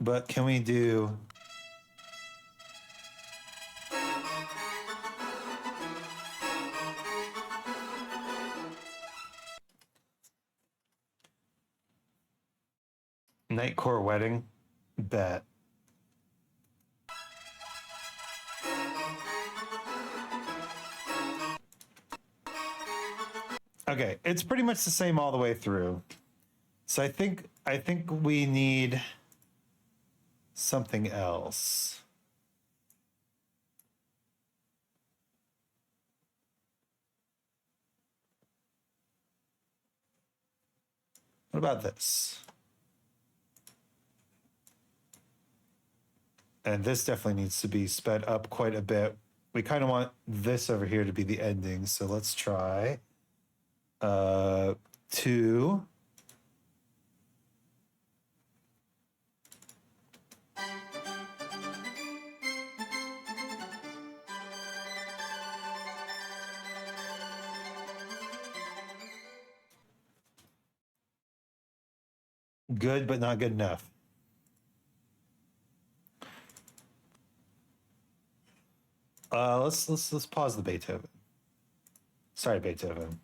S1: But can we do Nightcore Wedding? Bet. Okay, it's pretty much the same all the way through. So I think we need something else. What about this? And this definitely needs to be sped up quite a bit. We kind of want this over here to be the ending. So let's try 2. Good, but not good enough. Let's pause the Beethoven. Sorry, Beethoven.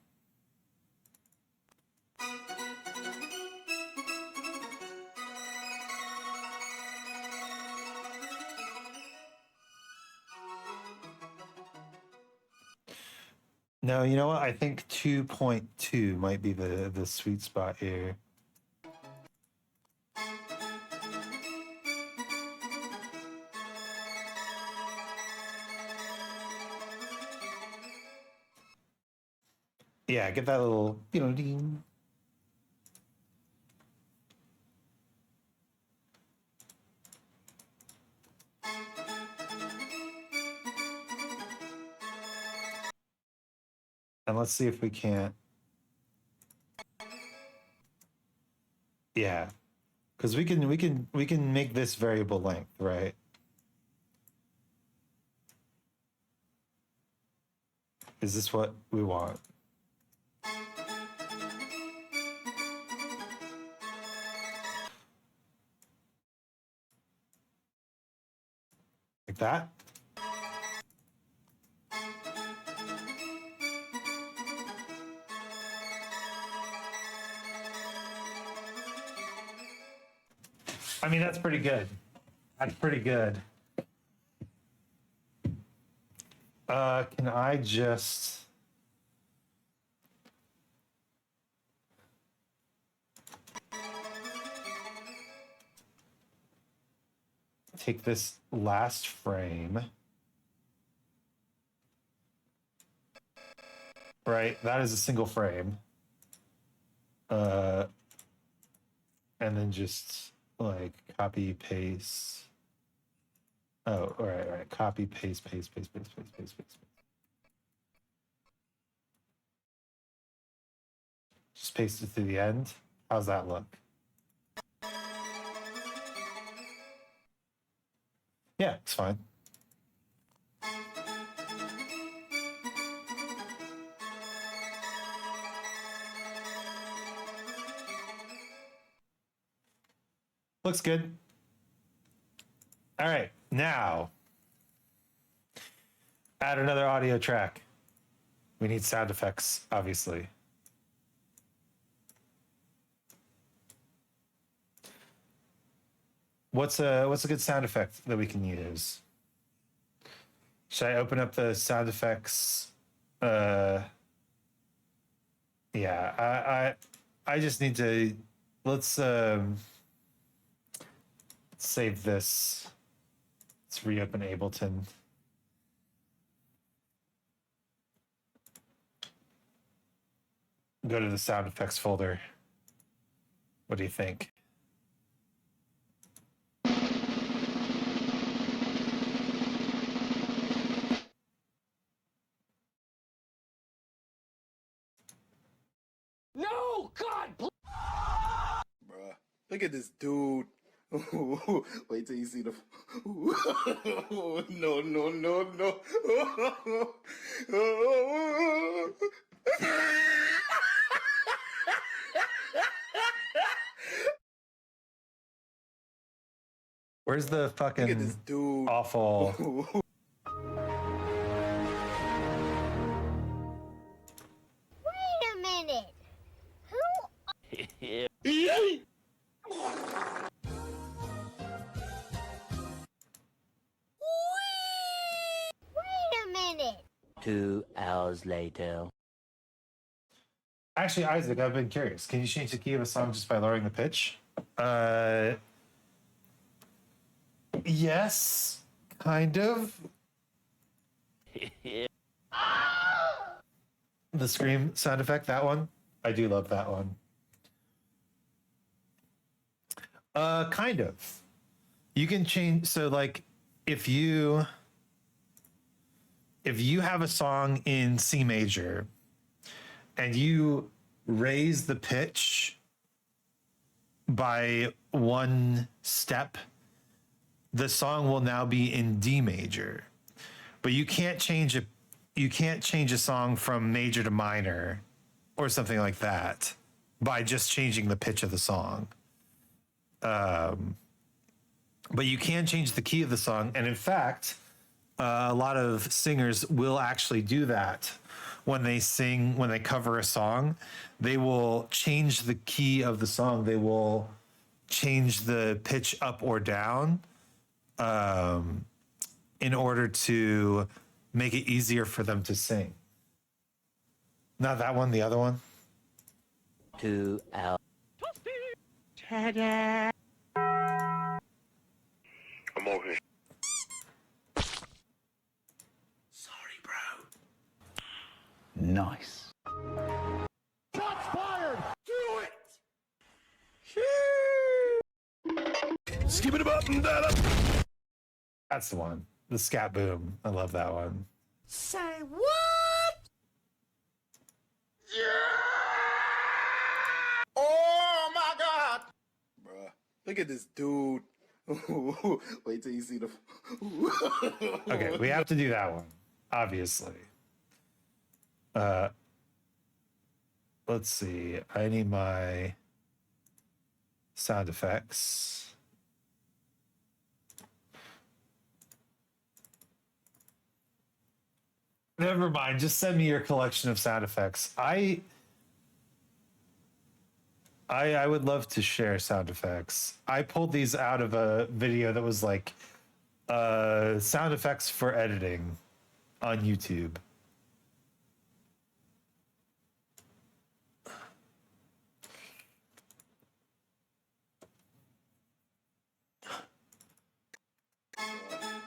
S1: No, you know what? I think 2.2 might be the sweet spot here. Yeah, get that little, ding. And let's see if we can't. Yeah, because we can make this variable length, right? Is this what we want? Like that? I mean, that's pretty good. That's pretty good. Can I just... take this last frame. Right, that is a single frame. And then just like copy, paste. Oh, all right. Copy, paste. Just paste it to the end. How's that look? Yeah, it's fine. Looks good. All right, now add another audio track. We need sound effects, obviously. What's a good sound effect that we can use? Should I open up the sound effects? Yeah, I just need to, let's save this. Let's reopen Ableton. Go to the sound effects folder. What do you think?
S4: No, God, bruh, look at this dude. Wait till you see the. No, no, no, no.
S1: Where's the
S4: Look at
S1: fucking
S4: this dude.
S1: awful?
S5: Wait a minute. Who? Wait a minute.
S6: 2 hours later.
S1: Actually, Isaac, I've been curious. Can you change the key of a song just by lowering the pitch? Yes, kind of. The scream sound effect, that one. I do love that one. Kind of. You can change, so like if you have a song in C major and you raise the pitch by one step, the song will now be in D major. But you can't change a song from major to minor or something like that by just changing the pitch of the song. But you can change the key of the song, and in fact, a lot of singers will actually do that when they cover a song. They will change the key of the song. They will change the pitch up or down in order to make it easier for them to sing. Not that one, the other one.
S6: 2 hours.
S4: I'm over here.
S1: Nice.
S4: Skip it up and that up.
S1: That's the one. The scat boom. I love that one.
S4: Say what? Yeah! Oh my God! Bruh, look at this dude. Wait till you see the.
S1: Okay, we have to do that one, obviously. Let's see. I need my sound effects. Never mind. Just send me your collection of sound effects. I would love to share sound effects. I pulled these out of a video that was like sound effects for editing on YouTube.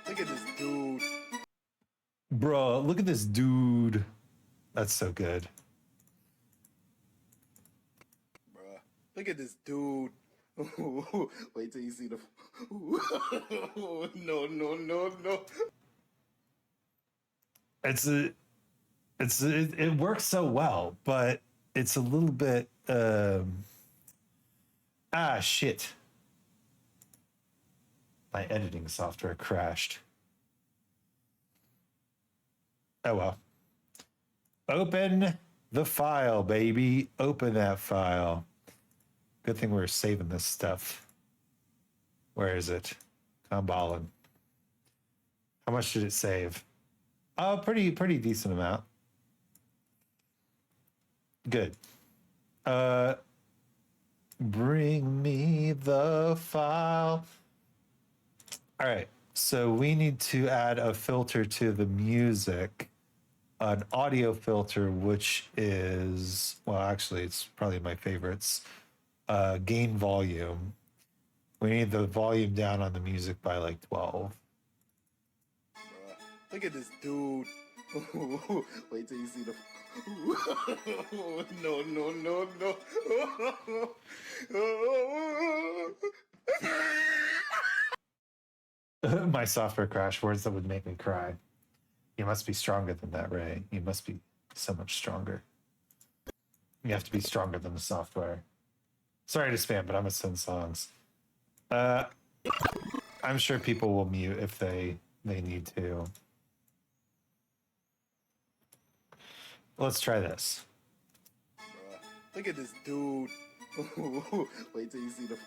S4: Look at this dude.
S1: Bro, look at this dude. That's so good.
S4: Bruh, look at this dude. Wait till you see the. No.
S1: It works so well, but it's a little bit shit. My editing software crashed. Oh well. Open the file, baby. Open that file. Good thing we're saving this stuff. Where is it? Kham Ballin. How much did it save? Oh, pretty decent amount. Good. Bring me the file. All right. So we need to add a filter to the music, an audio filter, which is, well, actually, it's probably my favorites. Gain volume. We need the volume down on the music by like 12.
S4: Bruh, look at this dude. Wait till you see the. No.
S1: My software crash, words that would make me cry. You must be stronger than that, Ray. You must be so much stronger. You have to be stronger than the software. Sorry to spam, but I'm gonna send songs. I'm sure people will mute if they need to. Let's try this.
S4: Bruh, look at this dude. Wait till you see the.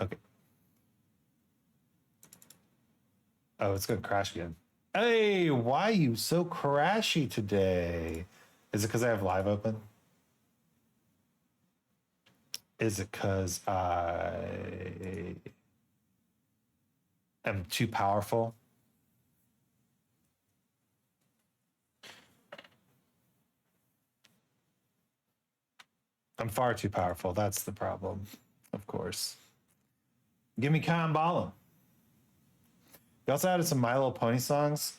S1: Okay. Oh, it's gonna crash again. Hey, why are you so crashy today? Is it because I have live open? Is it because I am too powerful? I'm far too powerful. That's the problem, of course. Give me Kham Ballin. You also added some My Little Pony songs.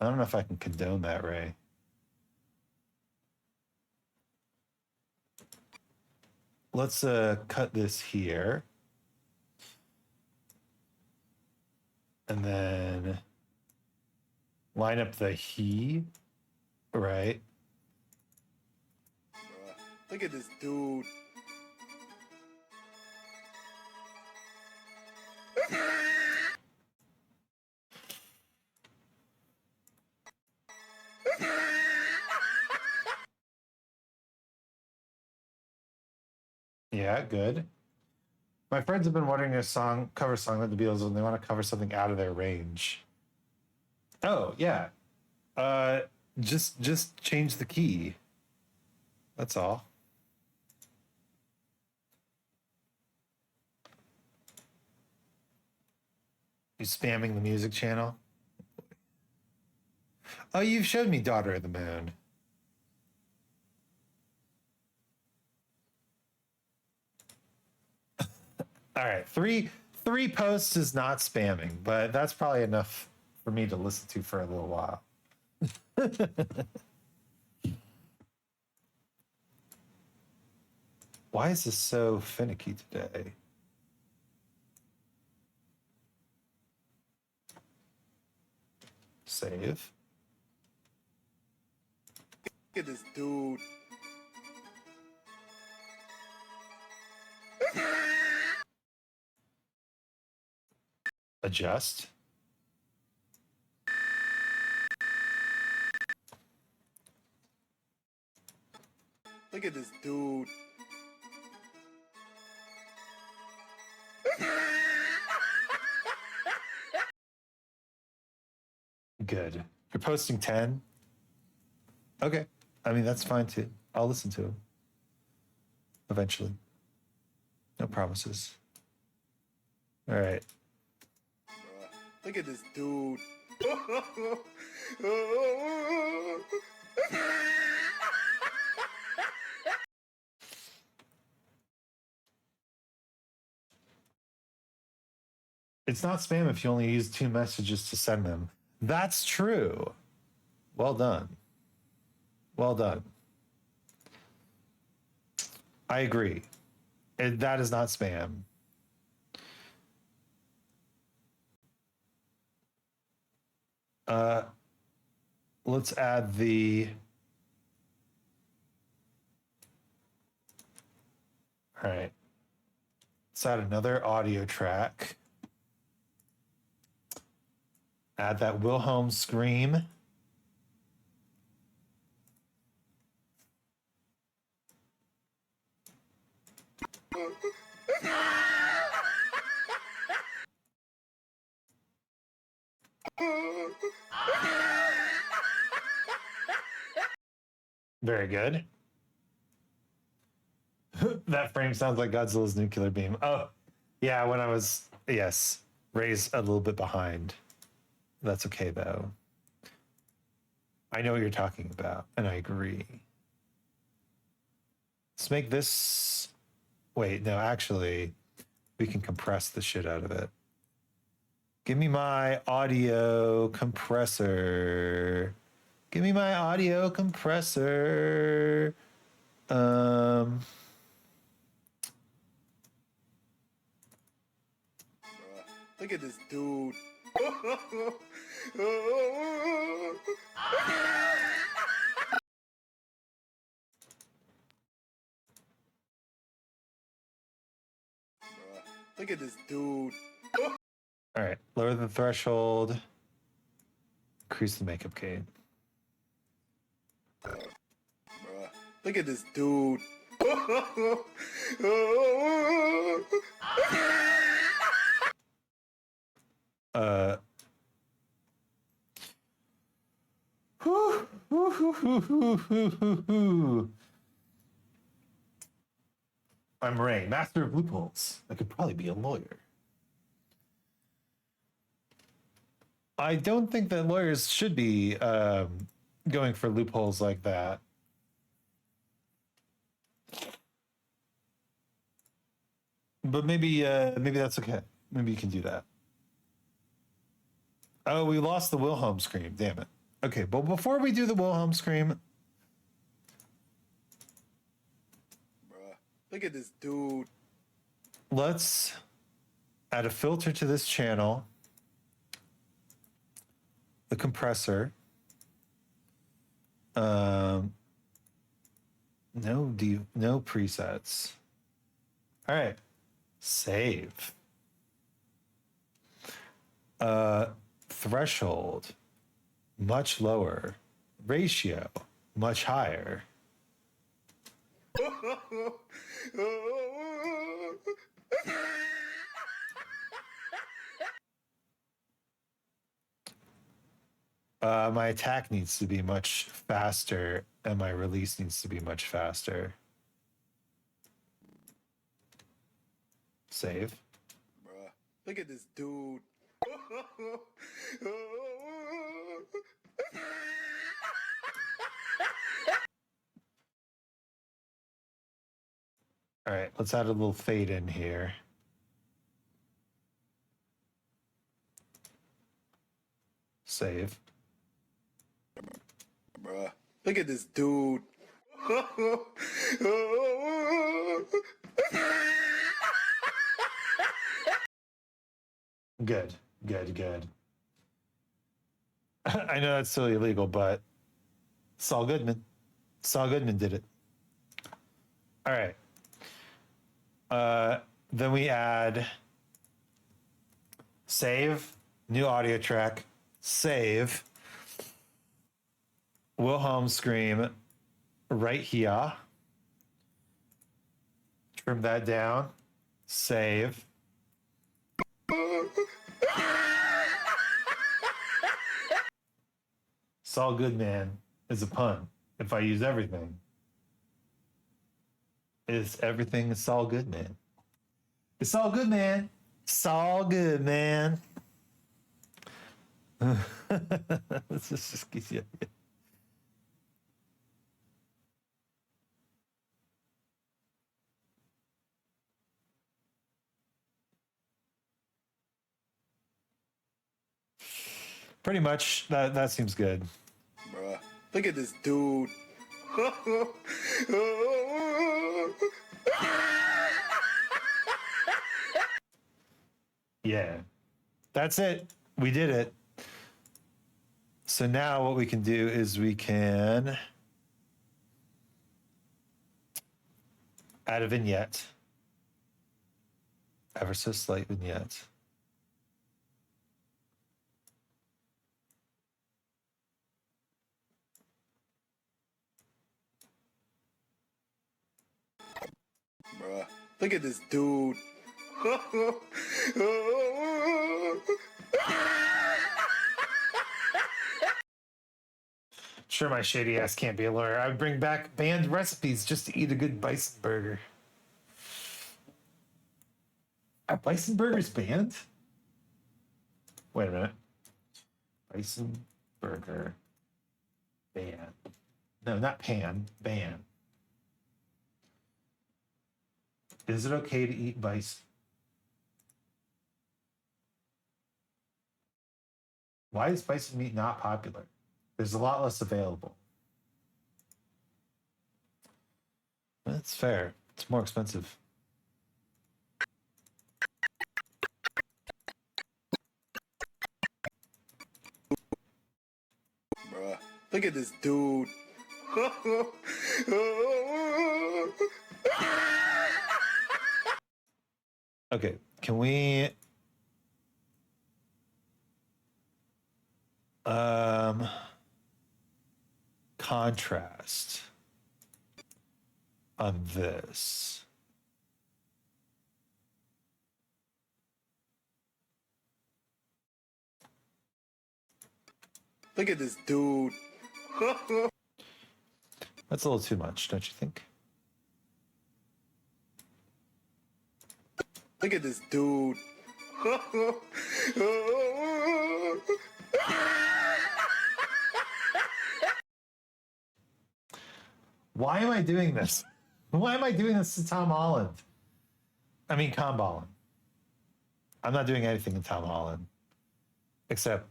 S1: I don't know if I can condone that, Ray. Let's cut this here. And then line up the he, right?
S4: Bruh, look at this dude.
S1: Yeah, good. My friends have been wanting a cover song with the Beatles, and they want to cover something out of their range. Oh, yeah. Just change the key. That's all. You spamming the music channel? Oh, you've showed me Daughter of the Moon. All right, three posts is not spamming, but that's probably enough for me to listen to for a little while. Why is this so finicky today? Save.
S4: Look at this dude.
S1: Adjust.
S4: Look at this dude.
S1: Good. You're posting 10? Okay. I mean, that's fine too. I'll listen to him. Eventually. No promises. All right.
S4: Look at this dude.
S1: It's not spam if you only use 2 messages to send them. That's true. Well done. Well done. I agree. That is not spam. Let's add the... All right. Let's add another audio track. Add that Wilhelm scream. Very good. That frame sounds like Godzilla's nuclear beam. Oh, yeah, when I was, yes, raised a little bit behind. That's okay, though. I know what you're talking about, and I agree. Let's make this... Wait, no, actually, we can compress the shit out of it. Give me my audio compressor. Give me my audio compressor.
S4: Look at this dude. Look at this dude.
S1: All right, lower the threshold. Increase the makeup gain.
S4: Look at this dude.
S1: I'm Ray, master of loopholes. I could probably be a lawyer. I don't think that lawyers should be going for loopholes like that. But maybe that's okay. Maybe you can do that. Oh, we lost the Wilhelm scream. Damn it. Okay, but before we do the Wilhelm scream,
S4: Look at this dude.
S1: let's add a filter to this channel. The compressor. No presets. All right. Save. Threshold, much lower. Ratio, much higher. My attack needs to be much faster, and my release needs to be much faster. Save.
S4: Look at this dude.
S1: All right, let's add a little fade in here. Save.
S4: Bruh, look at this dude.
S1: Good, good, good. I know that's still illegal, but Saul Goodman. Saul Goodman did it. All right. Then we add save, new audio track, save, Wilhelm scream right here. Trim that down, save. Saul Goodman is a pun. If I use everything, is everything Saul Goodman? It's all good, man. It's all good, man. Let's just get you. Pretty much. That seems good.
S4: Bruh, look at this dude.
S1: Yeah. That's it. We did it. So now what we can do is we can add a vignette. Ever so slight vignette.
S4: Bruh, look at this dude.
S1: Sure, my shady ass can't be a lawyer. I would bring back banned recipes just to eat a good bison burger. Are bison burgers banned? Wait a minute. Bison burger ban. No, not pan. Ban. Is it okay to eat bison? Why is bison meat not popular? There's a lot less available. That's fair. It's more expensive.
S4: Bruh, look at this dude.
S1: Okay, can we contrast on this?
S4: Look at this dude.
S1: That's a little too much, don't you think?
S4: Look at this dude.
S1: Why am I doing this? Why am I doing this to Tom Holland? I mean, Kham Ballin. I'm not doing anything to Tom Holland except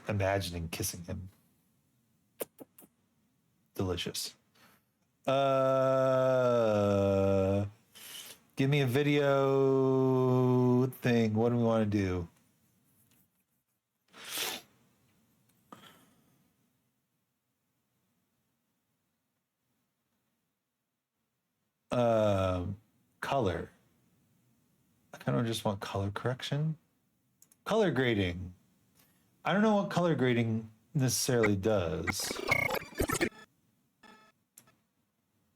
S1: imagining kissing him. Delicious. Give me a video thing. What do we want to do? Color. I kind of just want color correction. Color grading. I don't know what color grading necessarily does.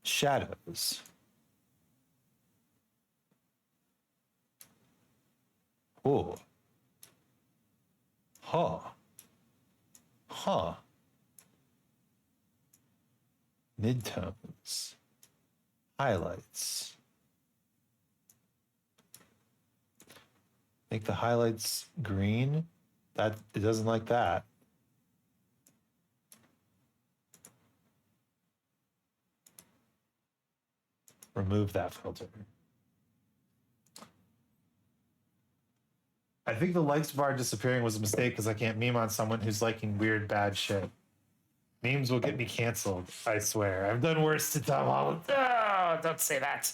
S1: Shadows. Oh. Huh. Huh. Midtones. Highlights. Make the highlights green. That it doesn't like that. remove that filter. I think the likes bar disappearing was a mistake because I can't meme on someone who's liking weird, bad shit. Memes will get me canceled, I swear. I've done worse to Tom Holland. Oh, don't say that.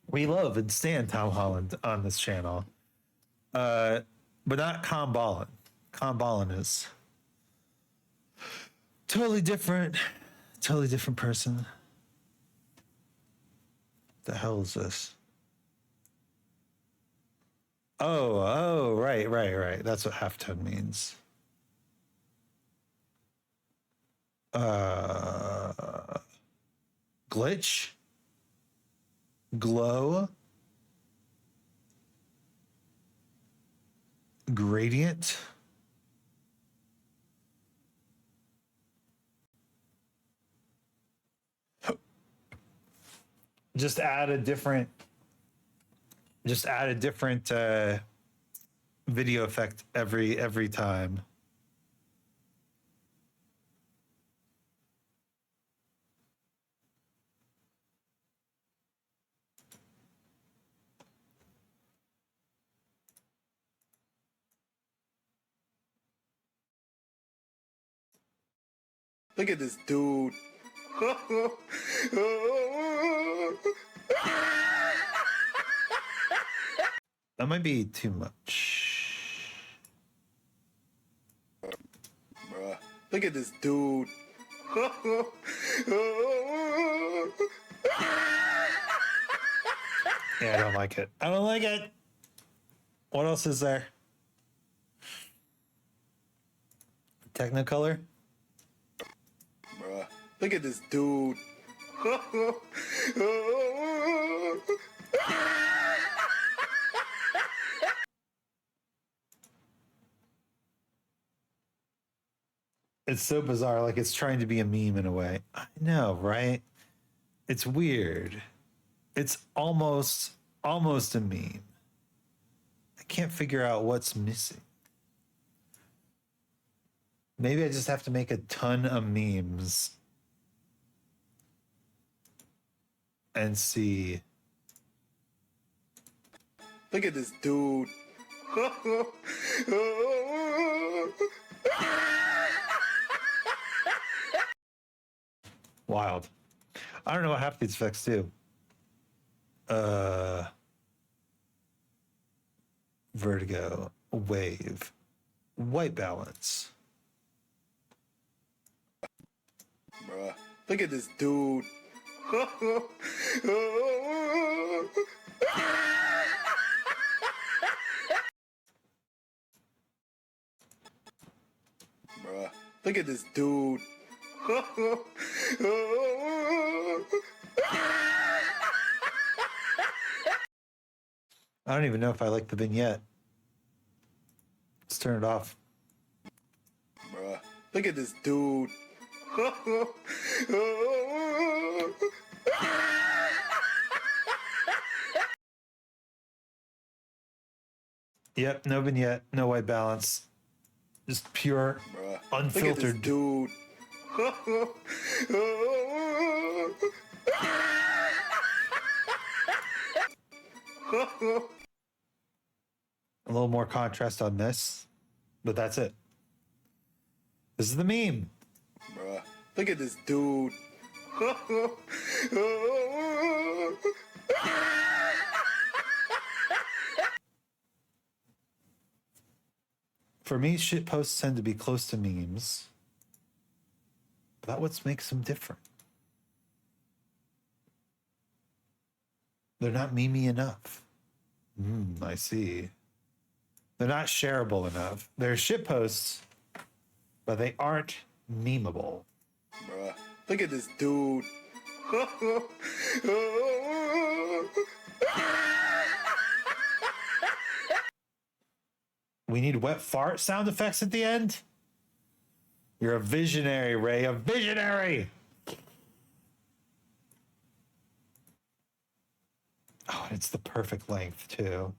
S1: We love and stand Tom Holland on this channel. But not Kham Ballin. Kham Ballin is totally different person. The hell is this? Oh, right. That's what halftone means. Glitch? Glow? Gradient? Just add a different video effect every time.
S4: Look at this dude.
S1: That might be too much.
S4: Bruh. Look at this dude.
S1: Yeah, I don't like it. I don't like it. What else is there? Technicolor?
S4: Bruh. Look at this dude.
S1: It's so bizarre, like it's trying to be a meme in a way. I know, right? It's weird. It's almost a meme. I can't figure out what's missing. Maybe I just have to make a ton of memes and see.
S4: Look at this dude.
S1: Wild. I don't know what half these effects do. Vertigo, wave, white balance.
S4: Bruh. Look at this dude. Bruh. Look at this dude.
S1: I don't even know if I like the vignette. Let's turn it off.
S4: Bruh. Look at this dude.
S1: Yep, no vignette, no white balance. Just pure,
S4: Bruh.
S1: unfiltered.
S4: Look at this dude.
S1: A little more contrast on this, but that's it. This is the meme.
S4: Bruh. Look at this dude.
S1: For me, shit posts tend to be close to memes. But that's what makes them different. They're not memey enough. I see. They're not shareable enough. They're shit posts, but they aren't memeable.
S4: Bruh. Look at this dude.
S1: We need wet fart sound effects at the end? You're a visionary, Ray. A visionary! Oh, and it's the perfect length, too.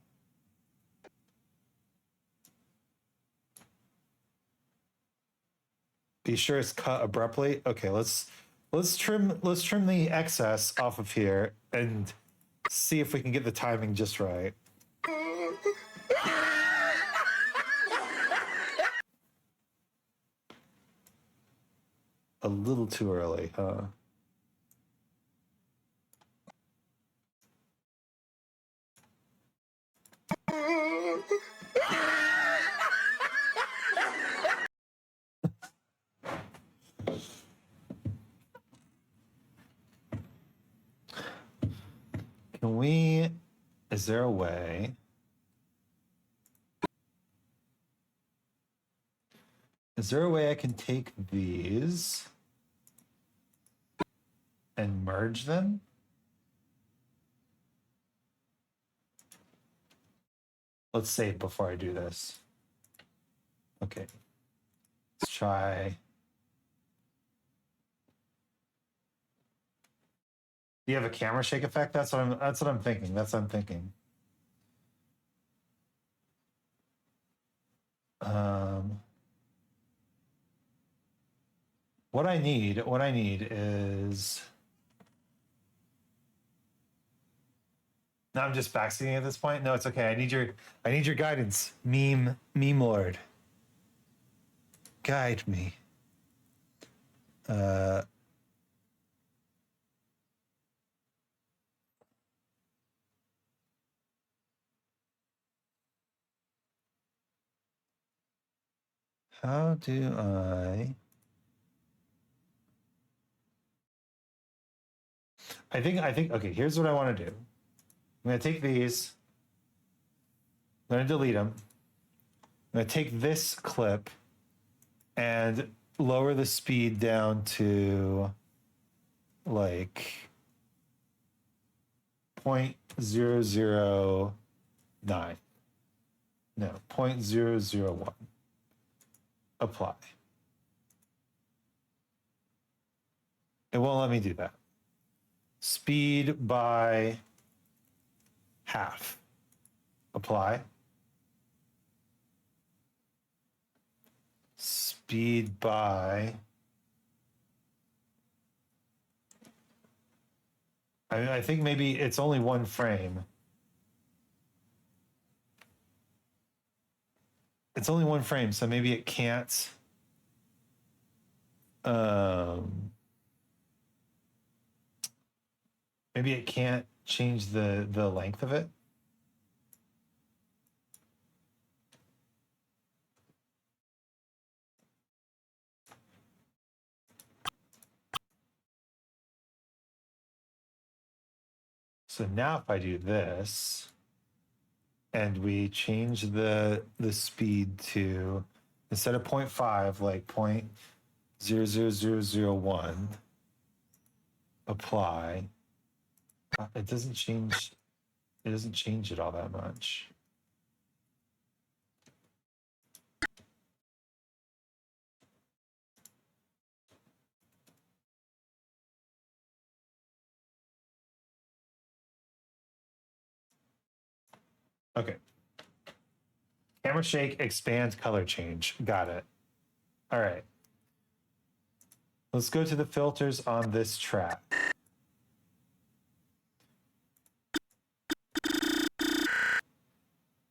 S1: Be sure it's cut abruptly. Okay, let's let's trim the excess off of here and see if we can get the timing just right. A little too early, huh? Can we, is there a way? Is there a way I can take these and merge them? Let's save before I do this. Okay. Let's try. Do you have a camera shake effect? That's what I'm thinking. That's what I'm thinking. What I need is. No, I'm just backseating at this point. No, it's okay. I need your guidance. Meme Lord. Guide me. How do I think okay, here's what I want to do. I'm going to take these. I'm going to delete them. I'm going to take this clip and lower the speed down to like 0.009. No, 0.001. Apply. It won't let me do that. Speed by half. Apply. Speed by. I think maybe it's only one frame. It's only one frame, so maybe it can't. Maybe it can't change the length of it. So now if I do this and we change the speed to, instead of 0.5, like 0.00001, apply. It doesn't change it all that much. Okay. Camera shake, expand, color change. Got it. All right. Let's go to the filters on this track.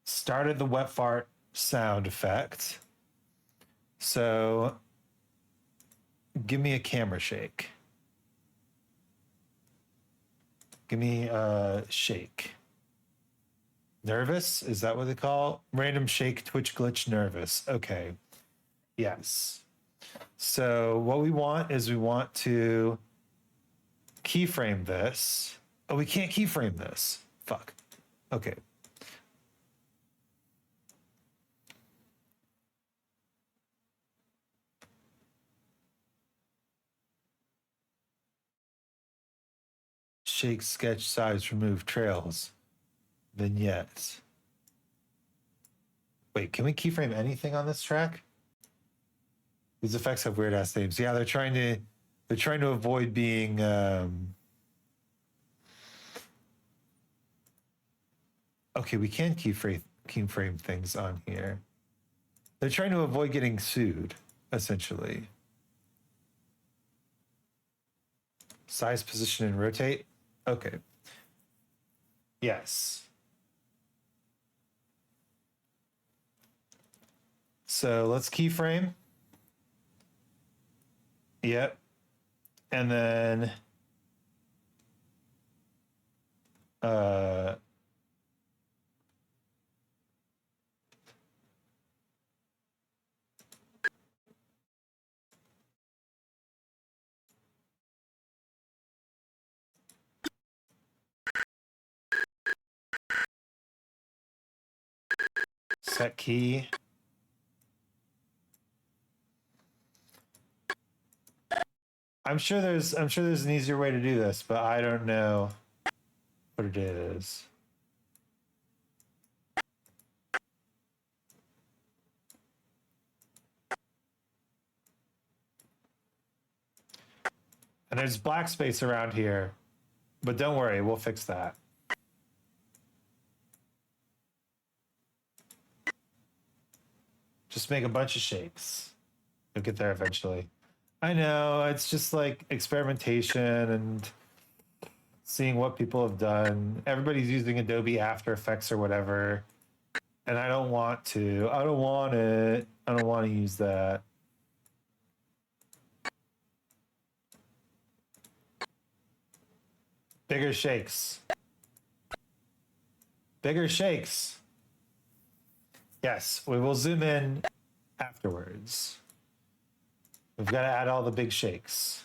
S1: Started the wet fart sound effect. So give me a camera shake. Give me a shake. Nervous? Is that what they call? Random shake, twitch, glitch, nervous. Okay. Yes. So what we want is we want to keyframe this. Oh, we can't keyframe this. Fuck. Okay. Shake, sketch, size, remove, trails, vignettes. Wait, can we keyframe anything on this track? These effects have weird ass names. Yeah, they're trying to avoid being okay, we can keyframe things on here. They're trying to avoid getting sued, essentially. Size, position, and rotate. Okay. Yes. So let's keyframe. Yep. And then set key. I'm sure there's an easier way to do this, but I don't know what it is. And there's black space around here, but don't worry, we'll fix that. Just make a bunch of shakes. You'll get there eventually. I know, it's just like experimentation and seeing what people have done. Everybody's using Adobe After Effects or whatever. And I don't want to. I don't want it. I don't want to use that. Bigger shakes. Bigger shakes. Yes, we will zoom in afterwards. We've got to add all the big shakes.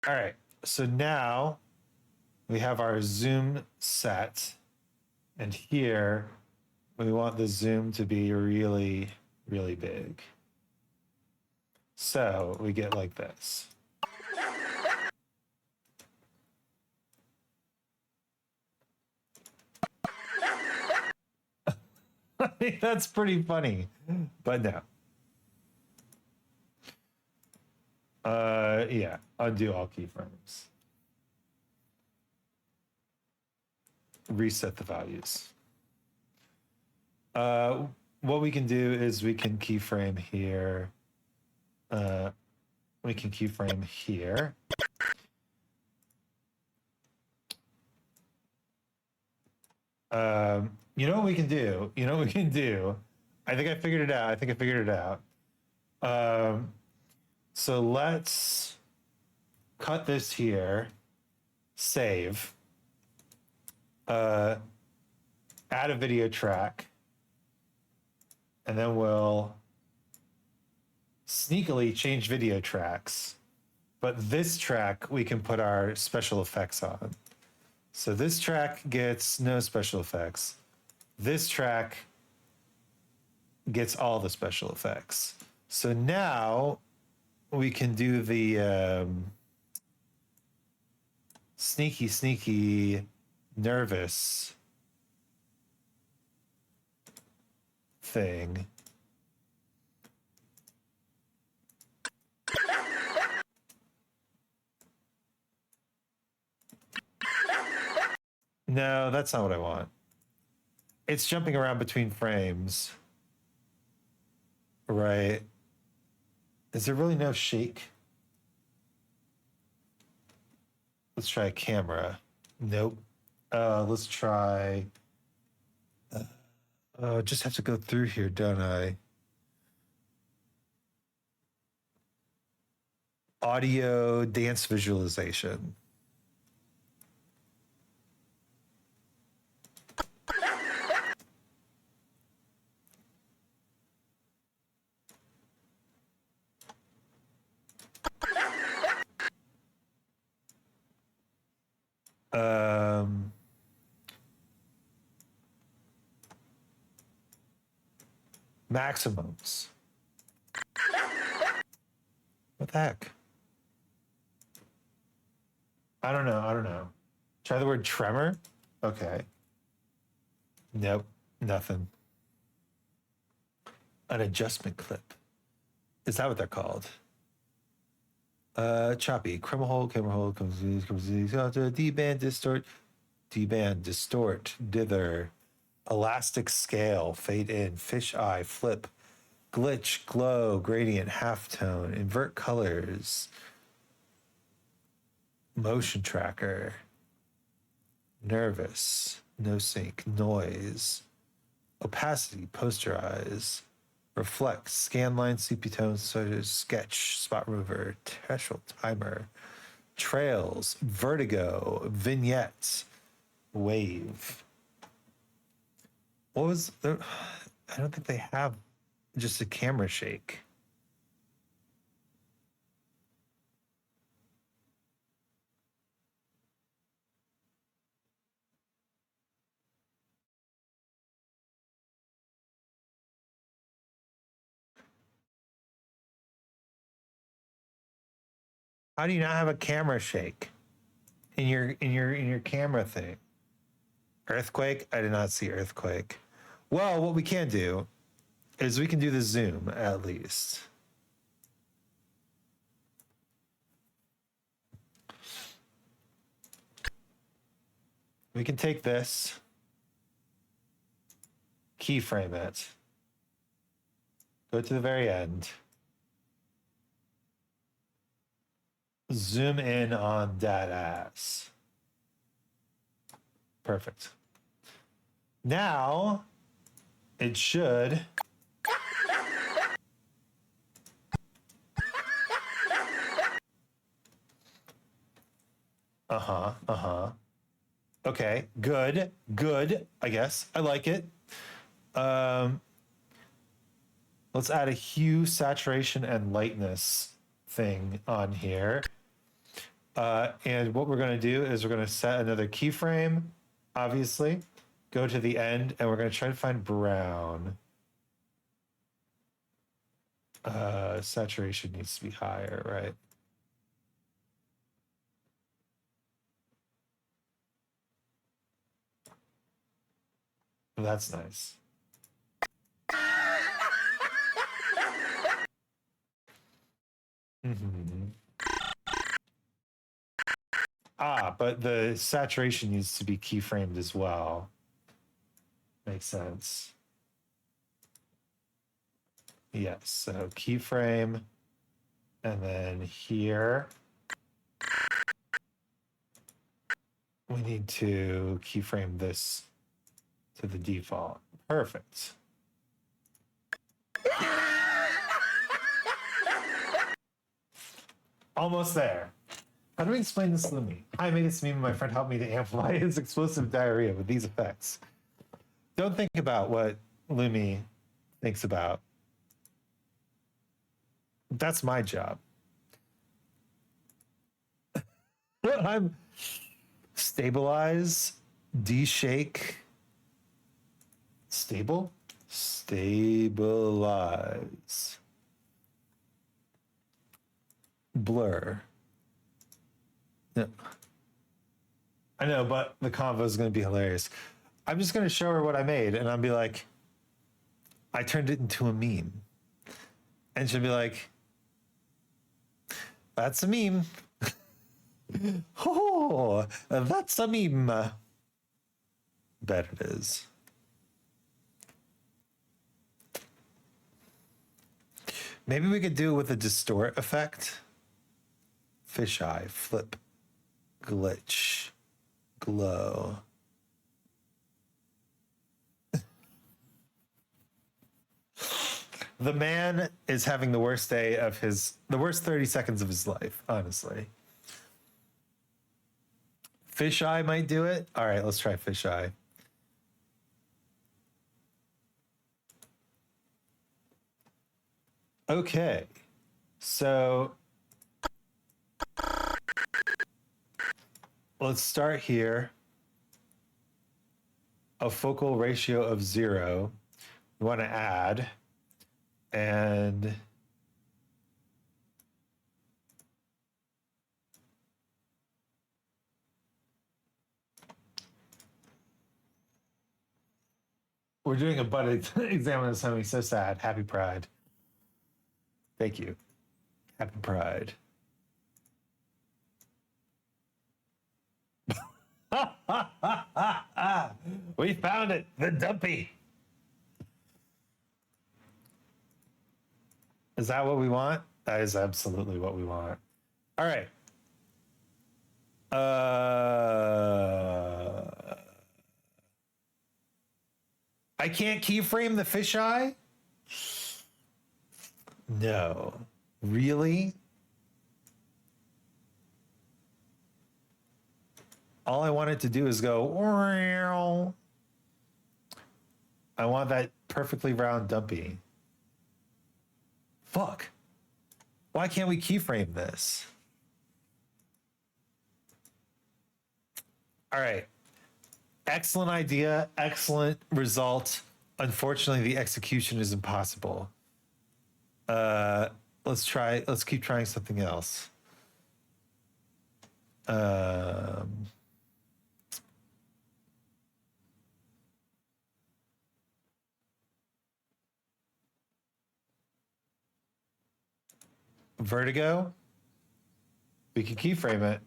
S1: All right, so now we have our zoom set, and here we want the zoom to be really, really big. So we get like this. I think that's pretty funny, but no. Yeah, undo all keyframes. Reset the values. What we can do is we can keyframe here. We can keyframe here. You know what we can do? You know what we can do? I think I figured it out. So let's cut this here, save, add a video track, and then we'll sneakily change video tracks. But this track we can put our special effects on. So this track gets no special effects. This track gets all the special effects. So now we can do the sneaky, nervous thing. No, that's not what I want. It's jumping around between frames. Right. Is there really no shake? Let's try camera. Nope. Let's try. Just have to go through here, don't I? Audio dance visualization. Maximums. What the heck? I don't know. I don't know. Try the word tremor. Okay. Nope. Nothing. An adjustment clip. Is that what they're called? Choppy. Camera hold, D-band, distort, dither, elastic scale, fade in, fish eye, flip, glitch, glow, gradient, halftone, invert colors, motion tracker, nervous, no sync, noise, opacity, posterize, reflect, scan line, CP tones, sketch, spot remover, threshold timer, trails, vertigo, vignettes, wave. What was there? I don't think they have just a camera shake. How do you not have a camera shake in your camera thing? Earthquake? I did not see earthquake. Well, what we can do is we can do the zoom at least. We can take this, keyframe it, go to the very end, zoom in on that ass. Perfect. Now it should okay, good, I guess. I like it. Let's add a hue, saturation, and lightness thing on here. And what we're going to do is we're going to set another keyframe, obviously, go to the end, and we're going to try to find brown. Saturation needs to be higher, right? That's nice. But the saturation needs to be keyframed as well. Makes sense. Yes, so keyframe, and then here we need to keyframe this to the default. Perfect. Almost there. How do we explain this to me? I made this meme and my friend helped me to amplify his explosive diarrhea with these effects. Don't think about what Lumi thinks about. That's my job. I'm stabilize, de-shake, stabilize, blur. No. I know, but the convo is going to be hilarious. I'm just going to show her what I made, and I'll be like, I turned it into a meme. And she'll be like, that's a meme. Oh, that's a meme. Bet it is. Maybe we could do it with a distort effect. Fisheye, flip, glitch, glow. The man is having the worst day of the worst 30 seconds of his life, honestly. Fisheye might do it. All right, let's try fisheye. Okay, so let's start here. A focal ratio of 0. We want to add, and We're doing a butt exam on this homie. So sad. Happy Pride. Thank you. Happy Pride. We found it. The dumpy. Is that what we want? That is absolutely what we want. All right. I can't keyframe the fisheye? No. Really? All I want it to do is go. I want that perfectly round dumpy. Fuck. Why can't we keyframe this? All right. Excellent idea. Excellent result. Unfortunately, the execution is impossible. Let's keep trying something else. Vertigo. We can keyframe it.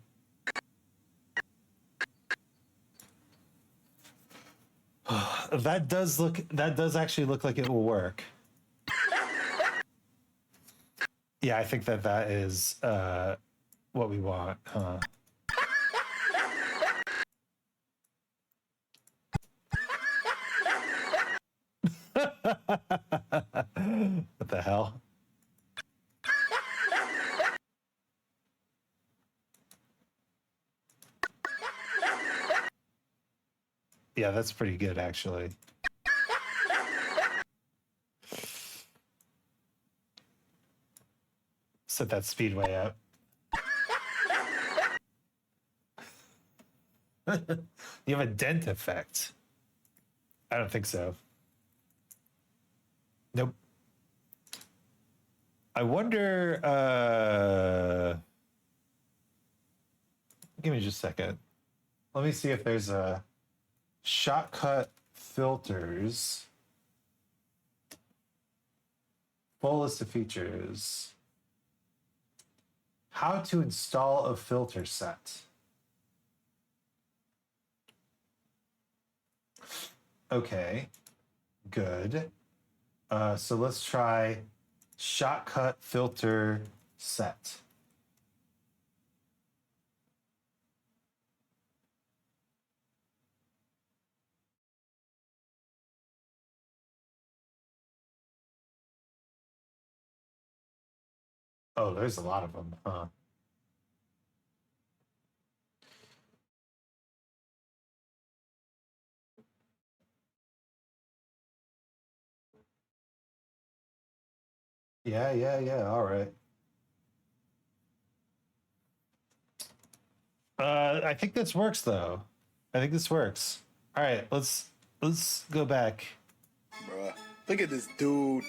S1: That does actually look like it will work. Yeah, I think that is what we want, huh? What the hell? Yeah, that's pretty good, actually. Set that speedway up. You have a dent effect. I don't think so. Nope. I wonder, give me just a second. Let me see if there's a shortcut filters. Full list of features. How to install a filter set. Okay, good. So let's try shortcut filter set. Oh, there's a lot of them, huh? Yeah. All right. I think this works though. I think this works. All right, let's go back.
S4: Bruh, look at this dude.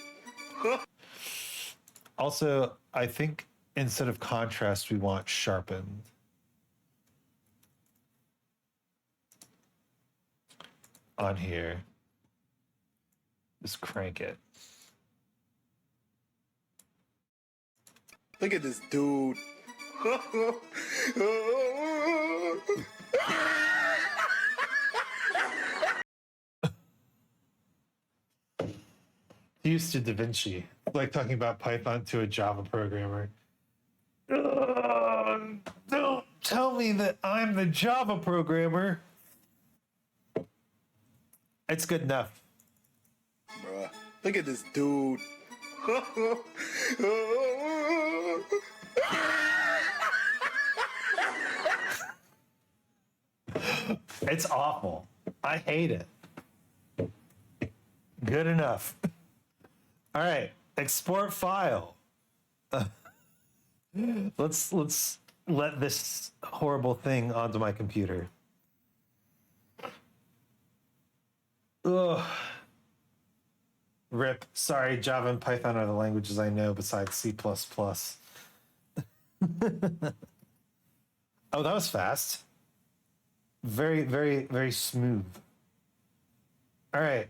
S1: Also, I think instead of contrast, we want sharpened. On here. Just crank it.
S4: Look at this dude.
S1: Used to Da Vinci, like talking about Python to a Java programmer. Don't tell me that I'm the Java programmer. It's good enough.
S4: Bruh, look at this dude.
S1: It's awful. I hate it. Good enough. All right, export file. Let's let this horrible thing onto my computer. Ugh. RIP. Sorry, Java and Python are the languages I know besides C++. Oh, that was fast. Very, very, very smooth. All right.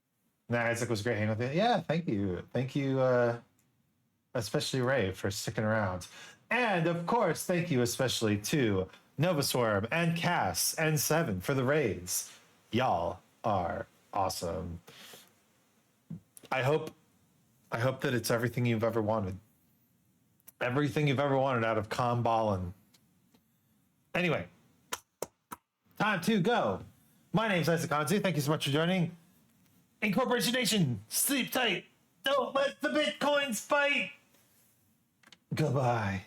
S1: Nah, Isaac was great hanging with you. Yeah, thank you. Thank you, especially Ray, for sticking around. And of course, thank you especially to Novaswarm and Cass and Seven for the raids. Y'all are awesome. I hope that it's everything you've ever wanted. Everything you've ever wanted out of Kham Ballin. Anyway, time to go. My name's Isaac Anzu. Thank you so much for joining. Incorporation Nation, sleep tight. Don't let the Bitcoins bite. Goodbye.